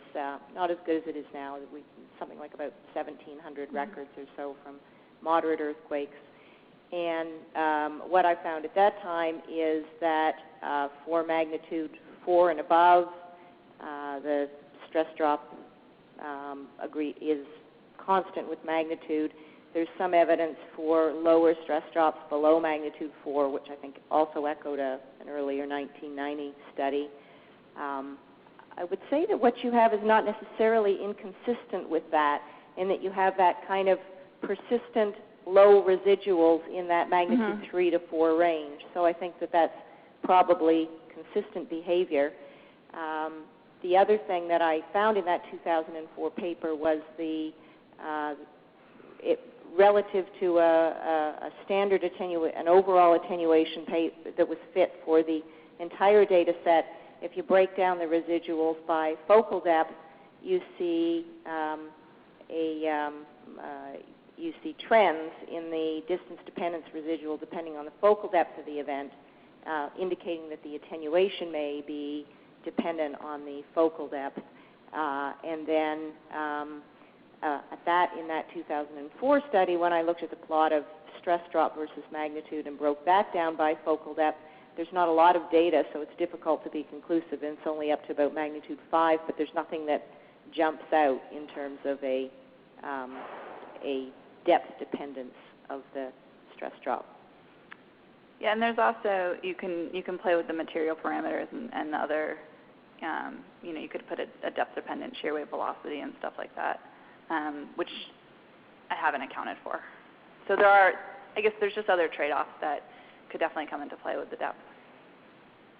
not as good as it is now. Something like about 1,700 records or so from moderate earthquakes. And what I found at that time is that for magnitude 4 and above, the stress drop is constant with magnitude. There's some evidence for lower stress drops below magnitude 4, which I think also echoed an earlier 1990 study. I would say that what you have is not necessarily inconsistent with that, in that you have that kind of persistent low residuals in that magnitude 3 to 4 range. So I think that that's probably consistent behavior. The other thing that I found in that 2004 paper was relative to a standard an overall attenuation that was fit for the entire data set. If you break down the residuals by focal depth, you see you see trends in the distance dependence residual depending on the focal depth of the event, indicating that the attenuation may be dependent on the focal depth. And then in that 2004 study, when I looked at the plot of stress drop versus magnitude and broke that down by focal depth, there's not a lot of data, so it's difficult to be conclusive, and it's only up to about magnitude 5, but there's nothing that jumps out in terms of a depth dependence of the stress drop. Yeah, and there's also, you can play with the material parameters and the other, you could put a depth-dependent shear wave velocity and stuff like that, which I haven't accounted for. So there's just other trade-offs that could definitely come into play with the depth.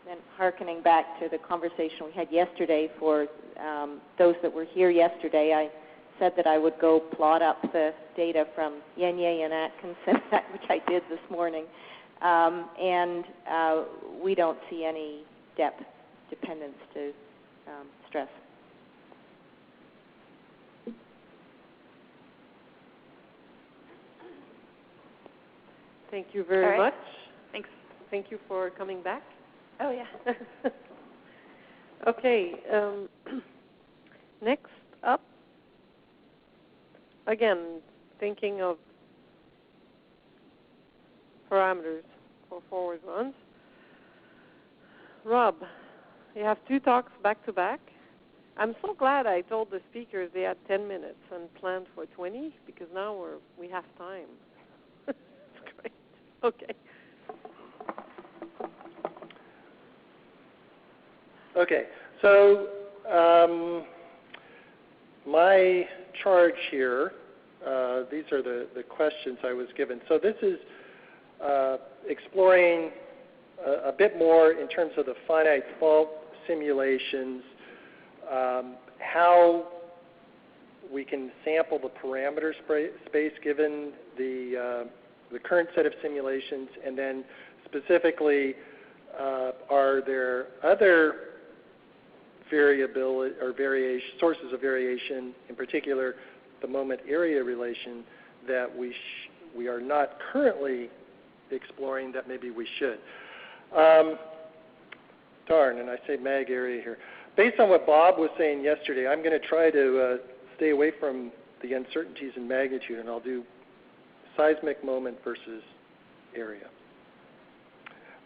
And hearkening back to the conversation we had yesterday, for those that were here yesterday, I said that I would go plot up the data from Yenye and Atkinson, which I did this morning, and we don't see any depth dependence to stress. Thank you very much. Thanks. Thank you for coming back. Oh, yeah. Okay. Next up, again, thinking of parameters for forward runs. Rob, you have 2 talks back to back. I'm so glad I told the speakers they had 10 minutes and planned for 20, because now we have time. It's great. Okay. Okay, so my charge here, these are the questions I was given. So this is exploring a bit more in terms of the finite fault simulations, how we can sample the parameter space given the current set of simulations, and then specifically, are there other variability or sources of variation, in particular the moment area relation, that we are not currently exploring that maybe we should. Darn, and I say mag area here. Based on what Bob was saying yesterday, I'm going to try to stay away from the uncertainties in magnitude, and I'll do seismic moment versus area.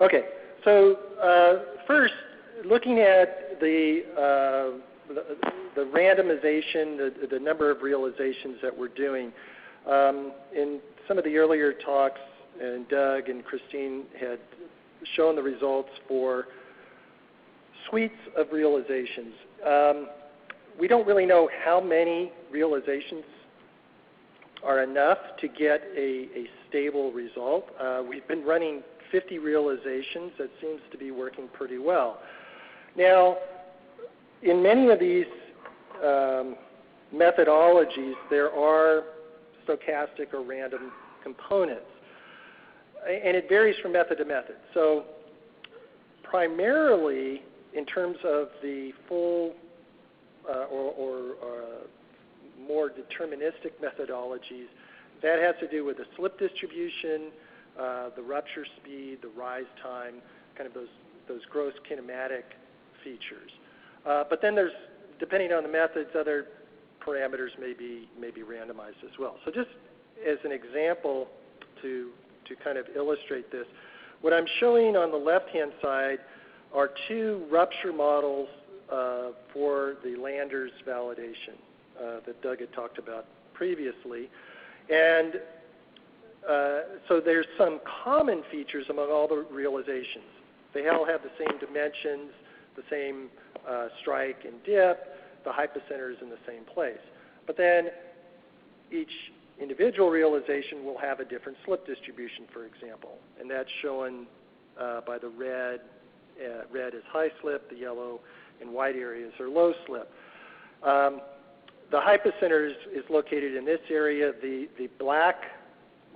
Okay, so first, looking at the randomization, the number of realizations that we're doing. In some of the earlier talks, and Doug and Christine had shown the results for suites of realizations. We don't really know how many realizations are enough to get a stable result. We've been running 50 realizations. That seems to be working pretty well. Now, in many of these methodologies, there are stochastic or random components, and it varies from method to method. So primarily, in terms of the full or more deterministic methodologies, that has to do with the slip distribution, the rupture speed, the rise time, kind of those gross kinematic features. But then there's, depending on the methods, other parameters may be randomized as well. So just as an example to kind of illustrate this, what I'm showing on the left-hand side are 2 rupture models for the Landers validation that Doug had talked about previously. And so there's some common features among all the realizations. They all have the same dimensions, the same strike and dip, the hypocenter is in the same place. But then each individual realization will have a different slip distribution, for example, and that's shown by the red. Red is high slip, the yellow and white areas are low slip. The hypocenter is located in this area. The black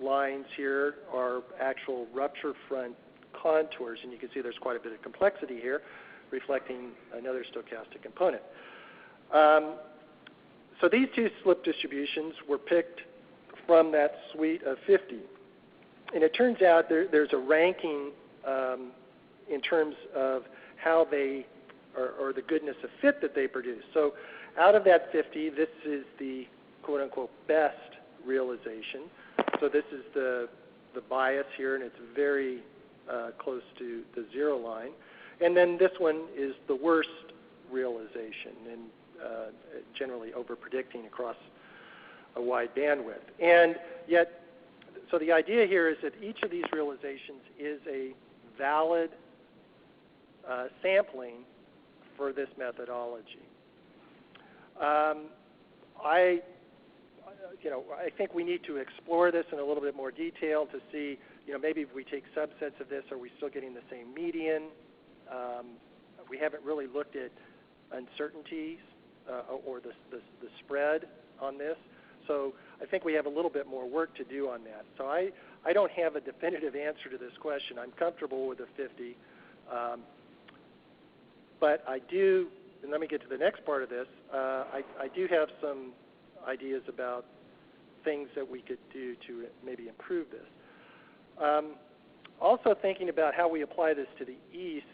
lines here are actual rupture front contours, and you can see there's quite a bit of complexity here, reflecting another stochastic component. So these 2 slip distributions were picked from that suite of 50. And it turns out there's a ranking in terms of how they, or the goodness of fit that they produce. So out of that 50, this is the quote-unquote best realization. So this is the bias here, and it's very close to the 0 line. And then this one is the worst realization, and generally over-predicting across a wide bandwidth. And yet, so the idea here is that each of these realizations is a valid sampling for this methodology. I think we need to explore this in a little bit more detail to see, maybe if we take subsets of this, are we still getting the same median? We haven't really looked at uncertainties or the spread on this. So I think we have a little bit more work to do on that. So I don't have a definitive answer to this question. I'm comfortable with the 50. But I do, and let me get to the next part of this, I do have some ideas about things that we could do to maybe improve this. Also thinking about how we apply this to the east,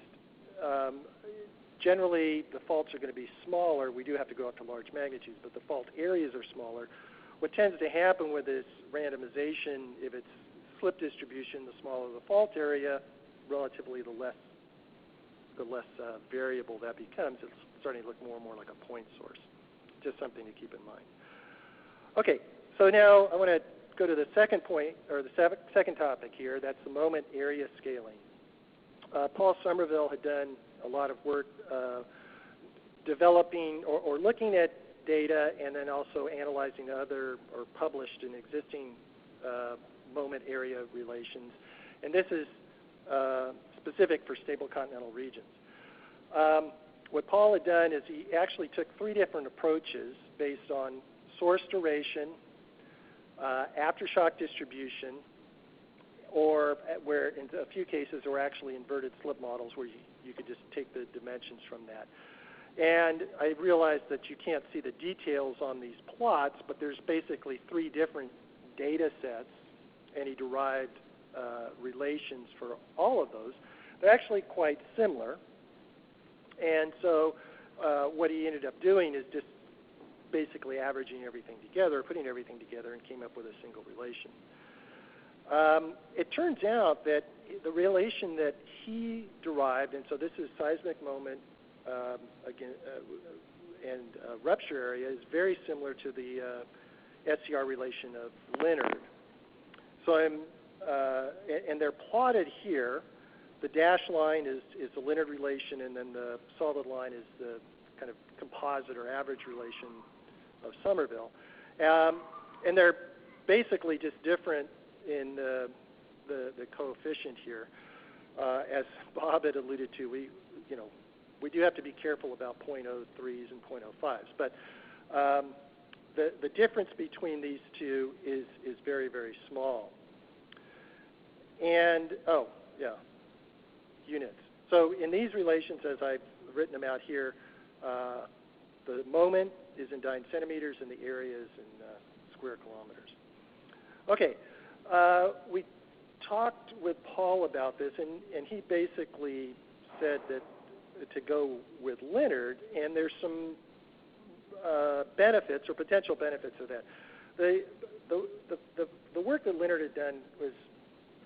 generally the faults are going to be smaller. We do have to go up to large magnitudes, but the fault areas are smaller. What tends to happen with this randomization, if it's slip distribution, the smaller the fault area, relatively the less variable that becomes. It's starting to look more and more like a point source. Just something to keep in mind. Okay, so now I want to go to the second point, or the second topic here. That's the moment area scaling. Paul Somerville had done a lot of work developing or looking at data and then also analyzing other or published and existing moment area relations. And this is specific for stable continental regions. What Paul had done is he actually took 3 different approaches based on source duration, aftershock distribution, or where in a few cases there were actually inverted slip models where you could just take the dimensions from that. And I realized that you can't see the details on these plots, but there's basically 3 different data sets, and he derived relations for all of those. They're actually quite similar. And so what he ended up doing is just basically averaging everything together, putting everything together, and came up with a single relation. It turns out that the relation that he derived, and so this is seismic moment and rupture area, is very similar to the SCR relation of Leonard. So and they're plotted here. The dashed line is the Leonard relation, and then the solid line is the kind of composite or average relation of Somerville. And they're basically just different in the coefficient here. As Bob had alluded to, we do have to be careful about 0.03s and 0.05s, but the difference between these two is very, very small. And, units. So in these relations, as I've written them out here, the moment is in dyne centimeters and the area is in square kilometers. Okay, we talked with Paul about this, and he basically said that to go with Leonard, and there's some benefits or potential benefits of that. The work that Leonard had done was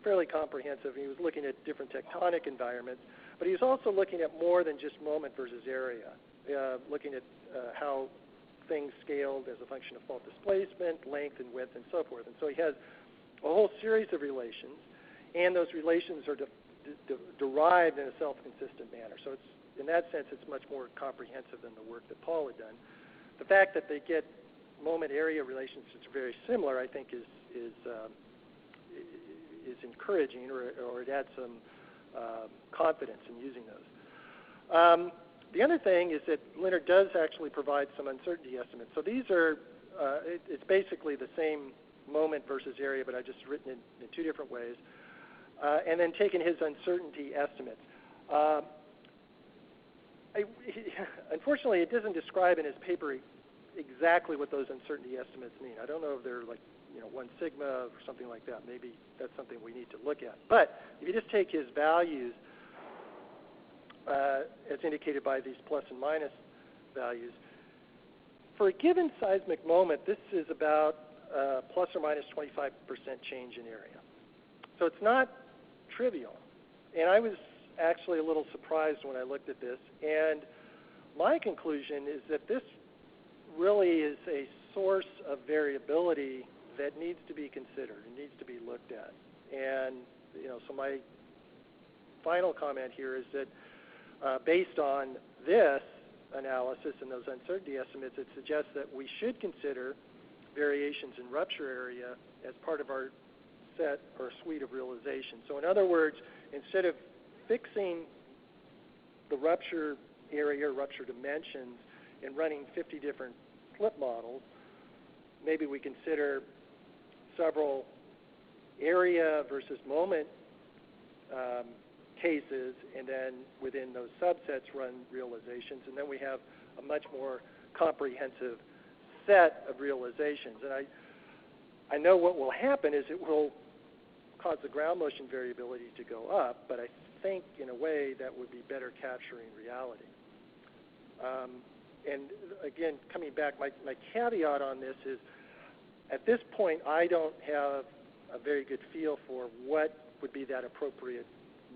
fairly comprehensive. He was looking at different tectonic environments, but he was also looking at more than just moment versus area, looking at how things scaled as a function of fault displacement, length and width, and so forth. And so he has a whole series of relations, and those relations are derived in a self-consistent manner. So it's, in that sense, it's much more comprehensive than the work that Paul had done. The fact that they get moment area relations that's very similar, I think, is encouraging, or it adds some confidence in using those. The other thing is that Leonard does actually provide some uncertainty estimates. So these are, it's basically the same moment versus area, but I've just written it in 2 different ways, and then taken his uncertainty estimates. Unfortunately, it doesn't describe in his paper exactly what those uncertainty estimates mean. I don't know if they're like 1 sigma or something like that. Maybe that's something we need to look at. But if you just take his values as indicated by these plus and minus values, for a given seismic moment, this is about plus or minus 25% change in area. So it's not trivial. And I was actually a little surprised when I looked at this. And my conclusion is that this really is a source of variability that needs to be considered and needs to be looked at. And so my final comment here is that based on this analysis and those uncertainty estimates, it suggests that we should consider variations in rupture area as part of our set or suite of realizations. So in other words, instead of fixing the rupture area or rupture dimensions and running 50 different slip models, maybe we consider several area versus moment cases, and then within those subsets run realizations, and then we have a much more comprehensive set of realizations. And I know what will happen is it will cause the ground motion variability to go up, but I think in a way that would be better capturing reality. And again, coming back, my caveat on this is, at this point, I don't have a very good feel for what would be that appropriate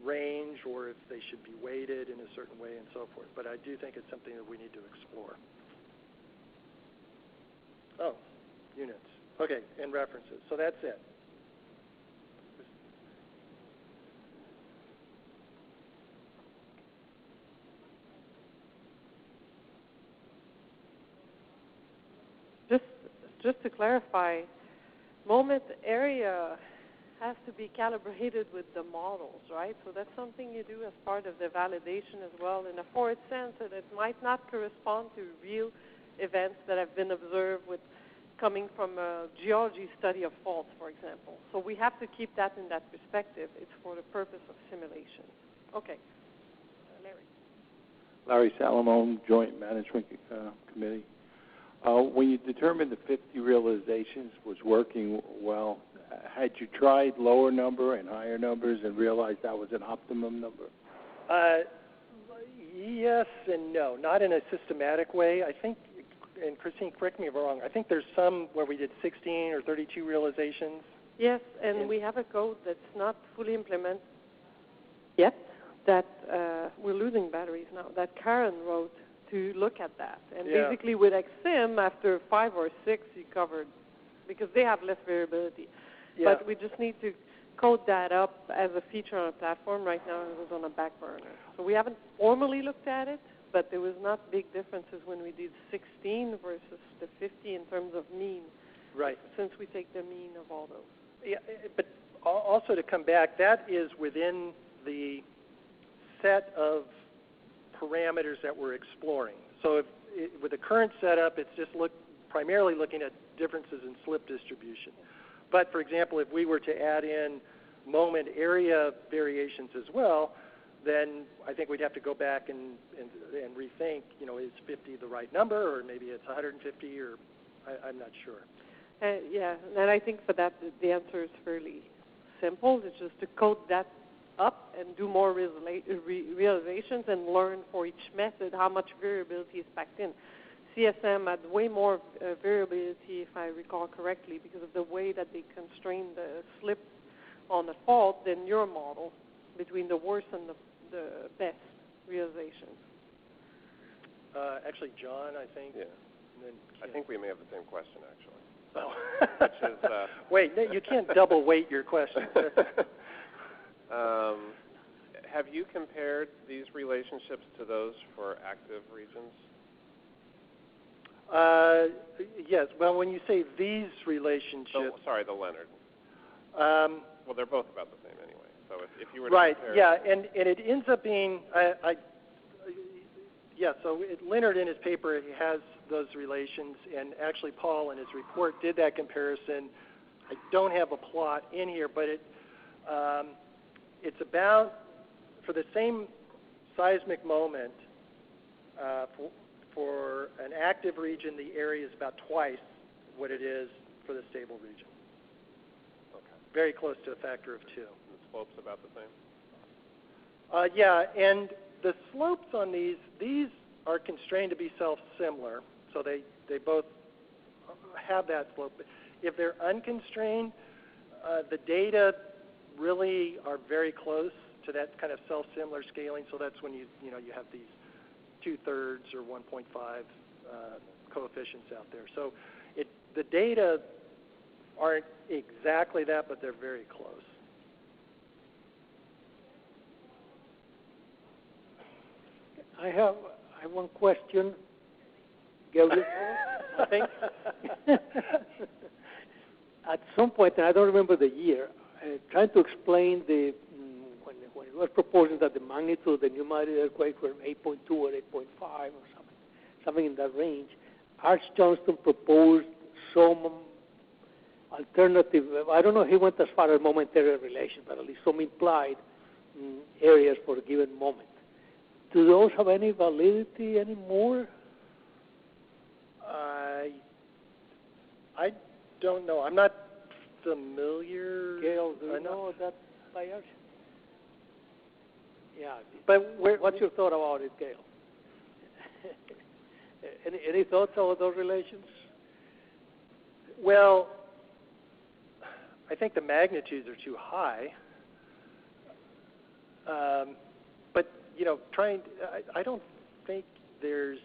range, or if they should be weighted in a certain way and so forth. But I do think it's something that we need to explore. Oh, units. Okay, and references. So that's it. Just to clarify, moment area has to be calibrated with the models, right? So that's something you do as part of the validation as well, in a forward sense that it might not correspond to real events that have been observed with coming from a geology study of faults, for example. So we have to keep that in that perspective. It's for the purpose of simulation. Okay. Larry Salamone, Joint Management Committee. When you determined the 50 realizations was working well, had you tried lower number and higher numbers and realized that was an optimum number? Yes and no. Not in a systematic way. I think, and Christine, correct me if I'm wrong, I think there's some where we did 16 or 32 realizations. Yes, and we have a code that's not fully implemented yet that we're losing batteries now, that Karen wrote to look at that. And basically with XSIM, after 5 or 6, you covered, because they have less variability. Yeah. But we just need to code that up as a feature on a platform. Right now it was on a back burner. So we haven't formally looked at it, but there was not big differences when we did 16 versus the 50 in terms of mean. Right. Since we take the mean of all those. Yeah, but also to come back, that is within the set of parameters that we're exploring. So with the current setup, it's just primarily looking at differences in slip distribution. But for example, if we were to add in moment area variations as well, then I think we'd have to go back and rethink, is 50 the right number, or maybe it's 150, or I'm not sure. Yeah, and I think for that, the answer is fairly simple. It's just to code that up and do more realizations and learn for each method how much variability is packed in. CSM had way more variability, if I recall correctly, because of the way that they constrain the slip on the fault than your model, between the worst and the best realizations. Actually, John, I think. Yeah. And then I think we may have the same question, actually. Oh. Which is, wait, you can't double weight your question. Have you compared these relationships to those for active regions? Yes. Well, when you say these relationships... Sorry, the Leonard. Well, they're both about the same anyway. So if you were to compare... Yeah, and it ends up being... so Leonard in his paper has those relations, and actually Paul in his report did that comparison. I don't have a plot in here, but it's about, for the same seismic moment, for an active region, the area is about twice what it is for the stable region. Okay. Very close to a factor of 2. The slope's about the same? And the slopes on these are constrained to be self-similar, so they both have that slope. If they're unconstrained, the data really are very close to that kind of self-similar scaling, so that's when you have these 2/3 or 1.5 coefficients out there. So the data aren't exactly that, but they're very close. I have one question. Gabriel, I think. At some point, and I don't remember the year, trying to explain when it was proposing that the magnitude of the new Madrid earthquake were 8.2 or 8.5 or something in that range, Arch Johnston proposed some alternative, I don't know if he went as far as momentary relation, but at least some implied areas for a given moment. Do those have any validity anymore? I don't know. I'm not familiar. Gail, do you know that by Arch? Yeah. But what's your thought about it, Gail? Any thoughts about those relations? Well, I think the magnitudes are too high. But I don't think there's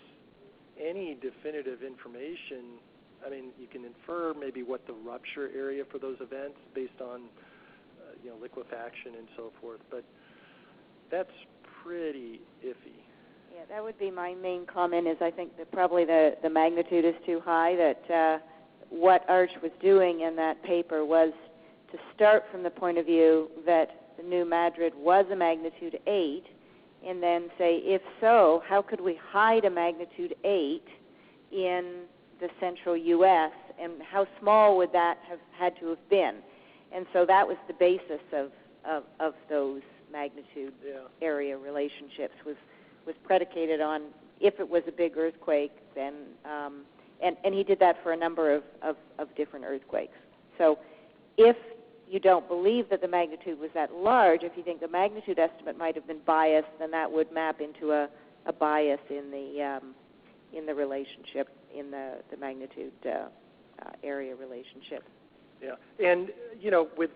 any definitive information. I mean, you can infer maybe what the rupture area for those events based on liquefaction and so forth, but that's pretty iffy. Yeah, that would be my main comment. Is I think that probably the magnitude is too high. That what Arch was doing in that paper was to start from the point of view that the New Madrid was a magnitude 8, and then say, if so, how could we hide a magnitude 8 in the central U.S., and how small would that have had to have been? And so that was the basis of those magnitude area relationships, was predicated on if it was a big earthquake, then, and he did that for a number of different earthquakes. So if you don't believe that the magnitude was that large, if you think the magnitude estimate might have been biased, then that would map into a bias in the relationship, in the magnitude area relationship. Yeah, and with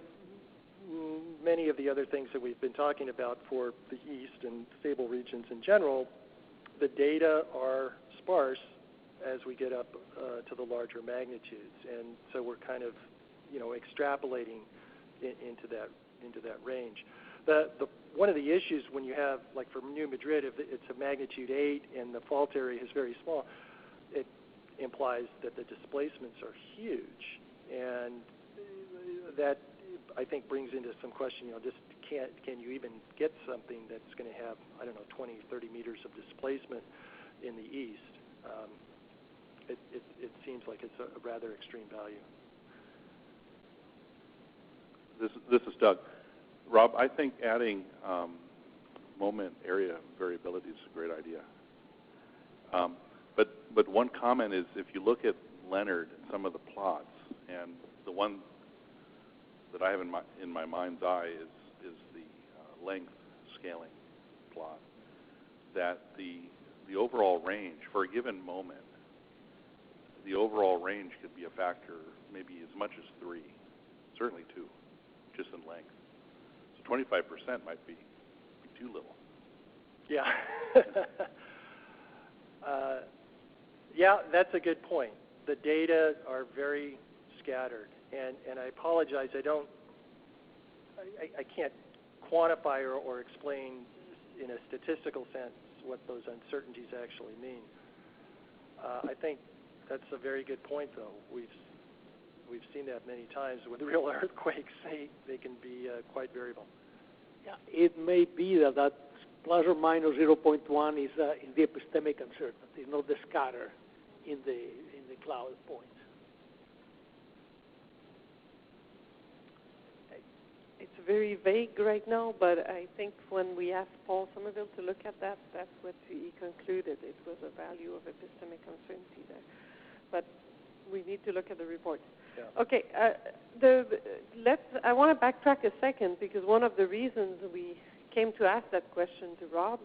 many of the other things that we've been talking about for the East and stable regions in general, the data are sparse as we get up to the larger magnitudes, and so we're kind of extrapolating into that range. One of the issues when you have, like for New Madrid, if it's a magnitude 8 and the fault area is very small, it implies that the displacements are huge, and that I think brings into some question, just can you even get something that's going to have, 20, 30 meters of displacement in the East? It seems like it's a rather extreme value. This is Doug. Rob, I think adding moment area variability is a great idea. But one comment is, if you look at Leonard and some of the plots, and the one that I have in my mind's eye is the length scaling plot, that the overall range for a given moment, the overall range could be a factor maybe as much as 3, certainly 2, just in length. So 25% might be too little. Yeah. Yeah, that's a good point. The data are very scattered, and I apologize. I can't quantify or explain in a statistical sense what those uncertainties actually mean. I think that's a very good point, though. We've seen that many times with real earthquakes. They can be quite variable. Yeah, it may be that plus or minus 0.1 is the epistemic uncertainty, not the scatter in the cloud points. It's very vague right now, but I think when we asked Paul Somerville to look at that, that's what he concluded. It was a value of epistemic uncertainty there. But we need to look at the report. Yeah. Okay, I want to backtrack a second, because one of the reasons we came to ask that question to Rob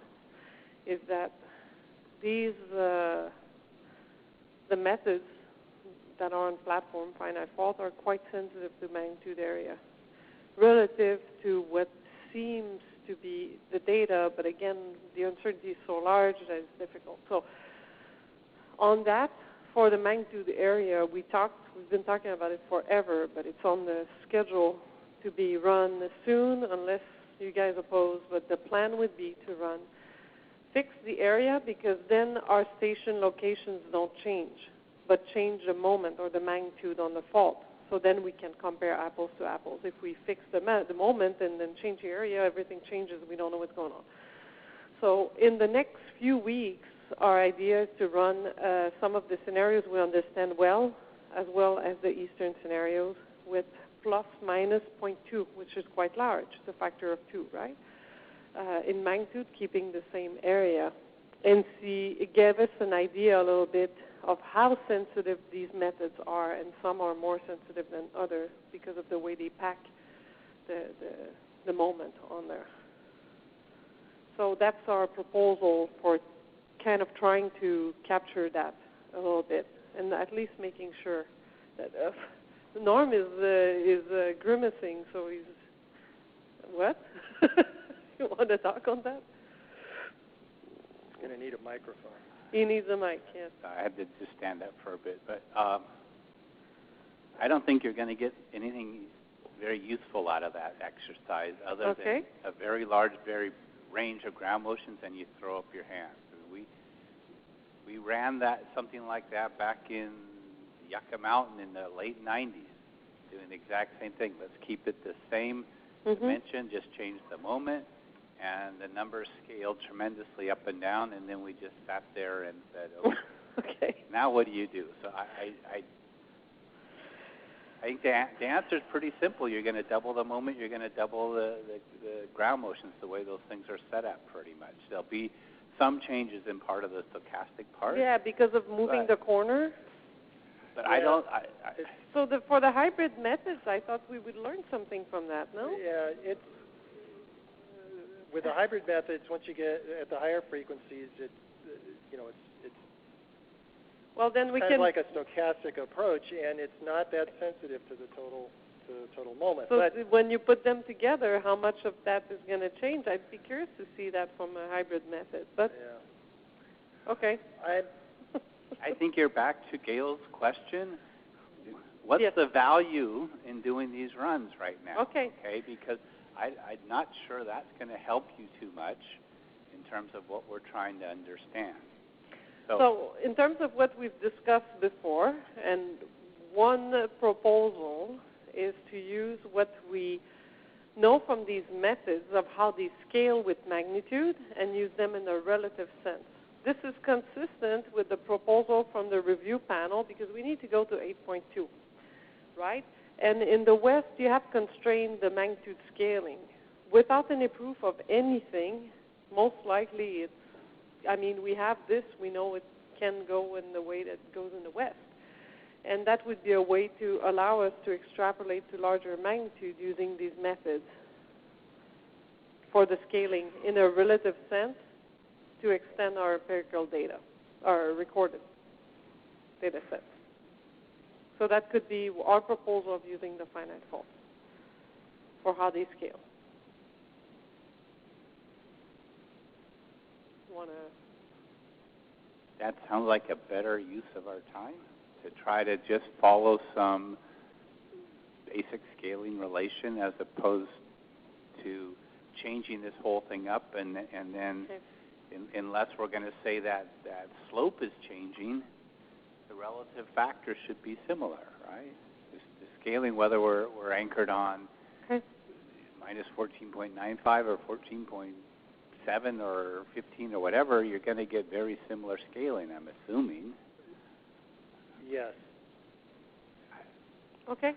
is that these the methods that are on platform finite fault are quite sensitive to magnitude area relative to what seems to be the data, but again, the uncertainty is so large that it's difficult. So on that, for the magnitude area, we've been talking about it forever, but it's on the schedule to be run soon, unless you guys oppose, but the plan would be to fix the area, because then our station locations don't change, but change the moment or the magnitude on the fault. So then we can compare apples to apples. If we fix the moment and then change the area, everything changes. We don't know what's going on. So in the next few weeks, our idea is to run some of the scenarios we understand well as the eastern scenarios, with plus minus 0.2, which is quite large. It's a factor of 2, right? In magnitude, keeping the same area. And it gave us an idea a little bit of how sensitive these methods are, and some are more sensitive than others because of the way they pack the moment on there. So that's our proposal for kind of trying to capture that a little bit, and at least making sure that Norm is grimacing, so he's what? You want to talk on that? He's going to need a microphone. He needs a mic, yes. I had to just stand up for a bit, but I don't think you're going to get anything very useful out of that exercise other than a very large range of ground motions, and you throw up your hands. We ran something like that back in Yucca Mountain in the late 90s, doing the exact same thing. Let's keep it the same dimension, just change the moment, and the numbers scaled tremendously up and down, and then we just sat there and said, okay, now what do you do? So I think the answer is pretty simple. You're going to double the moment. You're going to double the ground motions the way those things are set up pretty much. There'll be some changes in part of the stochastic part. Yeah, because of moving the corner. But I don't... So for the hybrid methods, I thought we would learn something from that, no? Yeah, it's... with the hybrid methods, once you get at the higher frequencies, it's well, then we kind can of like a stochastic approach, and it's not that sensitive to the total moment. So but when you put them together, how much of that is going to change? I'd be curious to see that from a hybrid method. But okay. I think you're back to Gail's question. What's the value in doing these runs right now? Okay. Because I'm not sure that's going to help you too much in terms of what we're trying to understand. So in terms of what we've discussed before, and one proposal is to use what we know from these methods of how they scale with magnitude and use them in a relative sense. This is consistent with the proposal from the review panel because we need to go to 8.2, right? And in the West, you have constrained the magnitude scaling. Without any proof of anything, most likely it's, we have this, we know it can go in the way that it goes in the West. And that would be a way to allow us to extrapolate to larger magnitude using these methods for the scaling in a relative sense to extend our empirical data, our recorded data sets. So that could be our proposal of using the finite fault for how they scale. That sounds like a better use of our time, to try to just follow some basic scaling relation as opposed to changing this whole thing up and then unless we're going to say that slope is changing, the relative factors should be similar, right? The scaling, whether we're anchored on minus 14.95 or 14.7 or 15 or whatever, you're going to get very similar scaling, I'm assuming. Yes. Okay.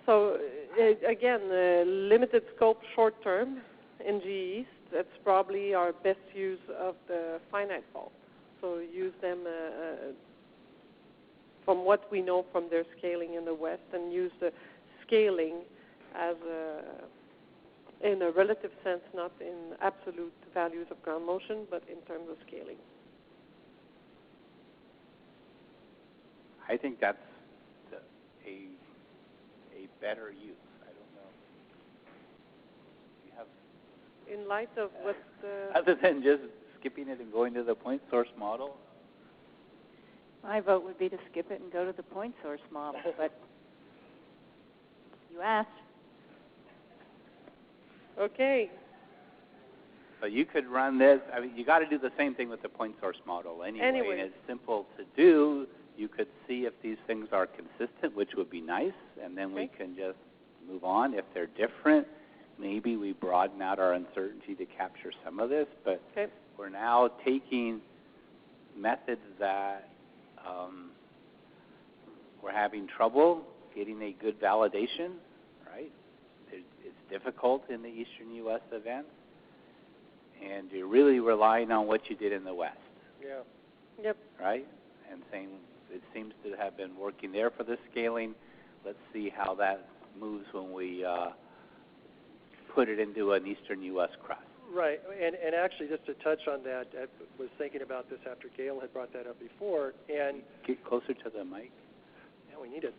So again, limited scope short term in GEs, that's probably our best use of the finite fault. So use them from what we know from their scaling in the West and use the scaling as in a relative sense, not in absolute values of ground motion, but in terms of scaling. I think that's a better use. I don't know. You have in light of what the... Other than just skipping it and going to the point source model? My vote would be to skip it and go to the point source model, but you asked. Okay. So you could run this. You got to do the same thing with the point source model anyway. And it's simple to do. You could see if these things are consistent, which would be nice, and then we can just move on. If they're different, maybe we broaden out our uncertainty to capture some of this. But we're now taking methods that we're having trouble getting a good validation, right? It's difficult in the eastern U.S. events, and you're really relying on what you did in the West. Yeah. Yep. Right? And saying it seems to have been working there for the scaling. Let's see how that moves when we put it into an eastern U.S. crust. Right, and actually, just to touch on that, I was thinking about this after Gail had brought that up before, and... Get closer to the mic. we need to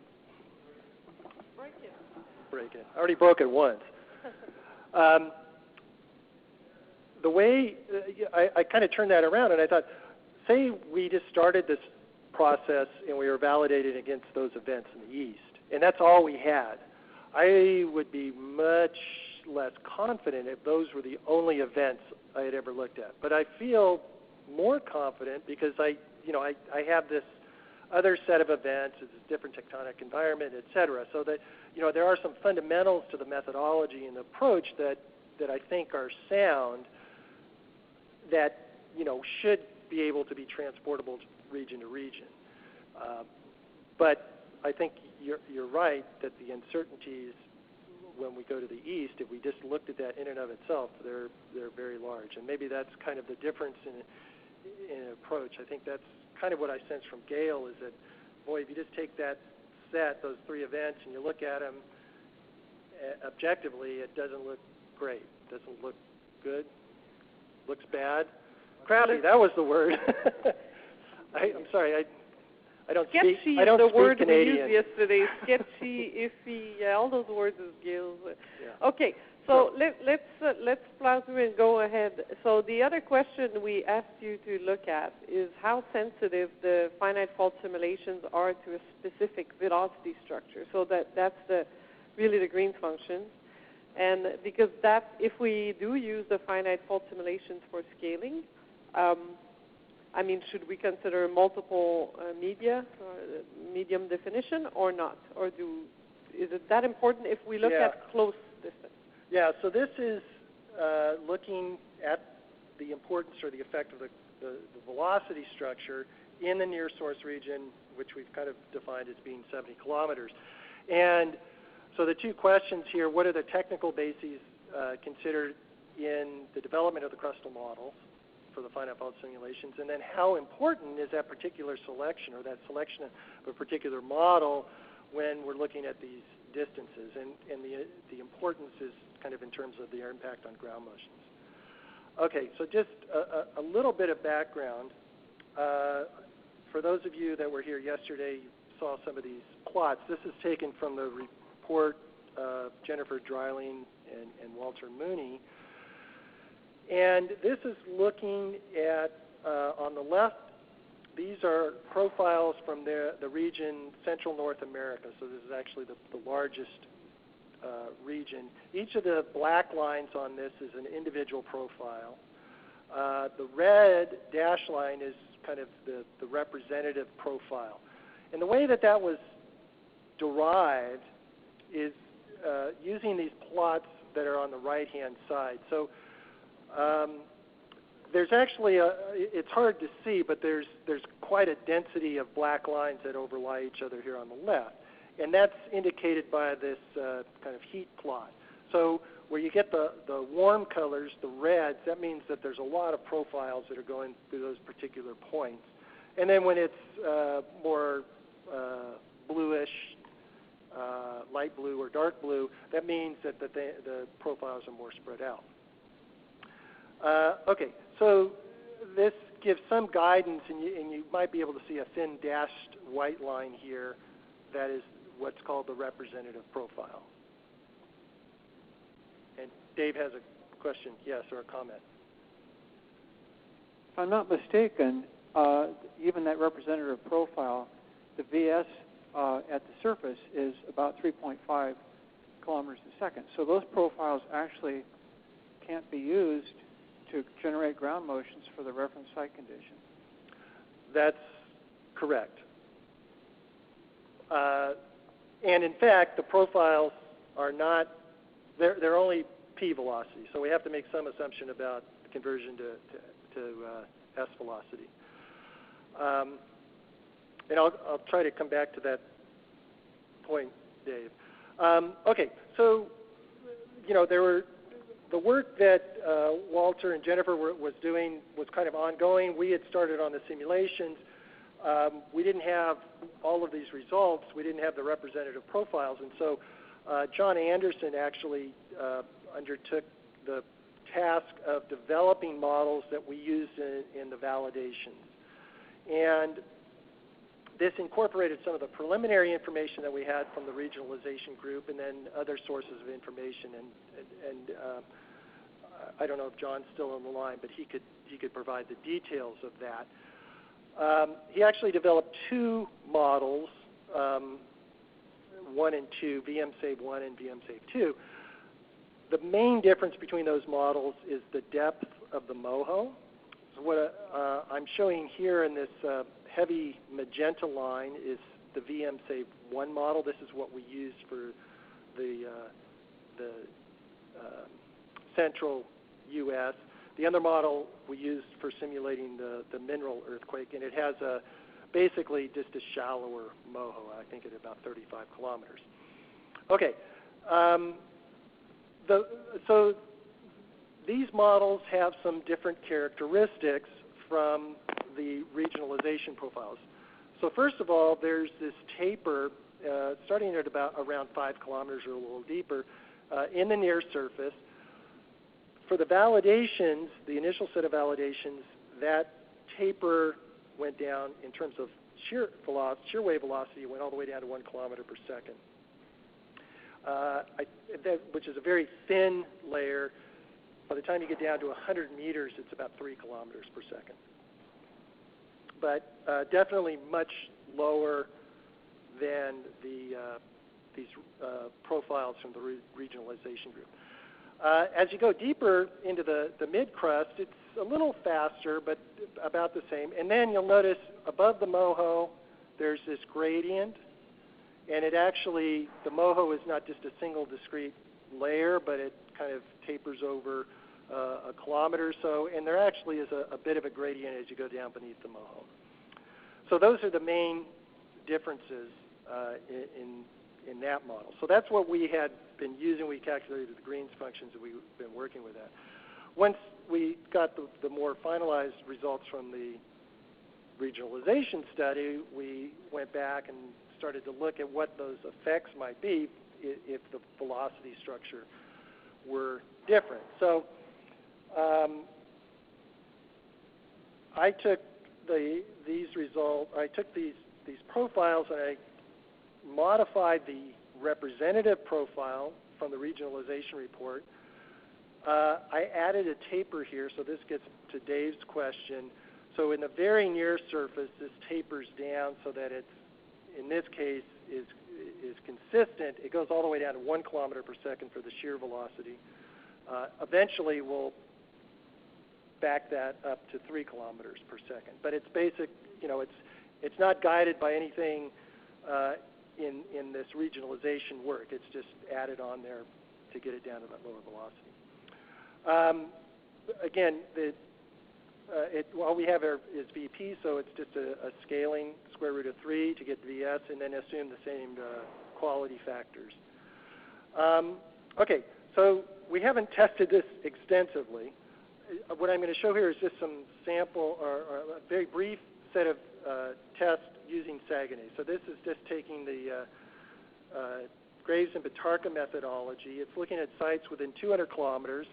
break it. I already broke it once. The way I kind of turned that around, and I thought, say we just started this process and we were validated against those events in the east, and that's all we had. I would be much less confident if those were the only events I had ever looked at. But I feel more confident because I have this other set of events, it's a different tectonic environment, et cetera, so that, there are some fundamentals to the methodology and the approach that I think are sound that, should be able to be transportable region to region. But I think you're right that the uncertainties when we go to the east, if we just looked at that in and of itself, they're very large. And maybe that's kind of the difference in approach. I think that's kind of what I sense from Gail is that, boy, if you just take that set, those three events, and you look at them objectively, it doesn't look great. It doesn't look good. Looks bad. Crappy, that was the word. I'm sorry, I don't speak Canadian. Sketchy is the word we used yesterday. Sketchy, iffy, all those words is Gail's. Yeah. Okay, so let's plow through and go ahead. So the other question we asked you to look at is how sensitive the finite fault simulations are to a specific velocity structure. So that's really the Green's function. And because if we do use the finite fault simulations for scaling, should we consider multiple medium definition or not? Or is it that important if we look at close distance? Yeah, so this is looking at the importance or the effect of the velocity structure in the near source region, which we've kind of defined as being 70 kilometers. And so the two questions here, what are the technical bases considered in the development of the crustal models for the finite fault simulations, and then how important is that particular selection or that selection of a particular model when we're looking at these distances, and the importance is kind of in terms of their impact on ground motions. Okay, so just a little bit of background. For those of you that were here yesterday, you saw some of these plots. This is taken from the report of Jennifer Dreiling and Walter Mooney. And this is looking at, on the left, these are profiles from the region Central North America. So this is actually the largest region. Each of the black lines on this is an individual profile. The red dash line is kind of the representative profile. And the way that was derived is using these plots that are on the right-hand side. So there's actually it's hard to see, but there's quite a density of black lines that overlay each other here on the left. And that's indicated by this kind of heat plot. So where you get the warm colors, the reds, that means that there's a lot of profiles that are going through those particular points. And then when it's more bluish, light blue or dark blue, that means that the profiles are more spread out. Okay, so this gives some guidance, and you might be able to see a thin dashed white line here. That is what's called the representative profile. And Dave has a question, yes, or a comment. If I'm not mistaken, even that representative profile, the VS at the surface is about 3.5 kilometers a second. So those profiles actually can't be used to generate ground motions for the reference site condition. That's correct. And in fact, the profiles are not, they're only P velocity, so we have to make some assumption about the conversion to S velocity. And I'll try to come back to that point, Dave. Okay, so, the work that Walter and Jennifer was doing was kind of ongoing. We had started on the simulations. We didn't have all of these results. We didn't have the representative profiles. And so John Anderson actually undertook the task of developing models that we used in the validations. And this incorporated some of the preliminary information that we had from the regionalization group, and then other sources of information. And I don't know if John's still on the line, but he could provide the details of that. He actually developed two models, 1 and 2, VMSAVE1 and VMSAVE2. The main difference between those models is the depth of the MOHO. So what I'm showing here in this heavy magenta line is the VMSAVE1 model. This is what we used for the central U.S. The other model we used for simulating the mineral earthquake, and it has basically just a shallower MOHO, I think at about 35 kilometers. Okay, so these models have some different characteristics from the regionalization profiles. So first of all, there's this taper starting at about around 5 kilometers or a little deeper in the near surface. For the validations, the initial set of validations, that taper went down in terms of shear wave velocity, went all the way down to 1 kilometer per second, which is a very thin layer. By the time you get down to 100 meters, it's about 3 kilometers per second. But definitely much lower than these profiles from the regionalization group. As you go deeper into the mid-crust, it's a little faster, but about the same. And then you'll notice above the MOHO, there's this gradient. And it actually, the MOHO is not just a single discrete layer, but it kind of tapers over a kilometer or so. And there actually is a bit of a gradient as you go down beneath the MOHO. So those are the main differences in that model. So that's what we had been using. We calculated the Green's functions, and we've been working with that. Once we got the more finalized results from the regionalization study, we went back and started to look at what those effects might be if the velocity structure were different. So I took these results, I took these profiles, and I modified the representative profile from the regionalization report. I added a taper here, so this gets to Dave's question. So in the very near surface, this tapers down so that it's, in this case, is consistent. It goes all the way down to 1 kilometer per second for the shear velocity. Eventually, we'll back that up to 3 kilometers per second. But it's basic, it's not guided by anything in this regionalization work. It's just added on there to get it down to that lower velocity. Again, all we have is VP, so it's just a scaling square root of 3 to get VS, and then assume the same quality factors. Okay, so we haven't tested this extensively. What I'm going to show here is just some sample or a very brief set of tests using Saguenay. So this is just taking the Graves and Bitarka methodology. It's looking at sites within 200 kilometers.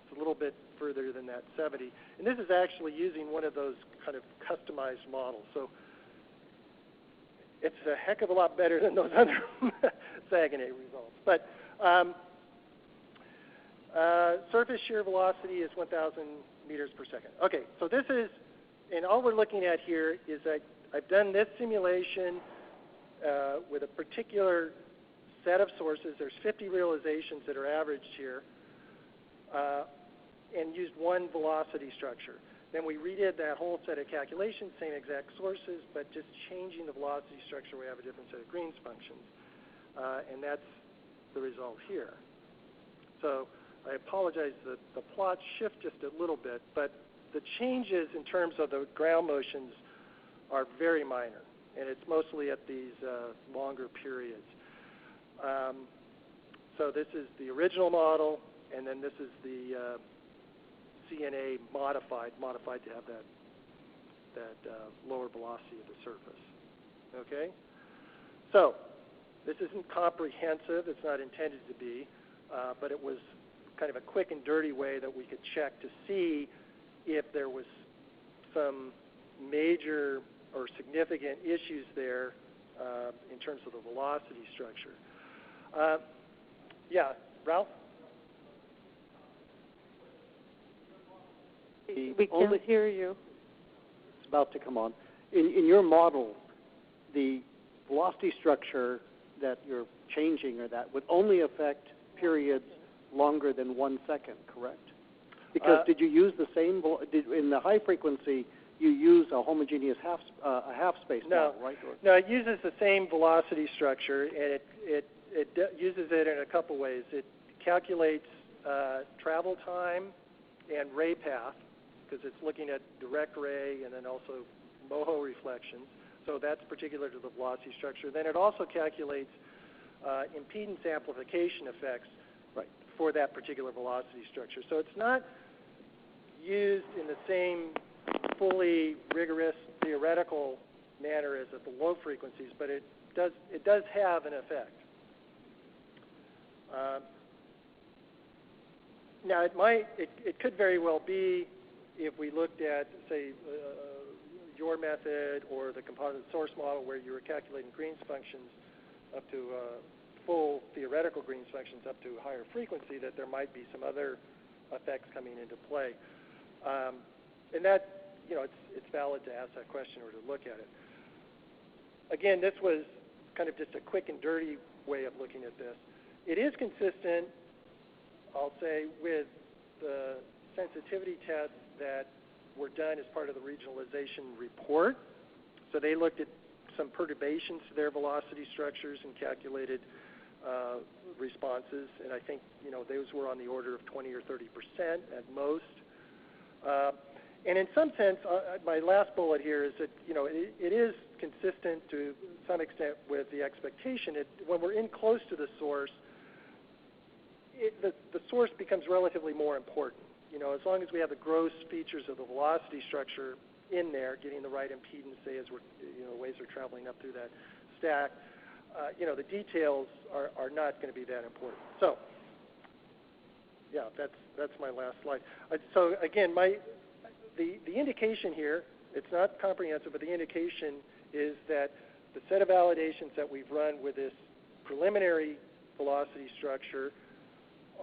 It's a little bit further than that, 70. And this is actually using one of those kind of customized models. So it's a heck of a lot better than those other Saguenay results. But surface shear velocity is 1,000 meters per second. Okay, so this is, and all we're looking at here is that I've done this simulation with a particular set of sources. There's 50 realizations that are averaged here, and used one velocity structure. Then we redid that whole set of calculations, same exact sources, but just changing the velocity structure, we have a different set of Green's functions. And that's the result here. So I apologize that the plots shift just a little bit, but the changes in terms of the ground motions are very minor, and it's mostly at these longer periods. So this is the original model, and then this is the CNA modified to have that lower velocity of the surface. Okay? So this isn't comprehensive. It's not intended to be, but it was kind of a quick and dirty way that we could check to see if there was some major or significant issues there in terms of the velocity structure. Yeah, Ralph? We can't hear you. It's about to come on. In your model, the velocity structure that you're changing or that would only affect periods longer than 1 second, correct? Because did you use the same, in the high frequency, you use a homogeneous half space model, right? No, it uses the same velocity structure, and it uses it in a couple ways. It calculates travel time and ray path, because it's looking at direct ray and then also MOHO reflections. So that's particular to the velocity structure. Then it also calculates impedance amplification effects for that particular velocity structure. So it's not used in the same fully rigorous theoretical manner as at the low frequencies, but it does have an effect. Now it could very well be, if we looked at, say, your method or the composite source model where you were calculating Green's functions up to full theoretical Green's functions up to higher frequency, that there might be some other effects coming into play. And that, it's valid to ask that question or to look at it. Again, this was kind of just a quick and dirty way of looking at this. It is consistent, I'll say, with the sensitivity tests that were done as part of the regionalization report. So they looked at some perturbations to their velocity structures and calculated responses, and I think those were on the order of 20 or 30% at most. And in some sense, my last bullet here is that it is consistent to some extent with the expectation. When we're in close to the source, the source becomes relatively more important. As long as we have the gross features of the velocity structure in there, getting the right impedance, say, as we're, ways are traveling up through that stack, the details are not going to be that important. So, yeah, that's my last slide. So again, the indication here, it's not comprehensive, but the indication is that the set of validations that we've run with this preliminary velocity structure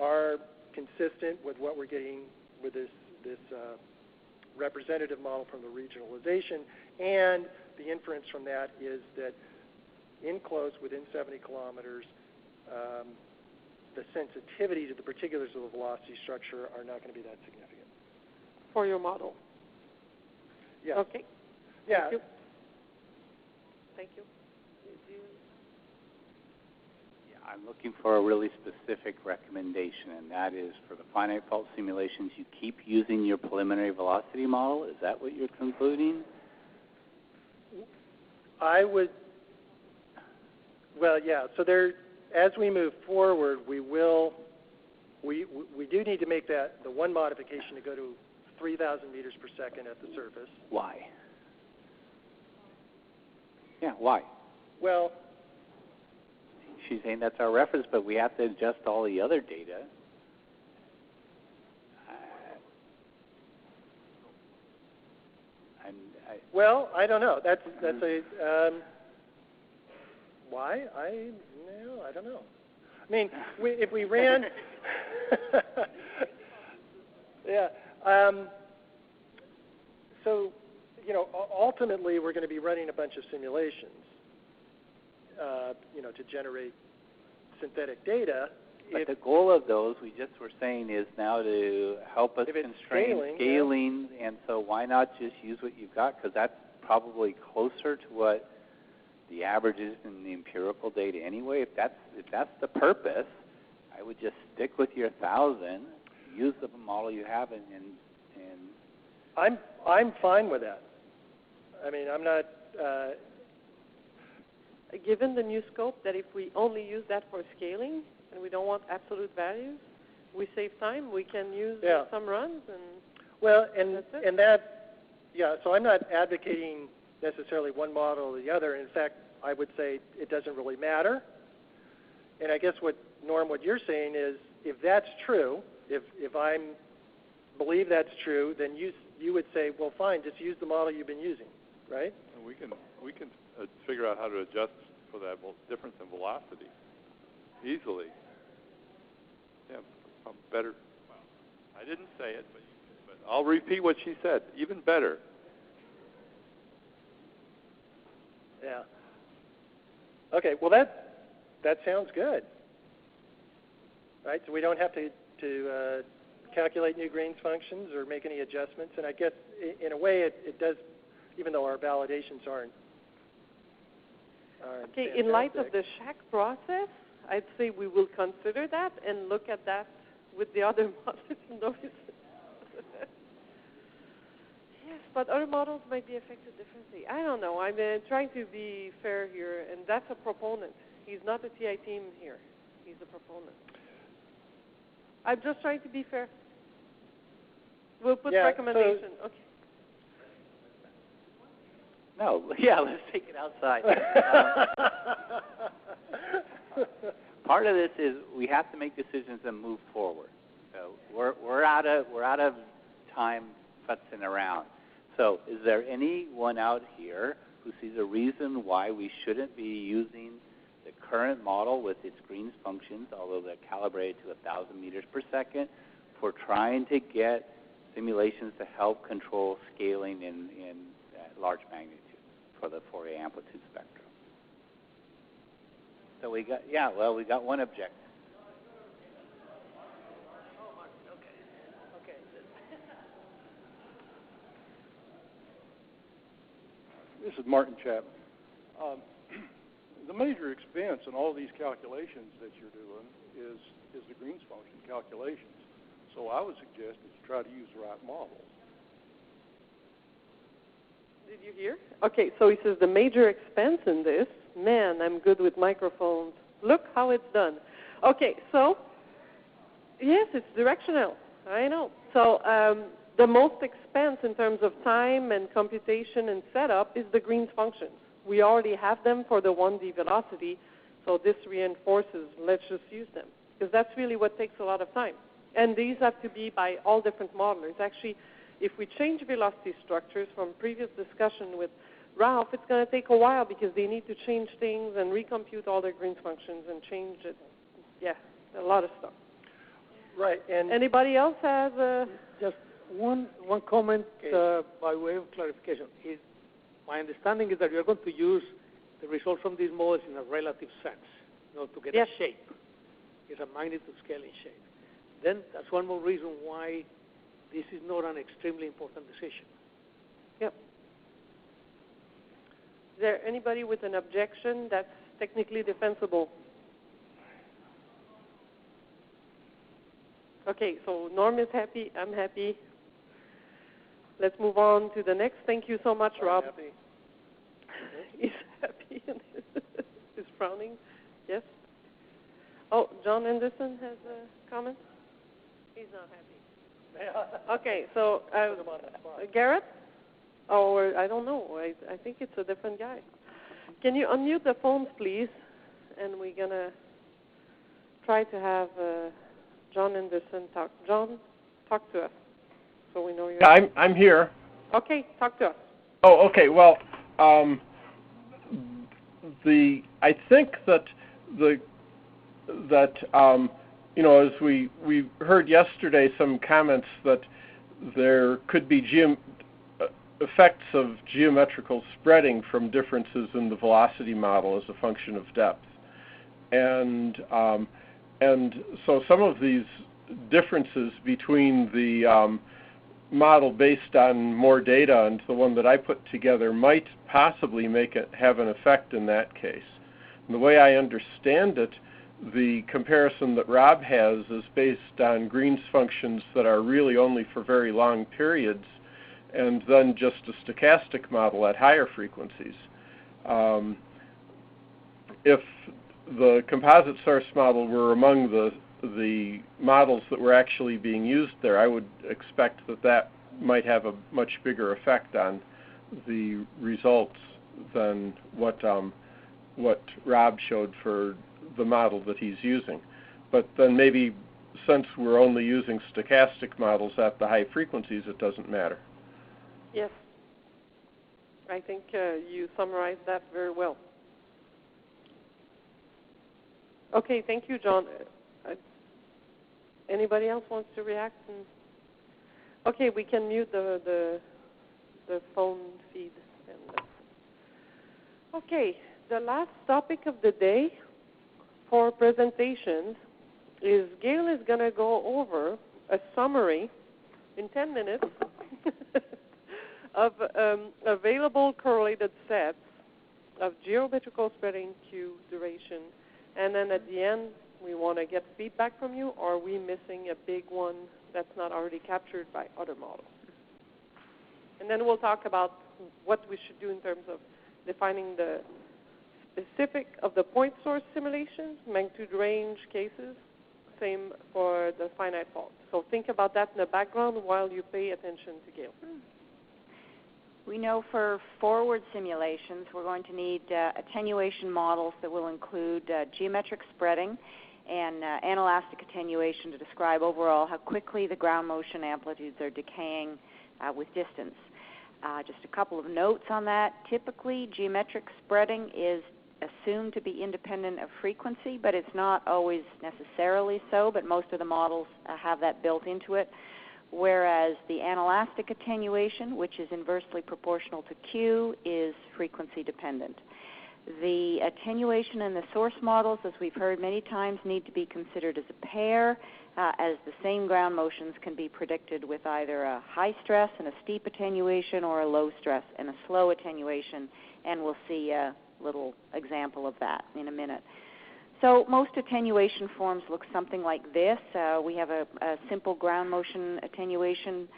are consistent with what we're getting with this representative model from the regionalization, and the inference from that is that in close, within 70 kilometers, the sensitivity to the particulars of the velocity structure are not going to be that significant. For your model? Yes. Okay. Yeah. Thank you. Thank you. I'm looking for a really specific recommendation, and that is for the finite fault simulations, you keep using your preliminary velocity model. Is that what you're concluding? I would, well, yeah. So there, as we move forward, we do need to make the one modification to go to 3,000 meters per second at the surface. Why? Yeah, why? Well, she's saying that's our reference, but we have to adjust all the other data. Well, I don't know. That's a why? I don't know. I mean, if we ran, yeah. So, ultimately, we're going to be running a bunch of simulations, to generate synthetic data. But the goal of those, we just were saying, is now to help us constrain scaling, and so why not just use what you've got? Because that's probably closer to what the average is in the empirical data anyway. If that's the purpose, I would just stick with your 1,000, use the model you have, and I'm fine with that. I mean, I'm not. Given the new scope, that if we only use that for scaling and we don't want absolute values, we save time. We can use some runs and. Well, and that, yeah. So I'm not advocating necessarily one model or the other. In fact, I would say it doesn't really matter. And I guess what you're saying is, if that's true, if I believe that's true, then you would say, well, fine, just use the model you've been using. right? And we can figure out how to adjust for that difference in velocity easily. Yeah, better. Well, I didn't say it, but I'll repeat what she said. Even better. Yeah. Okay. Well, that sounds good. Right. So we don't have to calculate new Green's functions or make any adjustments. And I guess in a way it does, even though our validations aren't okay. fantastic. In light of the SHAC process, I'd say we will consider that and look at that with the other models. Yes, but other models might be affected differently. I don't know. I'm trying to be fair here, and that's a proponent. He's not the TI team here. He's a proponent. I'm just trying to be fair. We'll put recommendation. Okay. No, yeah, let's take it outside. Part of this is we have to make decisions and move forward. So we're out of time futzing around. So is there anyone out here who sees a reason why we shouldn't be using the current model with its Green's functions, although they're calibrated to 1,000 meters per second, for trying to get simulations to help control scaling in large magnitude for the Fourier amplitude spectrum? So we got one objection. This is Martin Chapman. The major expense in all these calculations that you're doing is the Green's function calculations. So I would suggest that you try to use the right model. Did you hear? Okay, so he says the major expense in this, man, I'm good with microphones. Look how it's done. Okay, so, yes, it's directional. I know. So the most expense in terms of time and computation and setup is the Green's functions. We already have them for the 1D velocity, so this reinforces, let's just use them, because that's really what takes a lot of time. And these have to be by all different modelers. Actually, if we change velocity structures from previous discussion with Ralph, it's going to take a while because they need to change things and recompute all their Green's functions and change it. Yeah, a lot of stuff. Right. And anybody else has just one comment by way of clarification. My understanding is that you're going to use the results from these models in a relative sense, to get a shape. It's a magnitude scaling shape. Then that's one more reason why this is not an extremely important decision. Yep. Is there anybody with an objection that's technically defensible? Okay, so Norm is happy. I'm happy. Let's move on to the next. Thank you so much, Rob. Happy. He's happy. He's frowning. Yes? Oh, John Anderson has a comment? He's not happy. Okay, so Garrett? Or I don't know. I think it's a different guy. Can you unmute the phones, please? And we're going to try to have John Anderson talk. John, talk to us so we know you're... Yeah, I'm here. Okay, talk to us. Oh, okay. Well, I think that as we heard yesterday some comments that there could be effects of geometrical spreading from differences in the velocity model as a function of depth, and so some of these differences between the model based on more data and the one that I put together might possibly have an effect in that case. And the way I understand it, the comparison that Rob has is based on Green's functions that are really only for very long periods, and then just a stochastic model at higher frequencies. If the composite source model were among the models that were actually being used there, I would expect that might have a much bigger effect on the results than what Rob showed for the model that he's using. But then maybe since we're only using stochastic models at the high frequencies, it doesn't matter. Yes. I think you summarized that very well. Okay, thank you, John. Anybody else wants to react? Okay, we can mute the phone feed. Okay, the last topic of the day for presentations is Gail is going to go over a summary in 10 minutes of available correlated sets of geometrical spreading, Q, duration, and then at the end we want to get feedback from you. Are we missing a big one that's not already captured by other models? And then we'll talk about what we should do in terms of defining the specific of the point source simulations, magnitude range cases, same for the finite fault. So think about that in the background while you pay attention to Gail. We know for forward simulations we're going to need attenuation models that will include geometric spreading and anelastic attenuation to describe overall how quickly the ground motion amplitudes are decaying with distance. Just a couple of notes on that. Typically, geometric spreading is assumed to be independent of frequency, but it's not always necessarily so, but most of the models have that built into it. Whereas the anelastic attenuation, which is inversely proportional to Q, is frequency dependent. The attenuation and the source models, as we've heard many times, need to be considered as a pair, as the same ground motions can be predicted with either a high stress and a steep attenuation or a low stress and a slow attenuation, and we'll see a little example of that in a minute. So most attenuation forms look something like this. We have a simple ground motion attenuation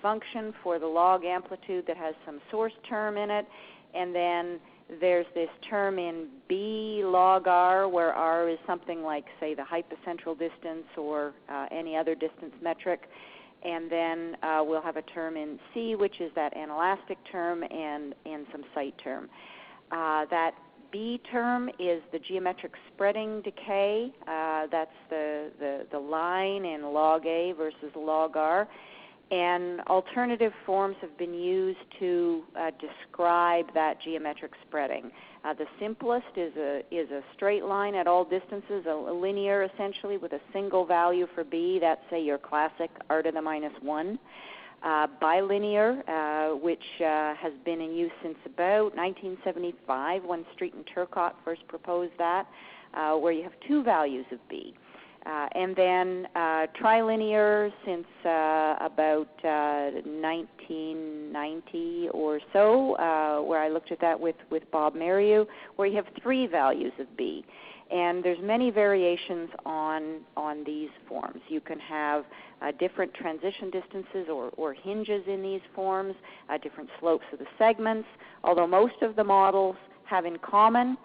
function for the log amplitude that has some source term in it, and then there's this term in B log R, where R is something like, say, the hypocentral distance or any other distance metric. And then we'll have a term in C, which is that anelastic term, and some site term. That B term is the geometric spreading decay. That's the line in log A versus log R. And alternative forms have been used to describe that geometric spreading. The simplest is a straight line at all distances, a linear essentially with a single value for B. That's, say, your classic r to the minus 1. Bilinear, which has been in use since about 1975 when Street and Turcotte first proposed that, where you have two values of B. And then trilinear since about 1990 or so, where I looked at that with Bob Mariu, where you have three values of B. And there's many variations on these forms. You can have different transition distances or hinges in these forms, different slopes of the segments, although most of the models have in common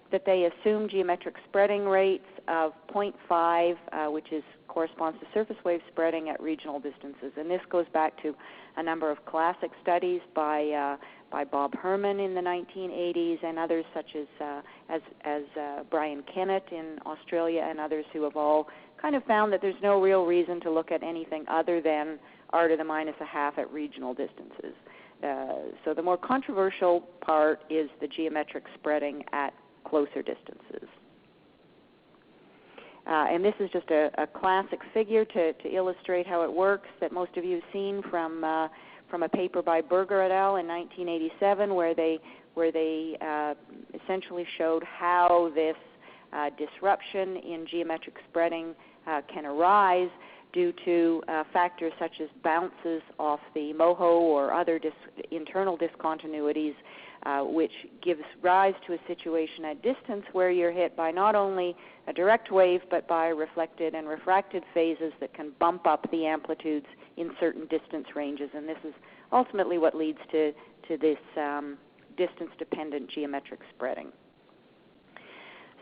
that they assume geometric spreading rates of 0.5, which corresponds to surface wave spreading at regional distances. And this goes back to a number of classic studies by Bob Herman in the 1980s and others such as Brian Kennett in Australia and others who have all kind of found that there's no real reason to look at anything other than r to the minus a half at regional distances. So the more controversial part is the geometric spreading at closer distances. And this is just a classic figure to illustrate how it works that most of you have seen from a paper by Berger et al. In 1987, where they essentially showed how this disruption in geometric spreading can arise due to factors such as bounces off the MOHO or other internal discontinuities, which gives rise to a situation at distance where you're hit by not only a direct wave but by reflected and refracted phases that can bump up the amplitudes in certain distance ranges. And this is ultimately what leads to this distance-dependent geometric spreading.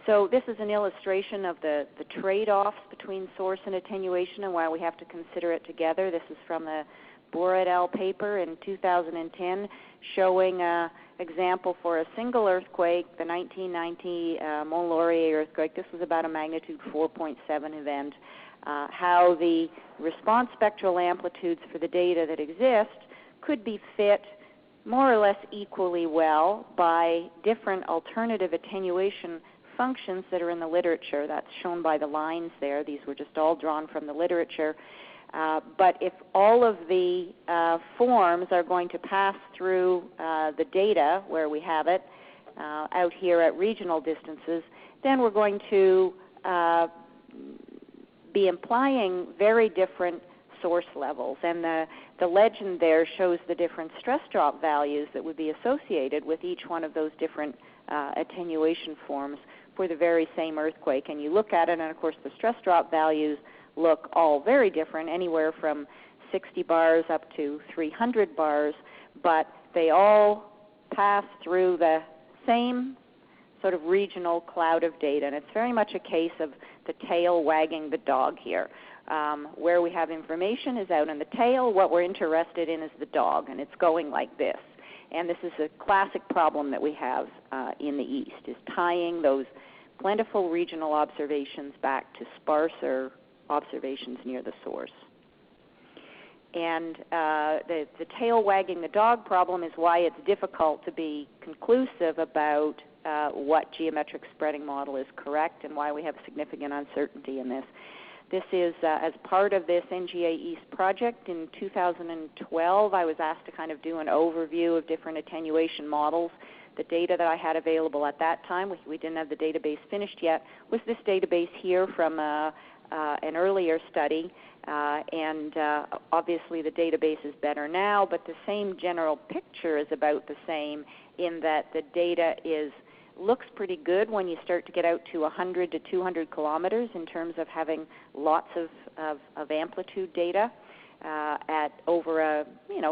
So this is an illustration of the trade-offs between source and attenuation and why we have to consider it together. This is from the Boer et al. Paper in 2010 showing an example for a single earthquake, the 1990 Mont Laurier earthquake. This was about a magnitude 4.7 event. How the response spectral amplitudes for the data that exist could be fit more or less equally well by different alternative attenuation functions that are in the literature. That's shown by the lines there. These were just all drawn from the literature. But if all of the forms are going to pass through the data where we have it out here at regional distances, then we're going to be implying very different source levels. And the legend there shows the different stress drop values that would be associated with each one of those different attenuation forms for the very same earthquake. And you look at it, and of course the stress drop values look all very different, anywhere from 60 bars up to 300 bars, but they all pass through the same sort of regional cloud of data. And it's very much a case of the tail wagging the dog here. Where we have information is out in the tail. What we're interested in is the dog, and it's going like this. And this is a classic problem that we have in the East, is tying those plentiful regional observations back to sparser observations near the source. And the tail wagging the dog problem is why it's difficult to be conclusive about what geometric spreading model is correct and why we have significant uncertainty in this. This is as part of this NGA East project in 2012, I was asked to kind of do an overview of different attenuation models. The data that I had available at that time, we didn't have the database finished yet, was this database here from an earlier study, and obviously the database is better now, but the same general picture is about the same in that the data looks pretty good when you start to get out to 100 to 200 kilometers in terms of having lots of amplitude data at over a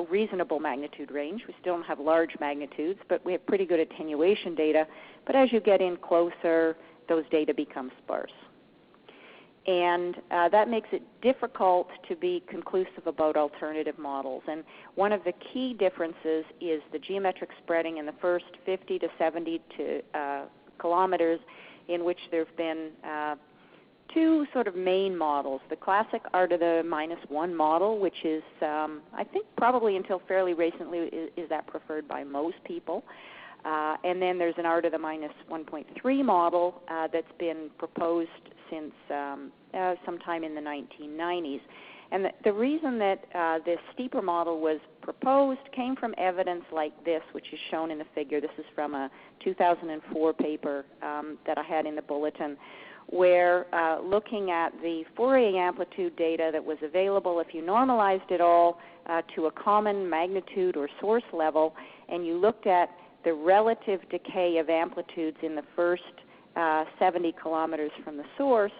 reasonable magnitude range. We still don't have large magnitudes, but we have pretty good attenuation data. But as you get in closer, those data become sparse. And that makes it difficult to be conclusive about alternative models. And one of the key differences is the geometric spreading in the first 50 to 70 kilometers, in which there have been two sort of main models. The classic R to the -1 model, which is, I think probably until fairly recently, is that preferred by most people. And then there's an R to the -1.3 model that's been proposed since sometime in the 1990s. And the reason that this steeper model was proposed came from evidence like this, which is shown in the figure. This is from a 2004 paper that I had in the bulletin, where looking at the Fourier amplitude data that was available, if you normalized it all to a common magnitude or source level, and you looked at the relative decay of amplitudes in the first 70 kilometers from the source,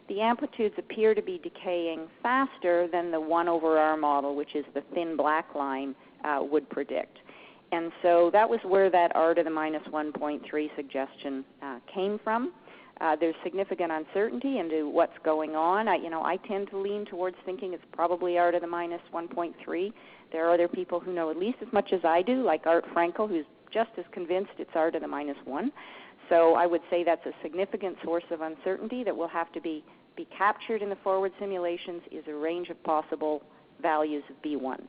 the amplitudes appear to be decaying faster than the 1/r model, which is the thin black line, would predict. And so that was where that R to the -1.3 suggestion came from. There's significant uncertainty into what's going on. I tend to lean towards thinking it's probably R to the -1.3. There are other people who know at least as much as I do, like Art Frankel, who's just as convinced it's R to the -1. So I would say that's a significant source of uncertainty that will have to be captured in the forward simulations, is a range of possible values of B1.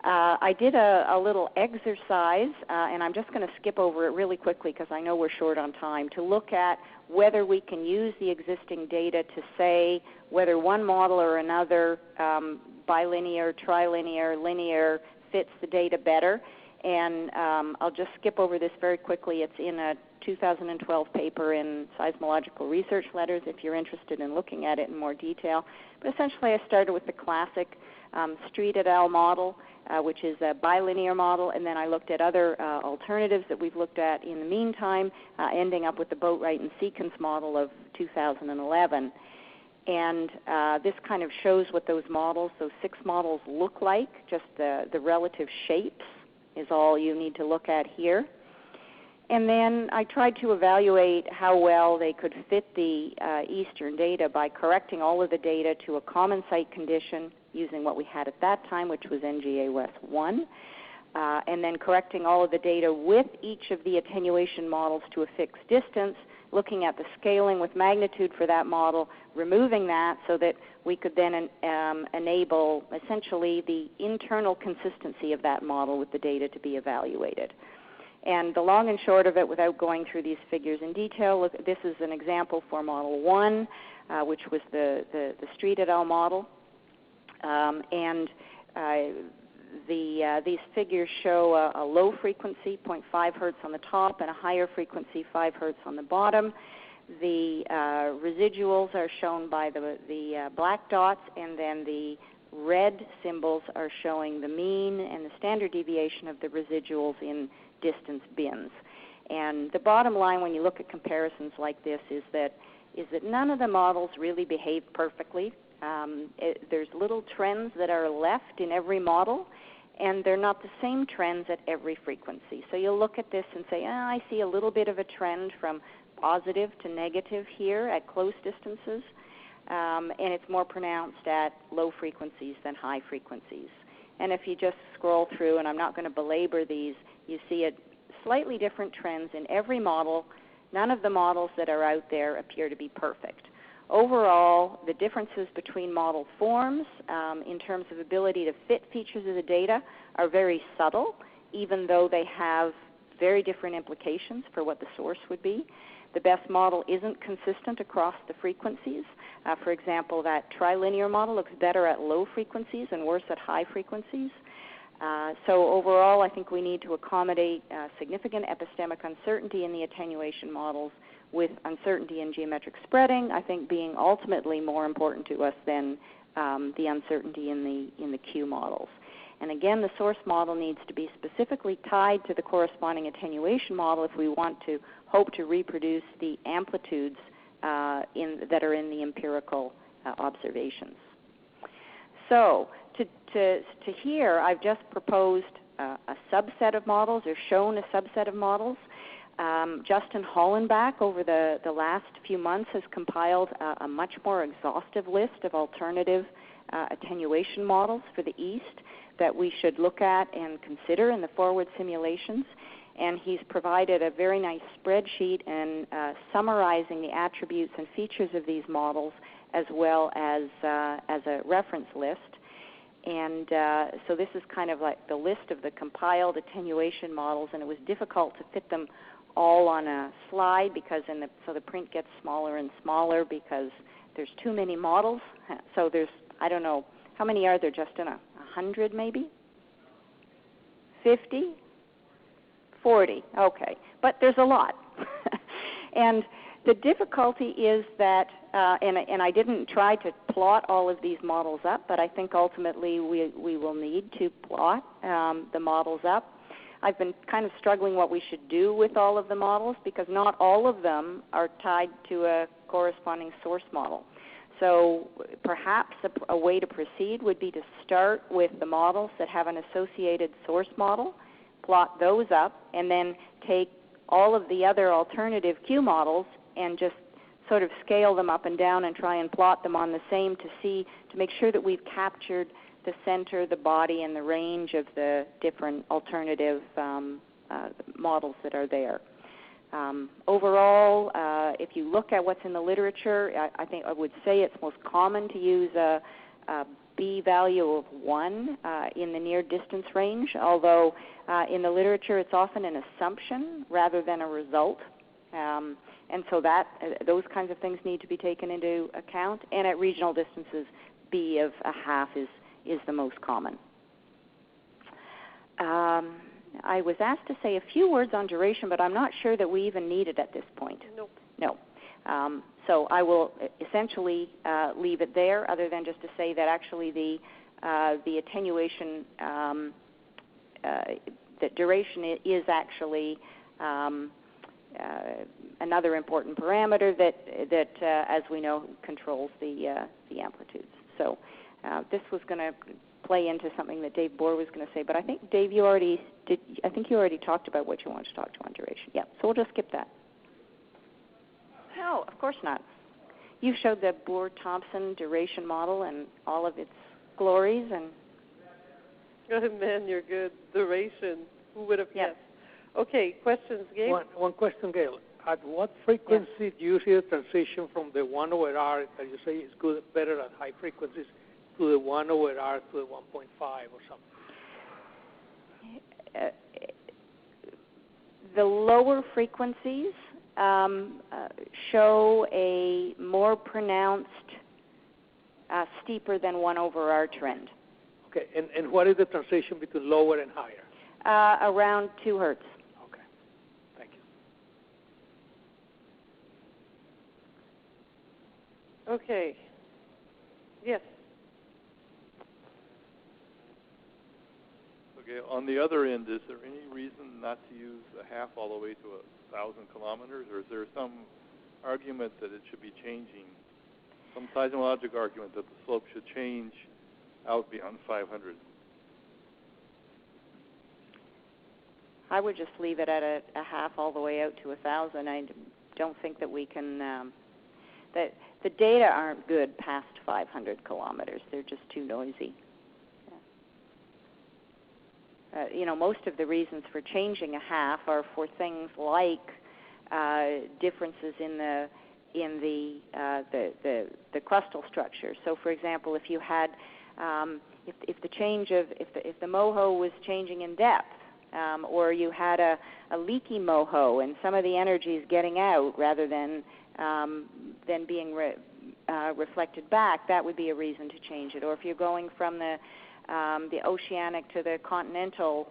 I did a little exercise, and I'm just going to skip over it really quickly because I know we're short on time, to look at whether we can use the existing data to say whether one model or another, bilinear, trilinear, linear, fits the data better. And I'll just skip over this very quickly. It's in a 2012 paper in Seismological Research Letters if you're interested in looking at it in more detail. But essentially I started with the classic Street et al. Model, which is a bilinear model, and then I looked at other alternatives that we've looked at in the meantime, ending up with the Boatwright and Seekins model of 2011. And this kind of shows what those models, those 6 models, look like. Just the relative shapes is all you need to look at here. And then I tried to evaluate how well they could fit the Eastern data by correcting all of the data to a common site condition using what we had at that time, which was NGA West 1. and then correcting all of the data with each of the attenuation models to a fixed distance, looking at the scaling with magnitude for that model, removing that so that we could then enable essentially the internal consistency of that model with the data to be evaluated. And the long and short of it, without going through these figures in detail, look, this is an example for Model 1, which was the Street et al. Model. These figures show a low frequency, 0.5 hertz on the top, and a higher frequency, 5 hertz on the bottom. The residuals are shown by the black dots, and then the red symbols are showing the mean and the standard deviation of the residuals in distance bins. And the bottom line when you look at comparisons like this is that none of the models really behave perfectly. There's little trends that are left in every model, and they're not the same trends at every frequency. So you'll look at this and say, I see a little bit of a trend from positive to negative here at close distances, and it's more pronounced at low frequencies than high frequencies. And if you just scroll through, and I'm not going to belabor these, you see slightly different trends in every model. None of the models that are out there appear to be perfect. Overall, the differences between model forms in terms of ability to fit features of the data are very subtle, even though they have very different implications for what the source would be. The best model isn't consistent across the frequencies. For example, that trilinear model looks better at low frequencies and worse at high frequencies. So overall, I think we need to accommodate significant epistemic uncertainty in the attenuation models, with uncertainty in geometric spreading, I think, being ultimately more important to us than the uncertainty in the Q models. And again, the source model needs to be specifically tied to the corresponding attenuation model if we want to hope to reproduce the amplitudes that are in the empirical observations. So to here, I've just proposed a subset of models, or shown a subset of models. Justin Hollenbach, over the last few months, has compiled a much more exhaustive list of alternative attenuation models for the East that we should look at and consider in the forward simulations. And he's provided a very nice spreadsheet and summarizing the attributes and features of these models, as well as a reference list. And so this is kind of like the list of the compiled attenuation models, and it was difficult to fit them all on a slide because so the print gets smaller and smaller because there's too many models. So there's, I don't know, how many are there, Justin? 100 maybe? 50? 40, okay. But there's a lot. And the difficulty is that, and I didn't try to plot all of these models up, but I think ultimately we will need to plot the models up. I've been kind of struggling what we should do with all of the models because not all of them are tied to a corresponding source model. So perhaps a way to proceed would be to start with the models that have an associated source model, plot those up, and then take all of the other alternative Q models and just sort of scale them up and down and try and plot them on the same to make sure that we've captured the center, the body, and the range of the different alternative models that are there. Overall, if you look at what's in the literature, I think I would say it's most common to use a B value of 1 in the near distance range, although in the literature it's often an assumption rather than a result. And so those kinds of things need to be taken into account. And at regional distances, B of 0.5 is the most common. I was asked to say a few words on duration, but I'm not sure that we even need it at this point. Nope. No. So I will essentially leave it there, other than just to say that actually the attenuation, the duration is actually another important parameter that as we know, controls the amplitudes. So this was going to play into something that Dave Bohr was going to say, but I think, Dave, you already talked about what you wanted to talk to on duration. Yeah, so we'll just skip that. No, of course not. You showed the Bohr-Thompson duration model and all of its glories, and Oh, man, you're good. Duration. Who would have guessed? Okay, questions, Gail? One question, Gail. At what frequency do you see the transition from the 1 over R that you say is good, better at high frequencies to the 1 over R to the 1.5 or something? The lower frequencies show a more pronounced, steeper than 1 over R trend. Okay, and what is the transition between lower and higher? Around 2 hertz. Okay, thank you. Okay. Yes. Okay, on the other end, is there any reason not to use a half all the way to 1,000 kilometers, or is there some argument that it should be changing, some seismologic argument that the slope should change out beyond 500? I would just leave it at a half all the way out to 1,000. I don't think that we can, that the data aren't good past 500 kilometers. They're just too noisy. Most of the reasons for changing a half are for things like differences in the crustal structure. So, for example, if you had, if the moho was changing in depth, or you had a leaky moho and some of the energy is getting out rather than being reflected back, that would be a reason to change it. Or if you're going from the oceanic to the continental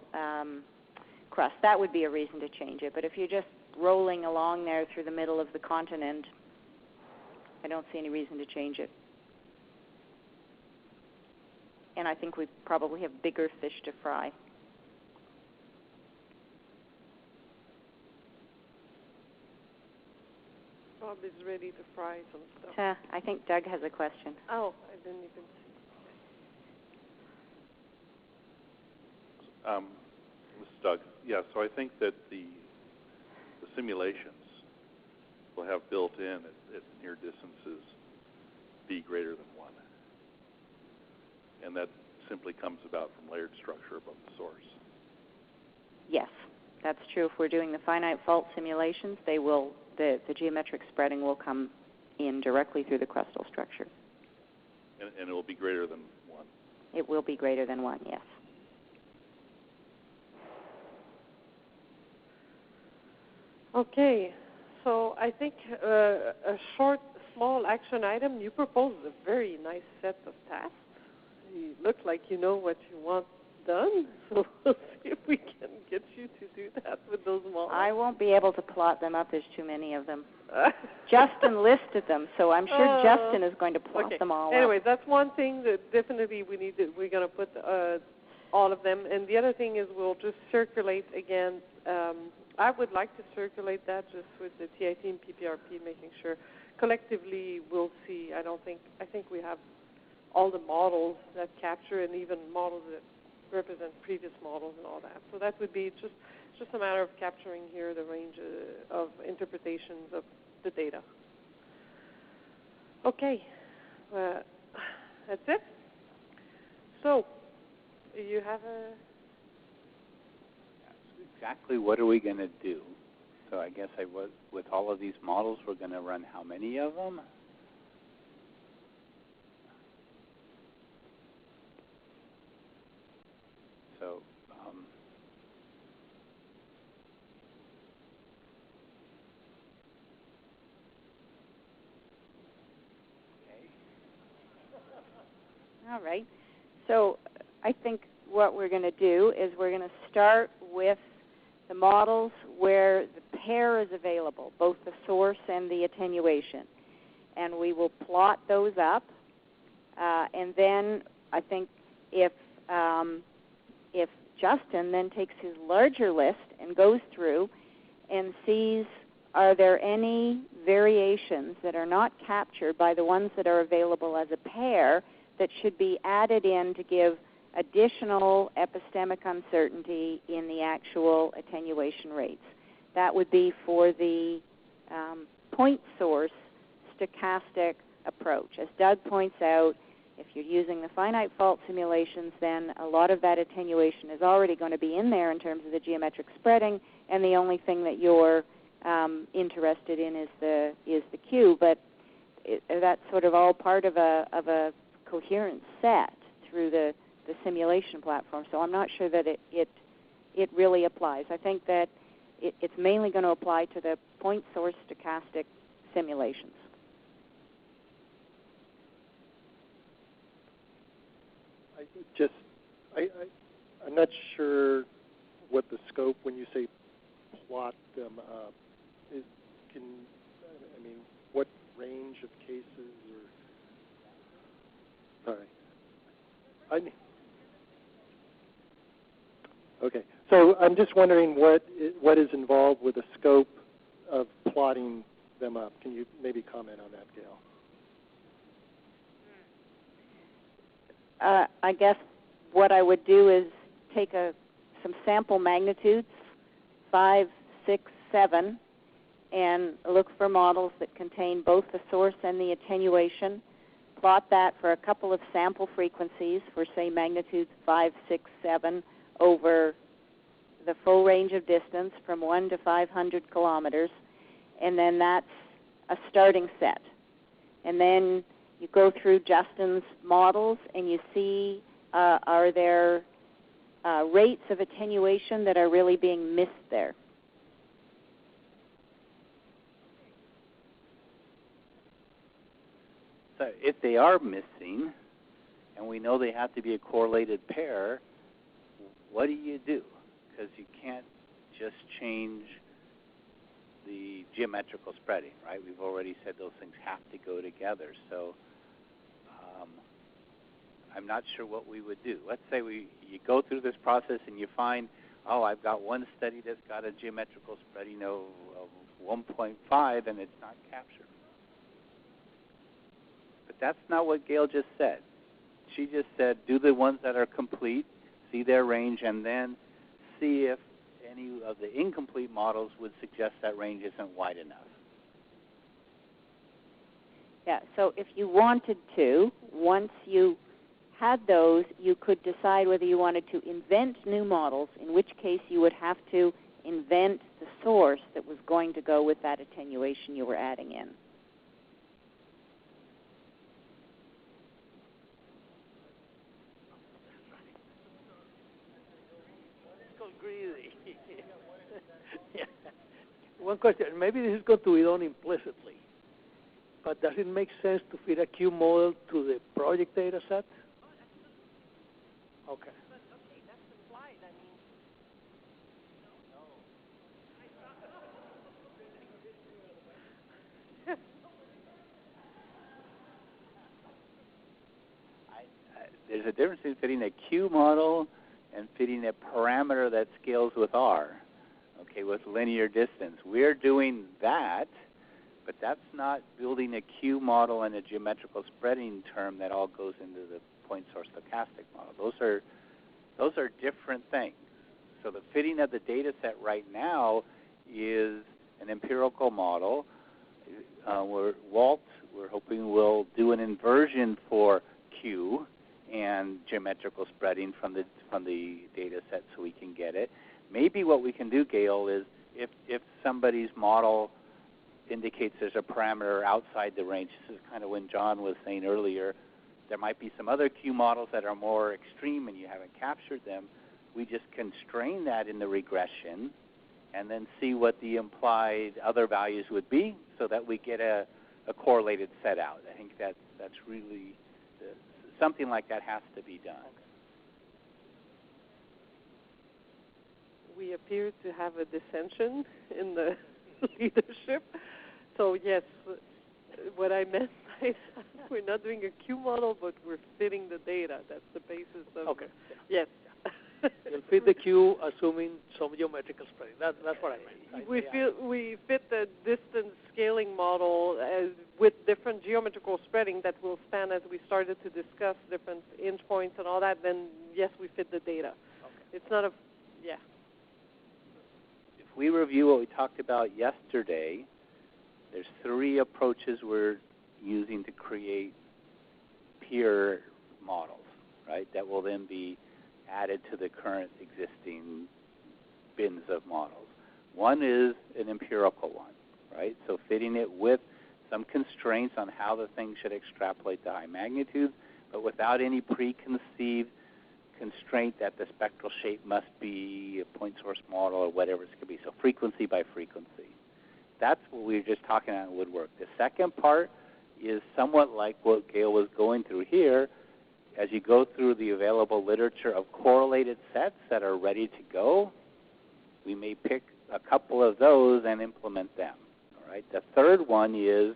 crust, that would be a reason to change it. But if you're just rolling along there through the middle of the continent, I don't see any reason to change it. And I think we probably have bigger fish to fry. Bob is ready to fry some stuff. I think Doug has a question. Oh, I didn't even see. This is Doug. Yeah, so I think that the simulations will have built in at near distances b greater than 1. And that simply comes about from layered structure above the source. Yes, that's true. If we're doing the finite fault simulations, they will, the geometric spreading will come in directly through the crustal structure. And it will be greater than 1. It will be greater than 1, yes. Okay, so I think a short, small action item. You proposed a very nice set of tasks. You look like you know what you want done, so we'll see if we can get you to do that with those models. I won't be able to plot them up. There's too many of them. Justin listed them, so I'm sure Justin is going to plot them all Anyway, up. that's one thing that definitely we're going to put all of them. And the other thing is we'll just circulate again. I would like to circulate that just with the TIT and PPRP, making sure collectively we'll see. I think we have all the models that capture and even models that represent previous models and all that. So that would be just a matter of capturing here the range of interpretations of the data. Okay, that's it. So you have a... Exactly what are we going to do? So I guess with all of these models, we're going to run how many of them? So All right. So I think what we're going to do is we're going to start with the models where the pair is available, both the source and the attenuation. And we will plot those up. And then I think if Justin then takes his larger list and goes through and sees are there any variations that are not captured by the ones that are available as a pair that should be added in to give additional epistemic uncertainty in the actual attenuation rates. That would be for the point source stochastic approach. As Doug points out, If you're using the finite fault simulations, then a lot of that attenuation is already going to be in there in terms of the geometric spreading, and the only thing that you're interested in is the Q. But that's sort of all part of a coherent set through the simulation platform. So I'm not sure that it really applies. I think that it's mainly going to apply to the point source stochastic simulations. I'm not sure what the scope when you say plot them up is. What range of cases or? Sorry. Okay. So I'm just wondering what is involved with the scope of plotting them up. Can you maybe comment on that, Gail? I guess what I would do is take some sample magnitudes, 5, 6, 7, and look for models that contain both the source and the attenuation. Plot that for a couple of sample frequencies for, say, magnitudes 5, 6, 7 over the full range of distance from 1 to 500 kilometers, and then that's a starting set. And then you go through Justin's models and you see are there rates of attenuation that are really being missed there. So if they are missing, and we know they have to be a correlated pair, what do you do? Because you can't just change the geometrical spreading, right? We've already said those things have to go together. So I'm not sure what we would do. Let's say you go through this process and you find, oh, I've got one study that's got a geometrical spreading of 1.5 and it's not captured. But that's not what Gail just said. She just said do the ones that are complete, see their range, and then see if any of the incomplete models would suggest that range isn't wide enough. Yeah, so if you wanted to, once you had those, you could decide whether you wanted to invent new models, in which case you would have to invent the source that was going to go with that attenuation you were adding in. Greedy. Yeah. One question, maybe this is going to be done implicitly, but does it make sense to fit a Q model to the project data set? Okay. But, okay, that's implied. I mean, There's a difference in fitting a Q model and fitting a parameter that scales with R, okay, with linear distance. We're doing that, but that's not building a Q model and a geometrical spreading term that all goes into the point source stochastic model. Those are different things. So the fitting of the data set right now is an empirical model. We're hoping we'll do an inversion for Q and geometrical spreading from the data set so we can get it. Maybe what we can do, Gail, is if somebody's model indicates there's a parameter outside the range, this is kind of when John was saying earlier, there might be some other Q models that are more extreme and you haven't captured them. We just constrain that in the regression and then see what the implied other values would be so that we get a correlated set out. I think that's really, something like that has to be done. we appear to have a dissension in the leadership. So yes, what I meant by that, we're not doing a Q model, but we're fitting the data. That's the basis of. Okay. Yes. You'll fit the Q, assuming some geometrical spreading. That's what I meant. We fit the distance scaling model with different geometrical spreading that will span, as we started to discuss, different inch points and all that. Then yes, we fit the data. Okay. It's not a If we review what we talked about yesterday, there's 3 approaches we're using to create peer models, right, that will then be added to the current existing bins of models. One is an empirical one, right? So fitting it with some constraints on how the thing should extrapolate to high magnitudes, but without any preconceived constraint that the spectral shape must be a point source model or whatever it's going to be. So frequency by frequency. That's what we were just talking about in woodwork. The second part is somewhat like what Gail was going through here. As you go through the available literature of correlated sets that are ready to go, we may pick a couple of those and implement them. All right. The third one is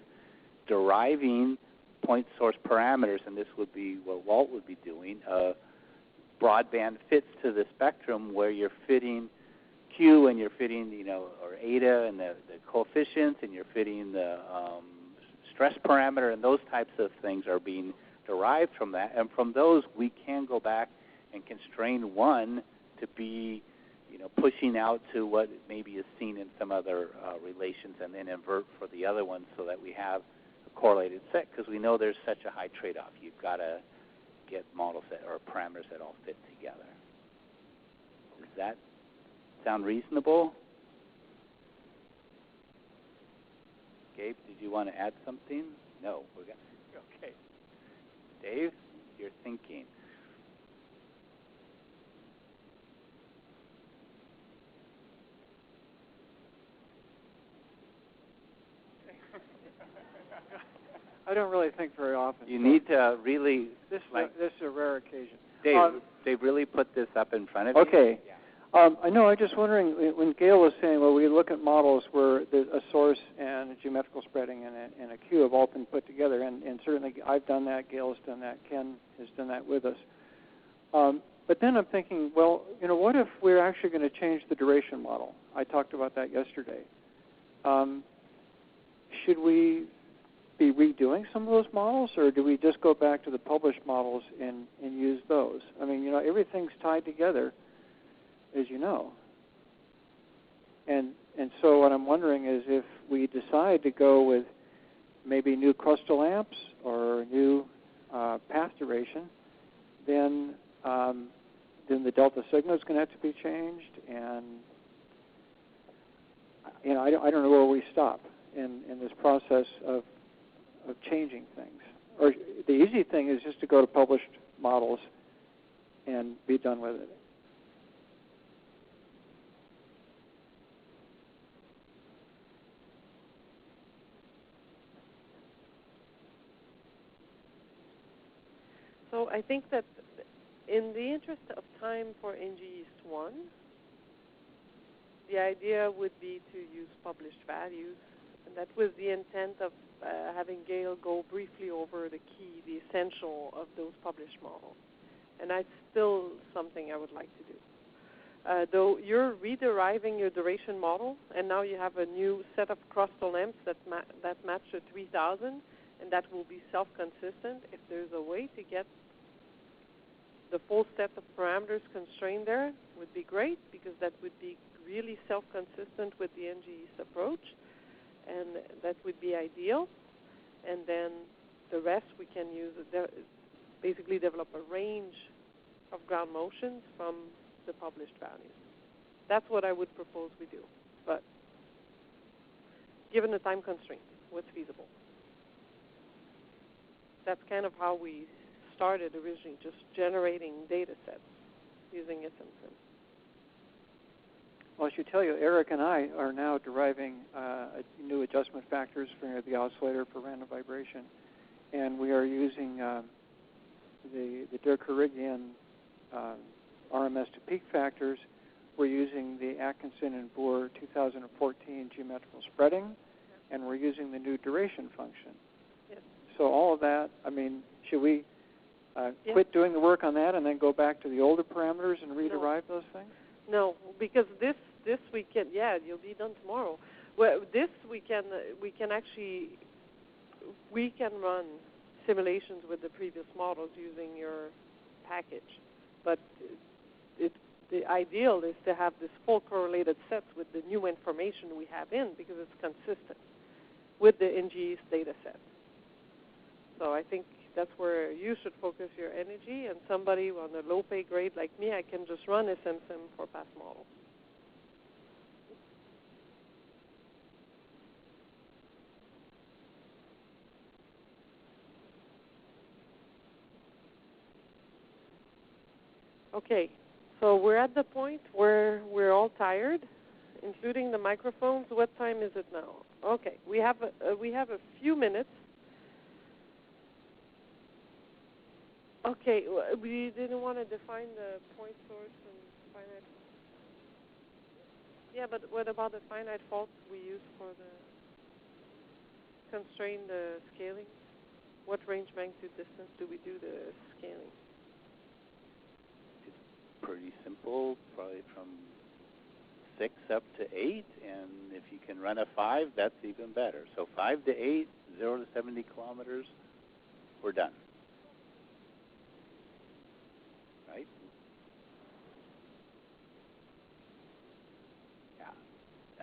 deriving point source parameters, and this would be what Walt would be doing, broadband fits to the spectrum where you're fitting Q and you're fitting, or eta and the coefficients, and you're fitting the stress parameter, and those types of things are being derived from that. And from those, we can go back and constrain one to be, pushing out to what maybe is seen in some other relations, and then invert for the other ones so that we have a correlated set, because we know there's such a high trade-off. You've got to get models that or parameters that all fit together. Does that sound reasonable? Gabe, did you want to add something? No. Okay. Dave, you're thinking. I don't really think very often. You need to really... This is a rare occasion. Dave, they really put this up in front of you? Okay. I know, I'm just wondering, when Gail was saying, well, we look at models where a source and a geometrical spreading and a Q have all been put together, and certainly I've done that, Gail has done that, Ken has done that with us. But then I'm thinking, well, what if we're actually going to change the duration model? I talked about that yesterday. Should we be redoing some of those models, or do we just go back to the published models and use those? I mean, everything's tied together, as you know. And so what I'm wondering is, if we decide to go with maybe new crustal amps or new path duration, then the delta sigma is going to have to be changed, and I don't know where we stop in this process of changing things. Or the easy thing is just to go to published models and be done with it. So I think that in the interest of time for NG East 1, the idea would be to use published values. And that was the intent of having Gail go briefly over the essential of those published models. And that's still something I would like to do. Though you're rederiving your duration model, and now you have a new set of crustal amps that match the 3000, and that will be self-consistent. If there's a way to get the full set of parameters constrained there, would be great, because that would be really self-consistent with the NG East approach, and that would be ideal. And then the rest we can use, basically develop a range of ground motions from the published values. That's what I would propose we do. But given the time constraint, what's feasible? That's kind of how we started originally, just generating data sets using SMSIM. Well, I should tell you, Eric and I are now deriving new adjustment factors for the oscillator for random vibration, and we are using the Derkerigian RMS to peak factors. We're using the Atkinson and Bohr 2014 geometrical spreading, and we're using the new duration function. Yes. So all of that, I mean, should we quit doing the work on that and then go back to the older parameters and rederive those things? No, because this we can, you'll be done tomorrow. Well, this we can run simulations with the previous models using your package, but the ideal is to have this full correlated sets with the new information we have in, because it's consistent with the NG East data set. So I think That's where you should focus your energy, and somebody on a low pay grade like me, I can just run SMSIM for past models. Okay, so we're at the point where we're all tired, including the microphones. What time is it now? Okay, we have a few minutes. Okay, we didn't want to define the point source and finite. Yeah, but what about the finite faults we use for the constrain the scaling? What range magnitude distance do we do the scaling? Pretty simple, probably from 6 up to 8, and if you can run a 5, that's even better. So 5 to 8, 0 to 70 kilometers, we're done. Right? Yeah.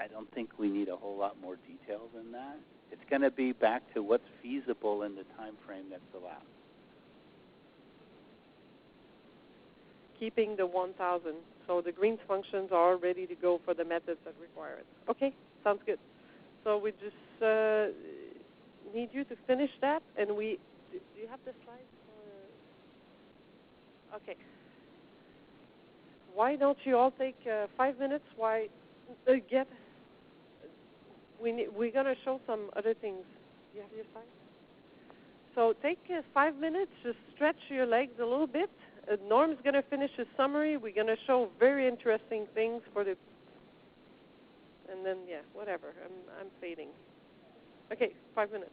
I don't think we need a whole lot more detail than that. It's going to be back to what's feasible in the time frame that's allowed. Keeping the 1,000. So the Green's functions are ready to go for the methods that require it. Okay, sounds good. So we just need you to finish that, and do you have the slides? Okay. Why don't you all take 5 minutes? We're going to show some other things. Do you have your slides? So take 5 minutes, just stretch your legs a little bit. Norm's going to finish his summary. We're going to show very interesting things for the, and then, yeah, whatever. I'm fading. Okay, 5 minutes.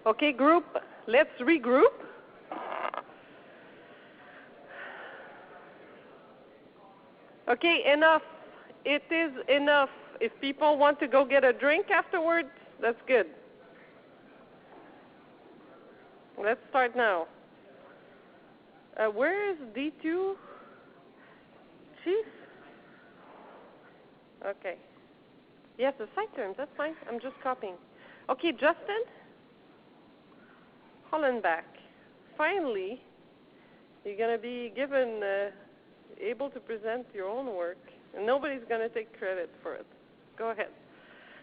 Okay, group, let's regroup. Okay, enough. It is enough. If people want to go get a drink afterwards, that's good. Let's start now. Where is D2? Chief? Okay. Yes, the site terms, that's fine. I'm just copying. Okay, Justin? Hollenbach. Finally, you're going to be given, able to present your own work, and nobody's going to take credit for it. Go ahead.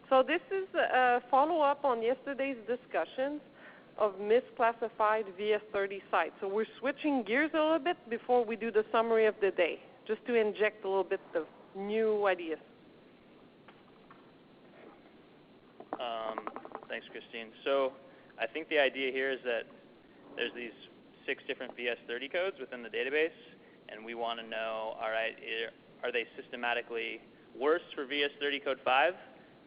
So this is a follow-up on yesterday's discussions of misclassified VS30 sites. So we're switching gears a little bit before we do the summary of the day, just to inject a little bit of new ideas. Thanks, Christine. So I think the idea here is that there's these 6 different VS30 codes within the database, and we want to know, all right, are they systematically worse for VS30 code 5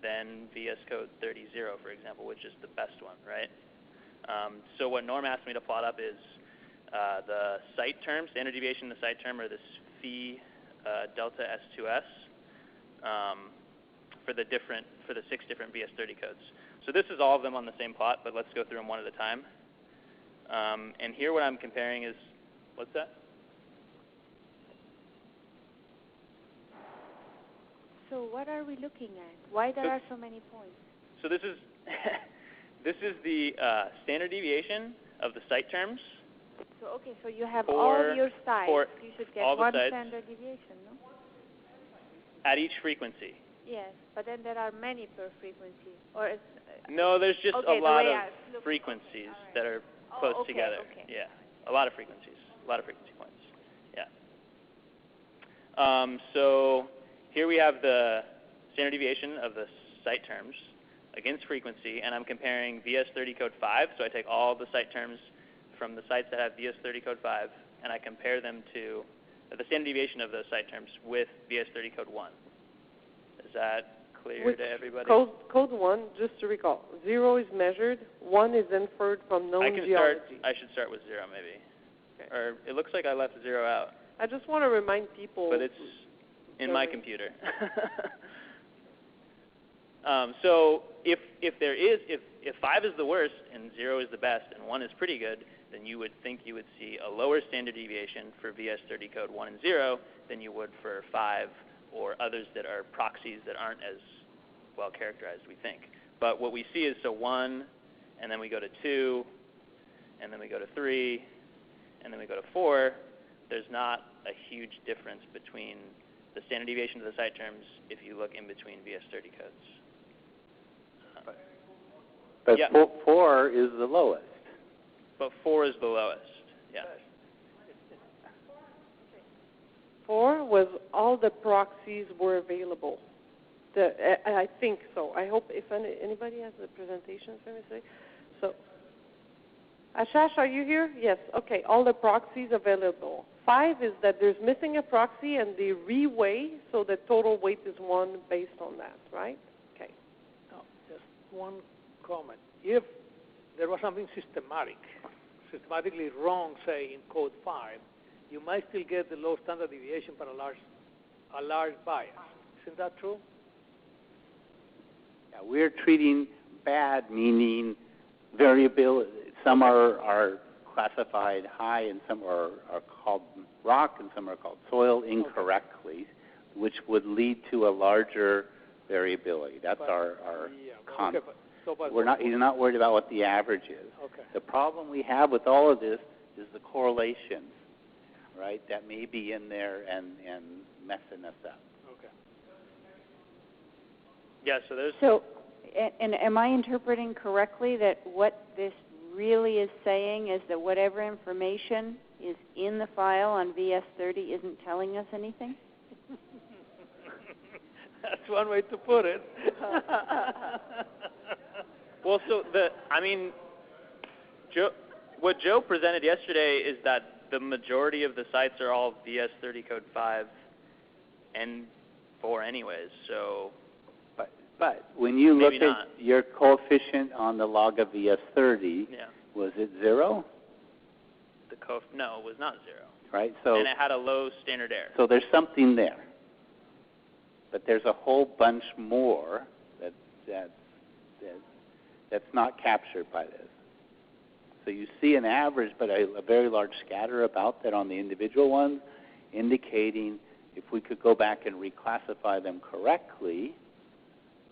than VS code 30.0, for example, which is the best one, right? So what Norm asked me to plot up is the site term, standard deviation of the site term, or this phi delta S2S for the 6 different VS30 codes. So this is all of them on the same plot, but let's go through them one at a time. And here what I'm comparing is, what's that? So what are we looking at? Why there are so many points? So this is this is the standard deviation of the site terms. So okay, so you have all your sites. You should get all the one sites standard deviation, no? At each frequency. Yes, but then there are many per frequency, or it's, no, there's just okay, a lot of frequencies that are close together. Okay. Yeah, a lot of frequencies, a lot of frequency points. Yeah. So here we have the standard deviation of the site terms against frequency, and I'm comparing VS30 code 5. So I take all the site terms from the sites that have VS30 code 5, and I compare them to the standard deviation of those site terms with VS30 code 1. Is that clear to everybody? Code 1, just to recall, 0 is measured, 1 is inferred from known geology. I should start with 0 maybe. Okay. Or it looks like I left 0 out. I just want to remind people. But it's in my computer. So if 5 is the worst and 0 is the best and 1 is pretty good, then you would think you would see a lower standard deviation for VS30 code 1 and 0 than you would for 5 or others that are proxies that aren't as well characterized, we think. But what we see is 1, and then we go to 2, and then we go to 3, and then we go to 4. There's not a huge difference between the standard deviation of the site terms if you look in between VS30 codes. But 4 is the lowest. But 4 is the lowest, yeah. 4 was all the proxies were available. I think so. I hope if anybody has the presentations for me to say. So, Ashash, are you here? Yes. Okay. All the proxies available. 5 is that there's missing a proxy and they reweigh, so the total weight is 1 based on that, right? Okay. No, just one comment. If there was something systematically wrong, say in code 5, you might still get the low standard deviation, but a large bias. Isn't that true? Yeah, we're treating bad, meaning variability. Some are classified high, and some are called rock, and some are called soil incorrectly, which would lead to a larger variability. That's our concept. He's not worried about what the average is. Okay. The problem we have with all of this is the correlations, right, that may be in there and messing us up. Okay. Yeah, so there's... So, and am I interpreting correctly that what this really is saying is that whatever information is in the file on VS30 isn't telling us anything? That's one way to put it. Well, so what Joe presented yesterday is that the majority of the sites are all VS30 code 5 and 4 anyways, so... But when you look Maybe not. at your coefficient on the log of VS30, Yeah. was it 0? No, it was not 0. Right. So and it had a low standard error. So there's something there. But there's a whole bunch more that's not captured by this. So you see an average, but a very large scatter about that on the individual ones, indicating if we could go back and reclassify them correctly,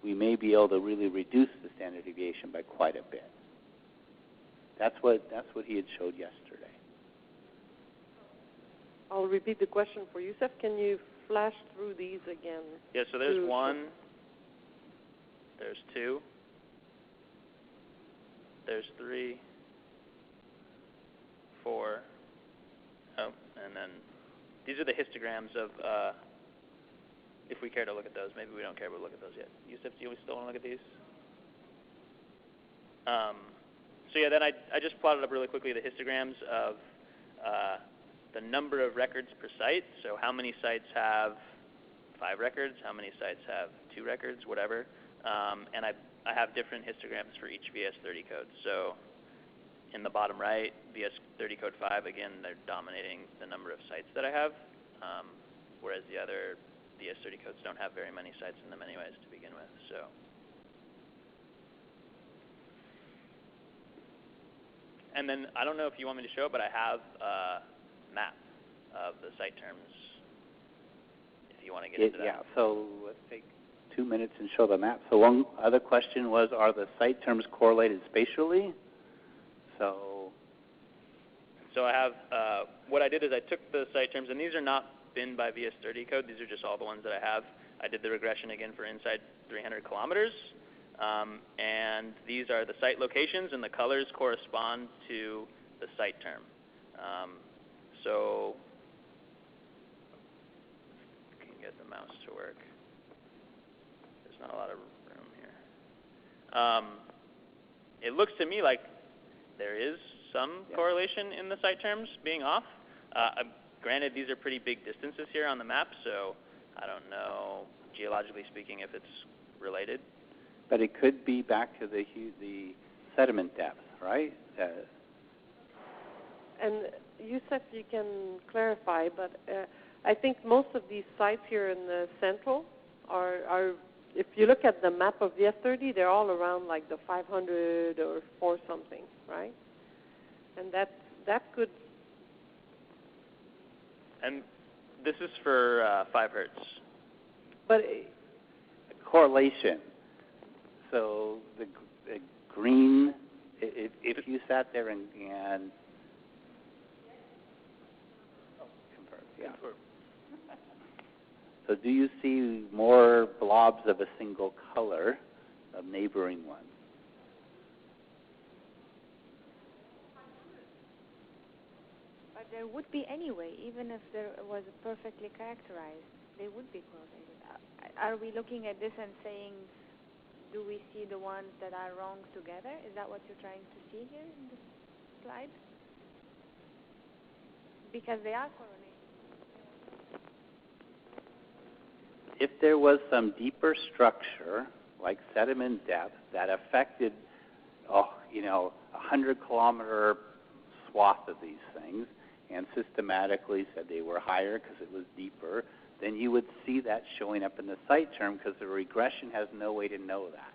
we may be able to really reduce the standard deviation by quite a bit. That's what he had showed yesterday. I'll repeat the question for Youssef. Can you flash through these again? Yeah, so there's 1, there's 2, there's 3, 4, and then these are the histograms of, if we care to look at those. Maybe we don't care to look at those yet. Youssef, do you still want to look at these? So yeah, then I just plotted up really quickly the histograms of the number of records per site. So how many sites have 5 records, how many sites have 2 records, whatever. And I have different histograms for each VS30 code. So in the bottom right, VS30 code 5, again, they're dominating the number of sites that I have, whereas the other VS30 codes don't have very many sites in them anyways to begin with. So. And then I don't know if you want me to show it, but I have a map of the site terms if you want to get into that. Yeah, so let's take 2 minutes and show the map. So one other question was, are the site terms correlated spatially? So I have, what I did is I took the site terms, and these are not binned by VS30 code. These are just all the ones that I have. I did the regression again for inside 300 kilometers. And these are the site locations, and the colors correspond to the site term. So I can get the mouse to work. There's not a lot of room here. It looks to me like there is some correlation in the site terms being off. Granted, these are pretty big distances here on the map, so I don't know, geologically speaking, if it's related. But it could be back to the sediment depth, right? And Youssef, you can clarify, but I think most of these sites here in the central are if you look at the map of VS30, they're all around like the 500 or 4 something, right? And that could. And this is for 5 hertz. But correlation. So the green, if you sat there and convert, yeah. So do you see more blobs of a single color of neighboring ones? But there would be anyway, even if there was perfectly characterized, they would be correlated. Are we looking at this and saying, do we see the ones that are wrong together? Is that what you're trying to see here in this slide? Because they are correlated. If there was some deeper structure, like sediment depth, that affected, 100-kilometer swath of these things, and systematically said they were higher because it was deeper, then you would see that showing up in the site term because the regression has no way to know that,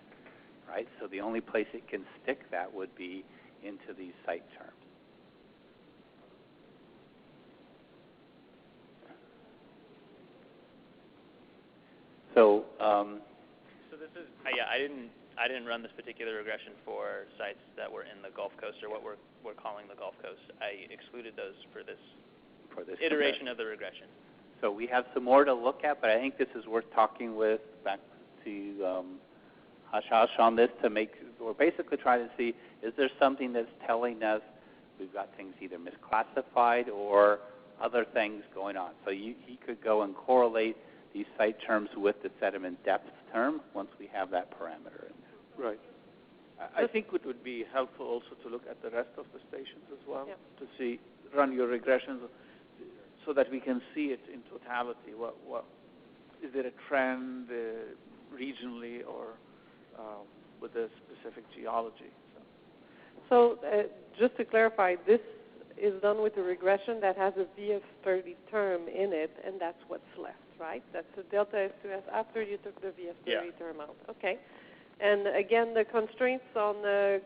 right? So the only place it can stick that would be into these site terms. So this is I didn't run this particular regression for sites that were in the Gulf Coast or what we're calling the Gulf Coast. I excluded those for this iteration of the regression. So we have some more to look at, but I think this is worth talking with back to Hash on this we're basically trying to see, is there something that's telling us we've got things either misclassified or other things going on. So he could go and correlate these site terms with the sediment depth term once we have that parameter in there. Right. I think it would be helpful also to look at the rest of the stations as well, to run your regressions so that we can see it in totality. What is there a trend regionally or the specific geology. So just to clarify, this is done with a regression that has a VS30 term in it, and that's what's left, right? That's the delta S2S after you took the VS30 term out. Okay. And again, the constraints on the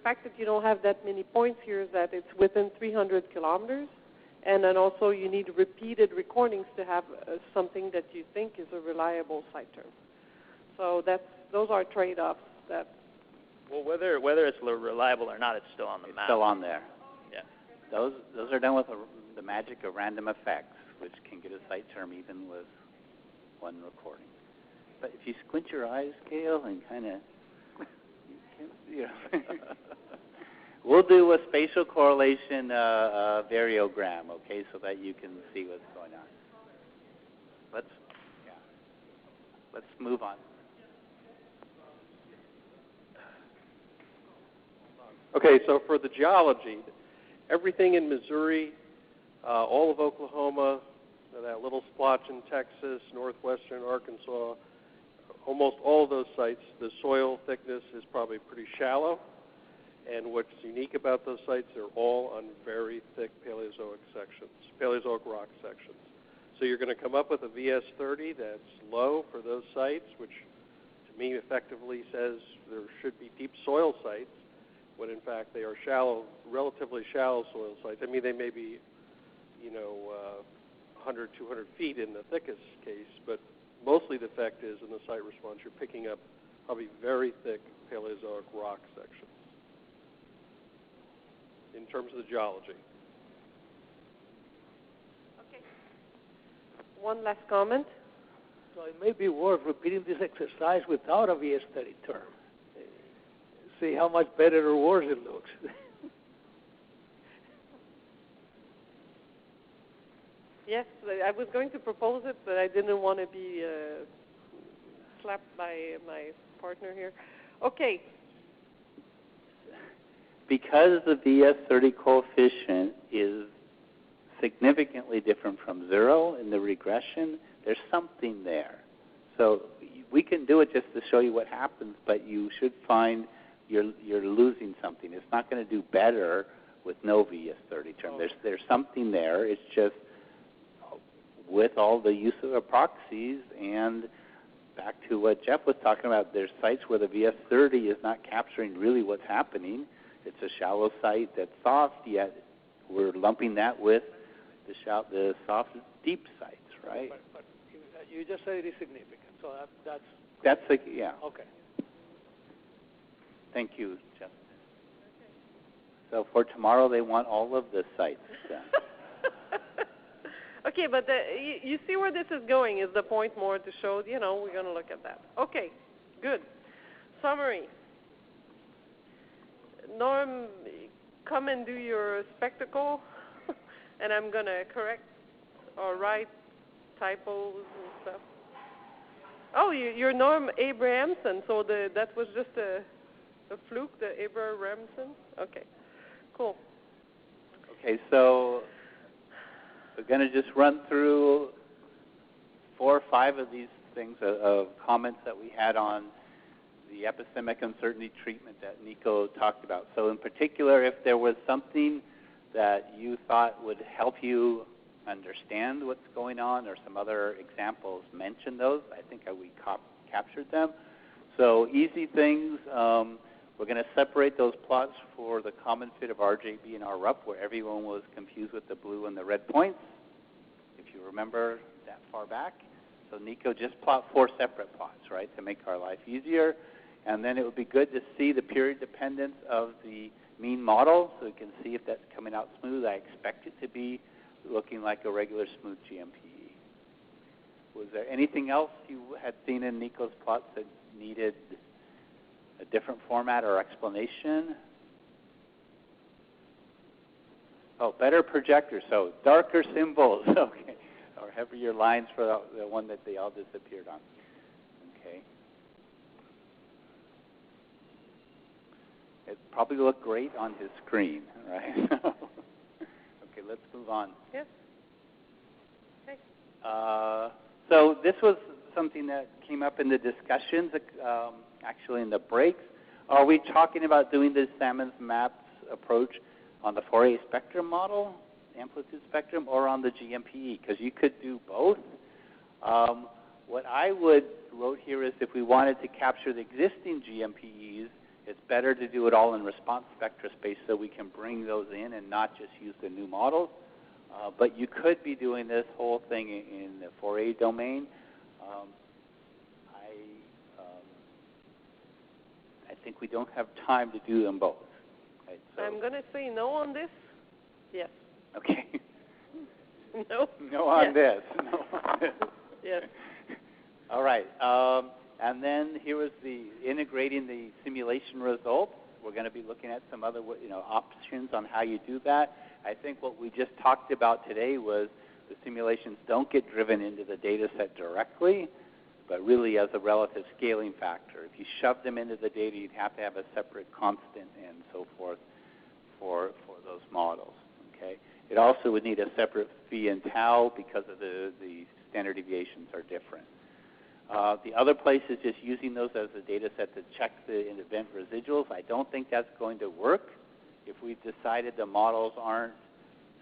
fact that you don't have that many points here is that it's within 300 kilometers, and then also you need repeated recordings to have something that you think is a reliable site term. So those are trade-offs that. Well, whether it's reliable or not, it's still on the map. Still on there. Yeah. Those are done with the magic of random effects, which can get a site term even with one recording. But if you squint your eyes, Gail, and kind of, we'll do a spatial correlation variogram, okay, so that you can see what's going on. Let's move on. Okay, so for the geology, everything in Missouri, all of Oklahoma, that little splotch in Texas, northwestern Arkansas, almost all of those sites, the soil thickness is probably pretty shallow. And what's unique about those sites, they're all on very thick Paleozoic sections, Paleozoic rock sections. So you're going to come up with a VS30 that's low for those sites, which to me effectively says there should be deep soil sites, when in fact they are shallow, relatively shallow soil sites. I mean, they may be, 100, 200 feet in the thickest case, but mostly the effect is in the site response, you're picking up probably very thick Paleozoic rock sections in terms of the geology. Okay. One last comment. So it may be worth repeating this exercise without a VS30 term. See how much better or worse it looks. Yes, I was going to propose it, but I didn't want to be slapped by my partner here. Okay. Because the VS30 coefficient is significantly different from 0 in the regression, there's something there. So we can do it just to show you what happens, but you should find you're losing something. It's not going to do better with no VS30 term. There's something there. It's just with all the use of the proxies, and back to what Jeff was talking about, there's sites where the VS30 is not capturing really what's happening. It's a shallow site that's soft, yet we're lumping that with the soft, deep sites, right? But you just said it is significant, so that's yeah. Okay. Thank you, Jeff. So for tomorrow, they want all of the sites done. Okay, but you see where this is going is the point more to show, we're going to look at that. Okay, good. Summary. Norm, come and do your spectacle, and I'm going to correct or write typos and stuff. Oh, you're Norm Abrahamson, so that was just a fluke, the Abrahamson? Okay, cool. Okay, so we're going to just run through 4 or 5 of these things of comments that we had on the epistemic uncertainty treatment that Nico talked about. So in particular, if there was something that you thought would help you understand what's going on or some other examples, mention those. I think we captured them. So easy things. We're going to separate those plots for the common fit of RJB and RUP, where everyone was confused with the blue and the red points, if you remember that far back. So Nico, just plot 4 separate plots, right, to make our life easier. And then it would be good to see the period dependence of the mean model, so we can see if that's coming out smooth. I expect it to be looking like a regular smooth GMPE. Was there anything else you had seen in Nico's plots that needed a different format or explanation? Oh, better projector, so darker symbols, okay, or heavier lines for the one that they all disappeared on. Okay. It probably looked great on his screen, right? Okay, let's move on. Yes. Okay. So this was something that came up in the discussions, actually in the breaks. Are we talking about doing the Salmons maps approach on the Fourier spectrum model, amplitude spectrum, or on the GMPE? Because you could do both. What I would wrote here is if we wanted to capture the existing GMPEs, it's better to do it all in response spectra space so we can bring those in and not just use the new models. But you could be doing this whole thing in the Fourier domain. I think we don't have time to do them both. Right, so I'm going to say no on this. Yes. Okay. No. No on yes. this. No on this. Yes. All right. And then here was the integrating the simulation results. We're going to be looking at some other options on how you do that. I think what we just talked about today was the simulations don't get driven into the data set directly, but really as a relative scaling factor. If you shove them into the data, you'd have to have a separate constant and so forth for those models. Okay. It also would need a separate phi and tau because of the standard deviations are different. The other place is just using those as a data set to check the event residuals. I don't think that's going to work if we've decided the models aren't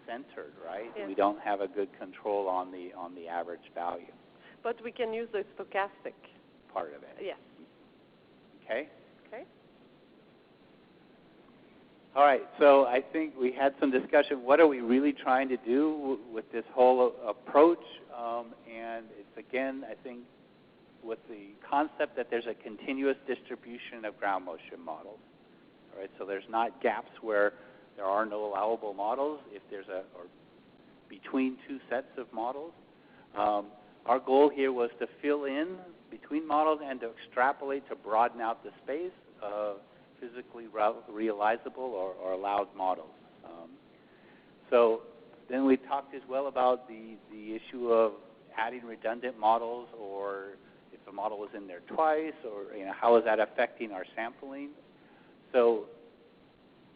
centered, right? Yes. We don't have a good control on the average value. But we can use the stochastic part of it. Yes. Okay? Okay. All right, so I think we had some discussion. What are we really trying to do with this whole approach? And it's, again, I think, with the concept that there's a continuous distribution of ground motion models. All right, so there's not gaps where there are no allowable models if there's or between two sets of models. Our goal here was to fill in between models and to extrapolate to broaden out the space of physically realizable or allowed models. So then we talked as well about the issue of adding redundant models, or if a model was in there twice, or how is that affecting our sampling. So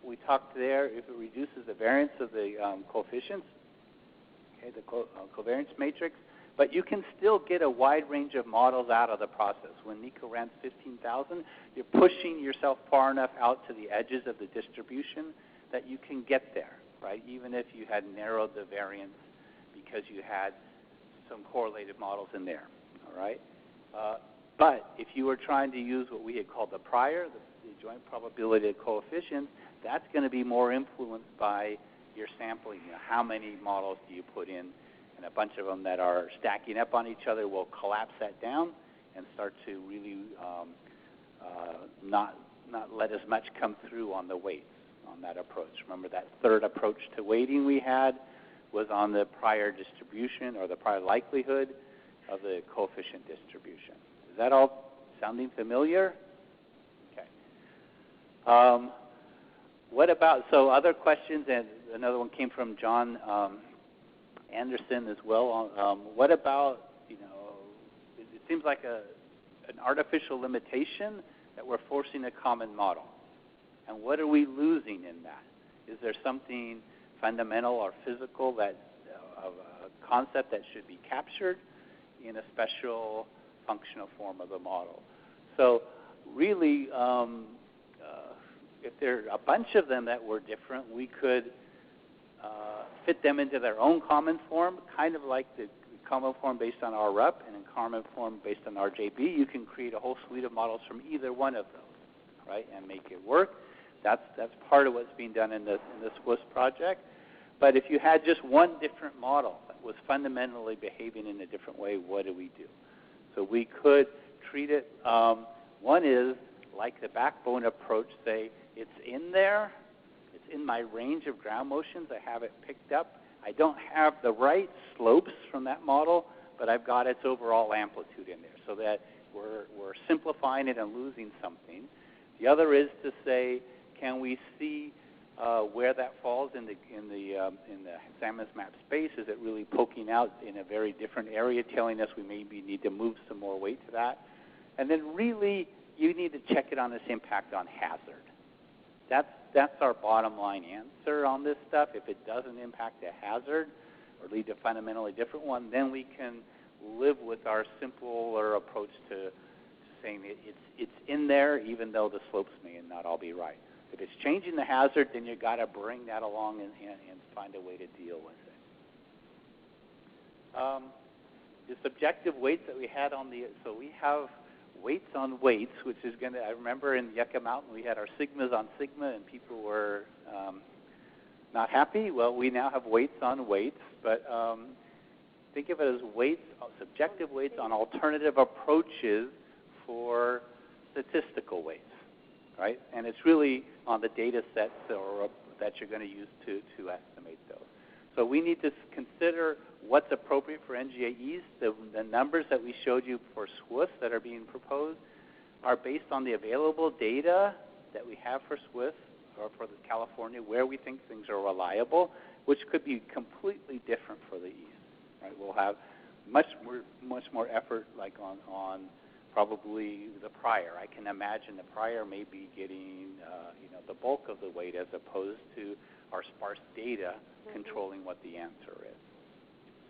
we talked there if it reduces the variance of the coefficients, okay, the covariance matrix, but you can still get a wide range of models out of the process. When Nico ran 15,000, you're pushing yourself far enough out to the edges of the distribution that you can get there, right? Even if you had narrowed the variance because you had some correlated models in there, all right? But if you were trying to use what we had called the prior, the joint probability of coefficients, that's going to be more influenced by your sampling. How many models do you put in? And a bunch of them that are stacking up on each other will collapse that down and start to really not let as much come through on the weights on that approach. Remember that third approach to weighting we had was on the prior distribution or the prior likelihood of the coefficient distribution. Is that all sounding familiar? Okay. What about, so other questions, and another one came from John Anderson as well. What about, it seems like an artificial limitation that we're forcing a common model. And what are we losing in that? Is there something fundamental or physical that of a concept that should be captured in a special functional form of the model? So really, if there are a bunch of them that were different, we could fit them into their own common form, kind of like the common form based on RUP and in common form based on RJB. You can create a whole suite of models from either one of those, right, and make it work. That's part of what's being done in this SWIS project. But if you had just one different model that was fundamentally behaving in a different way, what do we do? So we could treat it, one is like the backbone approach, say it's in there, it's in my range of ground motions, I have it picked up. I don't have the right slopes from that model, but I've got its overall amplitude in there, so that we're simplifying it and losing something. The other is to say, can we see where that falls in the Salmons map space? Is it really poking out in a very different area, telling us we maybe need to move some more weight to that? And then really, you need to check it on its impact on hazard. That's our bottom line answer on this stuff. If it doesn't impact a hazard or lead to a fundamentally different one, then we can live with our simpler approach to saying it's in there, even though the slopes may not all be right. If it's changing the hazard, then you got to bring that along and find a way to deal with it. The subjective weights that we had on so we have weights on weights, which is going to, I remember in Yucca Mountain we had our sigmas on sigma and people were not happy. Well, we now have weights on weights, but think of it as weights, subjective weights on alternative approaches for statistical weights, right? And it's really on the data sets that you're going to use to estimate those. So we need to consider what's appropriate for NGAEs. The numbers that we showed you for SWIFT that are being proposed are based on the available data that we have for SWIFT or for California, where we think things are reliable, which could be completely different for the East. Right? We'll have much more effort, like on probably the prior. I can imagine the prior may be getting the bulk of the weight as opposed to our sparse data controlling what the answer is.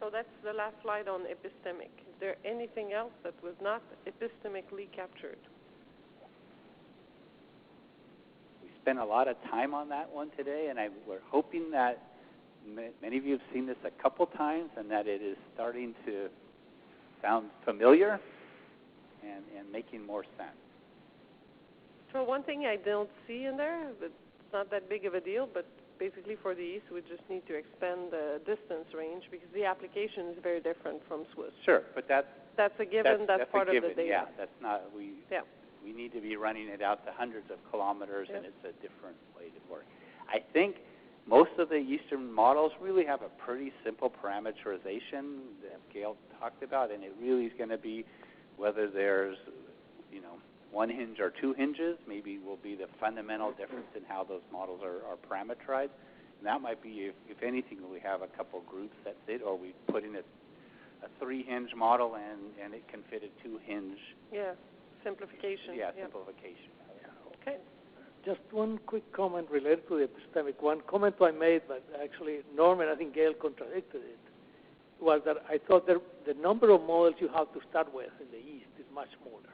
So that's the last slide on epistemic. Is there anything else that was not epistemically captured? We spent a lot of time on that one today, and we're hoping that many of you have seen this a couple times and that it is starting to sound familiar and making more sense. So one thing I don't see in there, but it's not that big of a deal, but basically for the East, we just need to expand the distance range because the application is very different from Swiss. Sure, but that's a given. That's part of the data. Yeah, that's not we need to be running it out to hundreds of kilometers, and it's a different way to work. I think most of the Eastern models really have a pretty simple parameterization that Gail talked about, and it really is going to be whether there's one hinge or two hinges, maybe will be the fundamental difference in how those models are parameterized. And that might be, if anything, we have a couple groups that fit, or we put in a three-hinge model and it can fit a two-hinge. Yeah, simplification. Yeah, simplification. Yeah. Okay. Just one quick comment related to the epistemic. One comment I made, but actually Norman, I think Gail contradicted it, was that I thought the number of models you have to start with in the East is much smaller.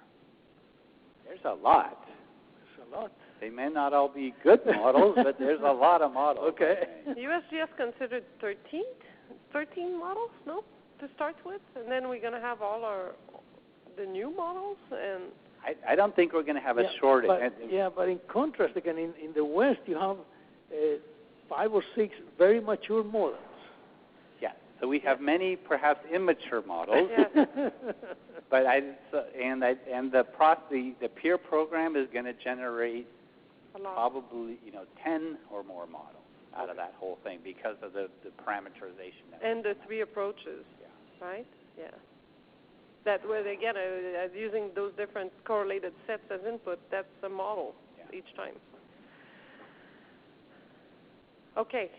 There's a lot. There's a lot. They may not all be good models, but there's a lot of models. Okay. USGS considered 13 models, no, to start with, and then we're going to have all the new models. And I don't think we're going to have a shortage. But in contrast, again, in the West, you have 5 or 6 very mature models. Yeah. So we have many perhaps immature models. But the peer program is going to generate probably 10 or more models out of that whole thing because of the parameterization. And the 3 approaches, right? Yeah. That way, again, using those different correlated sets as input, that's a model each time. Okay.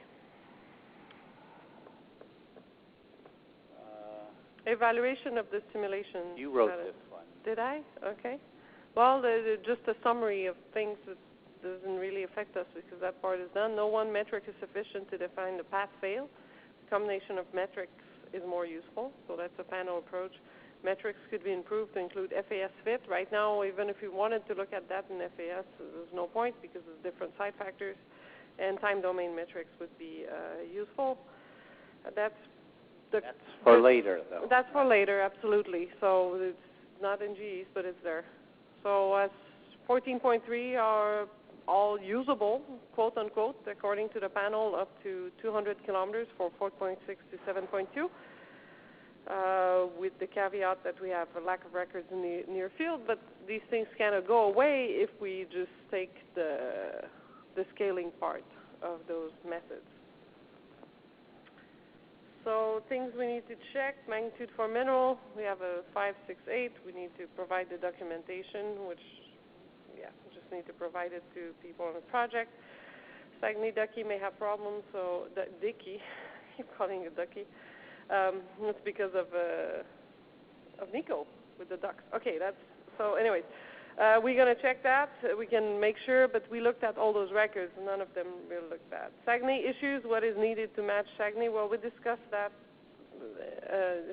Evaluation of the simulation. You wrote this one. Did I? Okay. Well, just a summary of things that doesn't really affect us because that part is done. No one metric is sufficient to define the pass-fail. A combination of metrics is more useful, so that's a panel approach. Metrics could be improved to include FAS fit. Right now, even if you wanted to look at that in FAS, there's no point because of different side factors, and time domain metrics would be useful. That's for later, though. That's for later, absolutely. So it's not in GEs, but it's there. So as 14.3 are all usable, quote unquote, according to the panel, up to 200 kilometers for 4.6 to 7.2, with the caveat that we have a lack of records in the near field. But these things kind of go away if we just take the scaling part of those methods. So things we need to check, magnitude for mineral, we have a 568. We need to provide the documentation, which, we just need to provide it to people on the project. Saguenay Ducky may have problems, so Dicky, I keep calling it Ducky. It's because of Nico with the ducks. Okay, so anyways. We're going to check that. We can make sure, but we looked at all those records. None of them really look bad. Saguenay issues, what is needed to match Saguenay? Well, we discussed that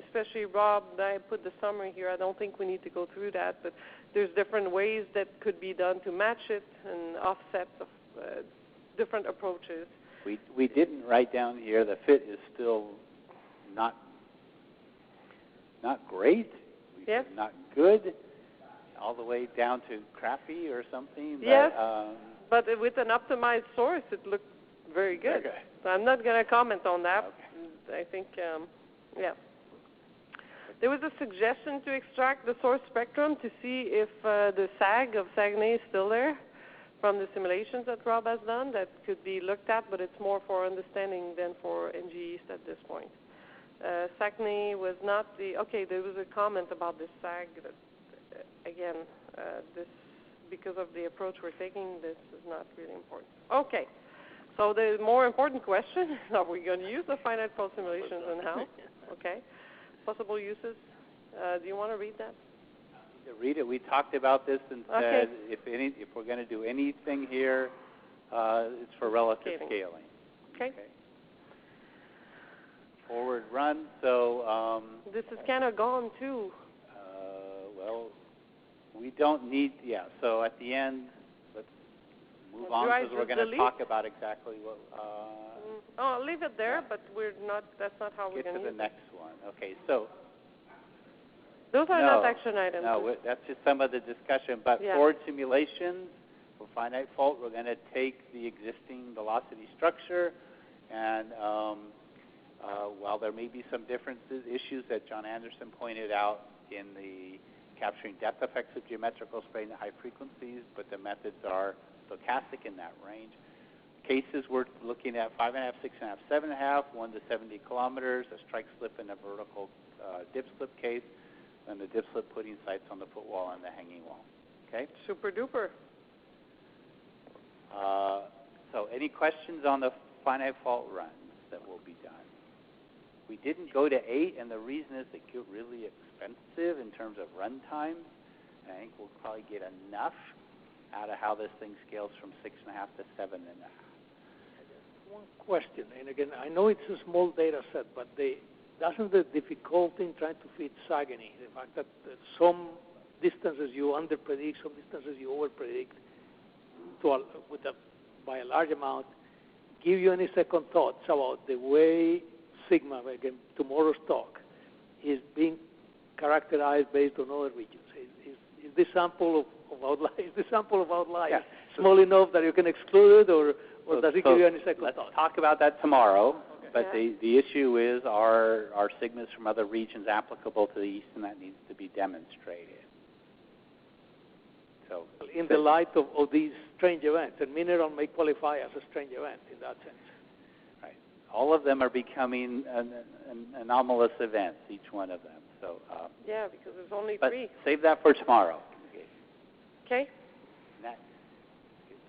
especially Rob, I put the summary here. I don't think we need to go through that, but there's different ways that could be done to match it and offset of different approaches. We didn't write down here the fit is still not great. Yes. Not good. All the way down to crappy or something. Yes. But with an optimized source, it looked very good. Okay. So I'm not going to comment on that. Okay. I think, yeah. There was a suggestion to extract the source spectrum to see if the SAG of Saguenay is still there from the simulations that Rob has done. That could be looked at, but it's more for understanding than for NG East at this point. Saguenay was not the, okay, there was a comment about this SAG that, again, this, because of the approach we're taking, this is not really important. Okay, so the more important question, are we going to use the finite fault simulations and how? Okay, possible uses. Do you want to read that? Read it. We talked about this and said if we're going to do anything here, it's for relative scaling. Okay. Forward run. So this is kind of gone too. Well, we don't need. Yeah. So at the end, let's move on because we're going to talk about exactly what. Oh, leave it there, but we're not. That's not how we're going to. Get to the next one. Okay. So. Those are not action items. No, that's just some of the discussion. But forward simulations for finite fault, we're going to take the existing velocity structure, and while there may be some differences, issues that John Anderson pointed out in the capturing depth effects of geometrical spreading at high frequencies, but the methods are stochastic in that range. Cases we're looking at 5.5, 6.5, 7.5, 1 to 70 kilometers, a strike slip and a vertical dip slip case, and the dip slip putting sites on the footwall and the hanging wall. Okay? Super duper. So any questions on the finite fault runs that will be done? We didn't go to 8, and the reason is they get really expensive in terms of run time. And I think we'll probably get enough out of how this thing scales from 6.5 to 7.5. One question, and again, I know it's a small data set, but doesn't the difficulty in trying to fit Saguenay, the fact that some distances you underpredict, some distances you overpredict by a large amount, give you any second thoughts about the way sigma, again, tomorrow's talk, is being characterized based on other regions? Is this sample of outliers small enough that you can exclude it, or does it give you any second thoughts? Let's talk about that tomorrow. But the issue is, are sigmas from other regions applicable to the east, and that needs to be demonstrated. So, in the light of these strange events, and mineral may qualify as a strange event in that sense. Right. All of them are becoming anomalous events, each one of them. So. Yeah, because there's only but 3. Save that for tomorrow. Okay.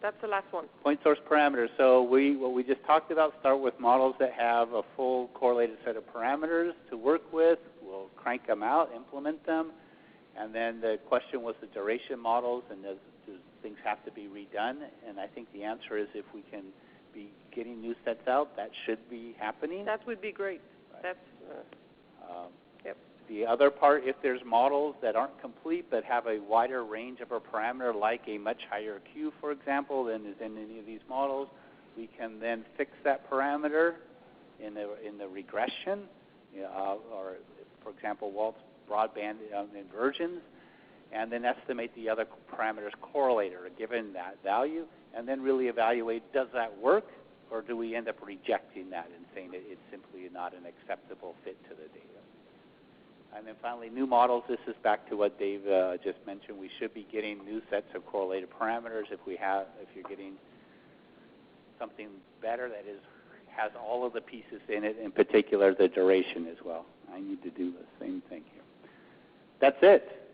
That's the last one. Point source parameters. So what we just talked about, start with models that have a full correlated set of parameters to work with. We'll crank them out, implement them. And then the question was the duration models, and do things have to be redone? And I think the answer is if we can be getting new sets out, that should be happening. That would be great. Right. That's, yep. The other part, if there's models that aren't complete but have a wider range of a parameter, like a much higher Q, for example, than is in any of these models, we can then fix that parameter in the regression, or, for example, Walt's broadband inversions, and then estimate the other parameters correlator given that value, and then really evaluate, does that work, or do we end up rejecting that and saying that it's simply not an acceptable fit to the data? And then finally, new models. This is back to what Dave just mentioned. We should be getting new sets of correlated parameters if you're getting something better that has all of the pieces in it, in particular the duration as well. I need to do the same thing here. That's it.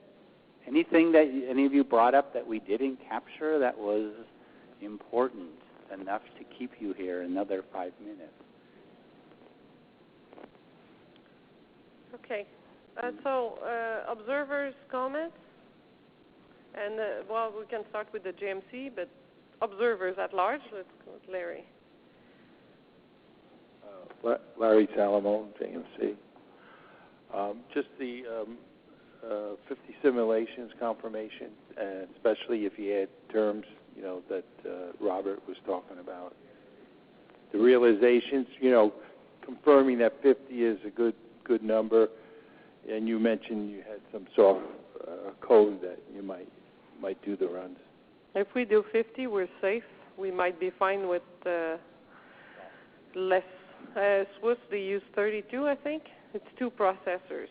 Anything that any of you brought up that we didn't capture that was important enough to keep you here another 5 minutes? Okay. So observers' comments, and we can start with the GMC, but observers at large. Let's go with Larry. Larry Salamone, JMC. Just the 50 simulations confirmation, and especially if you add terms, that Robert was talking about. The realizations, confirming that 50 is a good number, and you mentioned you had some soft code that you might do the runs. If we do 50, we're safe. We might be fine with less. Swiss, they use 32, I think. It's 2 processors.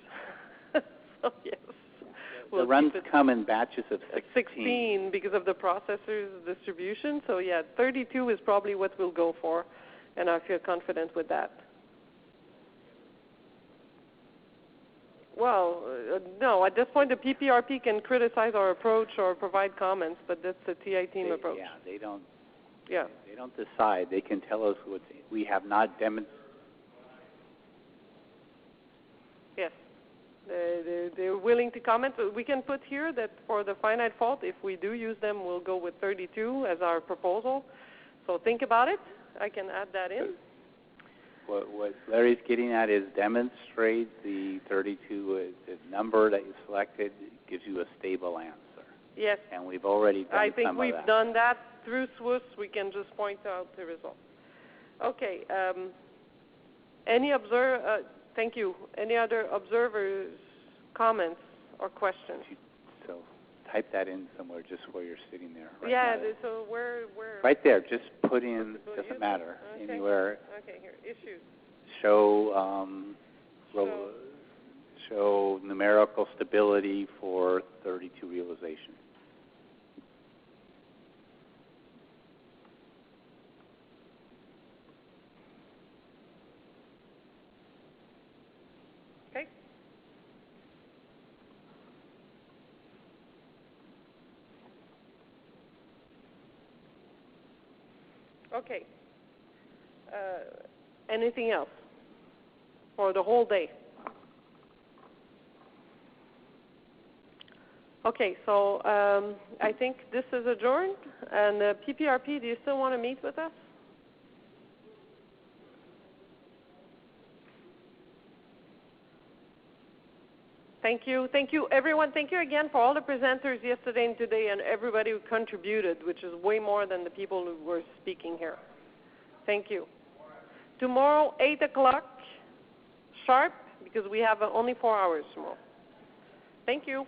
So, yes. The runs come in batches of 16 because of the processor's distribution. So, yeah, 32 is probably what we'll go for, and I feel confident with that. Well, no, at this point the PPRP can criticize our approach or provide comments, but that's the TI team approach. Yeah, they don't. Yeah. They don't decide. They can tell us what we have not demonstrated. Yes. They're willing to comment. We can put here that for the finite fault, if we do use them, we'll go with 32 as our proposal. So think about it. I can add that in. What Larry's getting at is demonstrate the 32, the number that you selected gives you a stable answer. Yes. And we've already done some of that. I think we've done that through Swiss. We can just point out the result. Okay. Thank you. Any other observers, comments, or questions? So type that in somewhere, just where you're sitting there. Right yeah. now. So where? Right there. Just put in. Doesn't matter. Okay. Anywhere. Okay. Here. Issues. Show numerical stability for 32 realization. Okay. Okay. Anything else for the whole day? Okay, so I think this is adjourned. And PPRP, do you still want to meet with us? Thank you. Thank you, everyone. Thank you again for all the presenters yesterday and today and everybody who contributed, which is way more than the people who were speaking here. Thank you. Tomorrow, 8 o'clock sharp, because we have only 4 hours tomorrow. Thank you.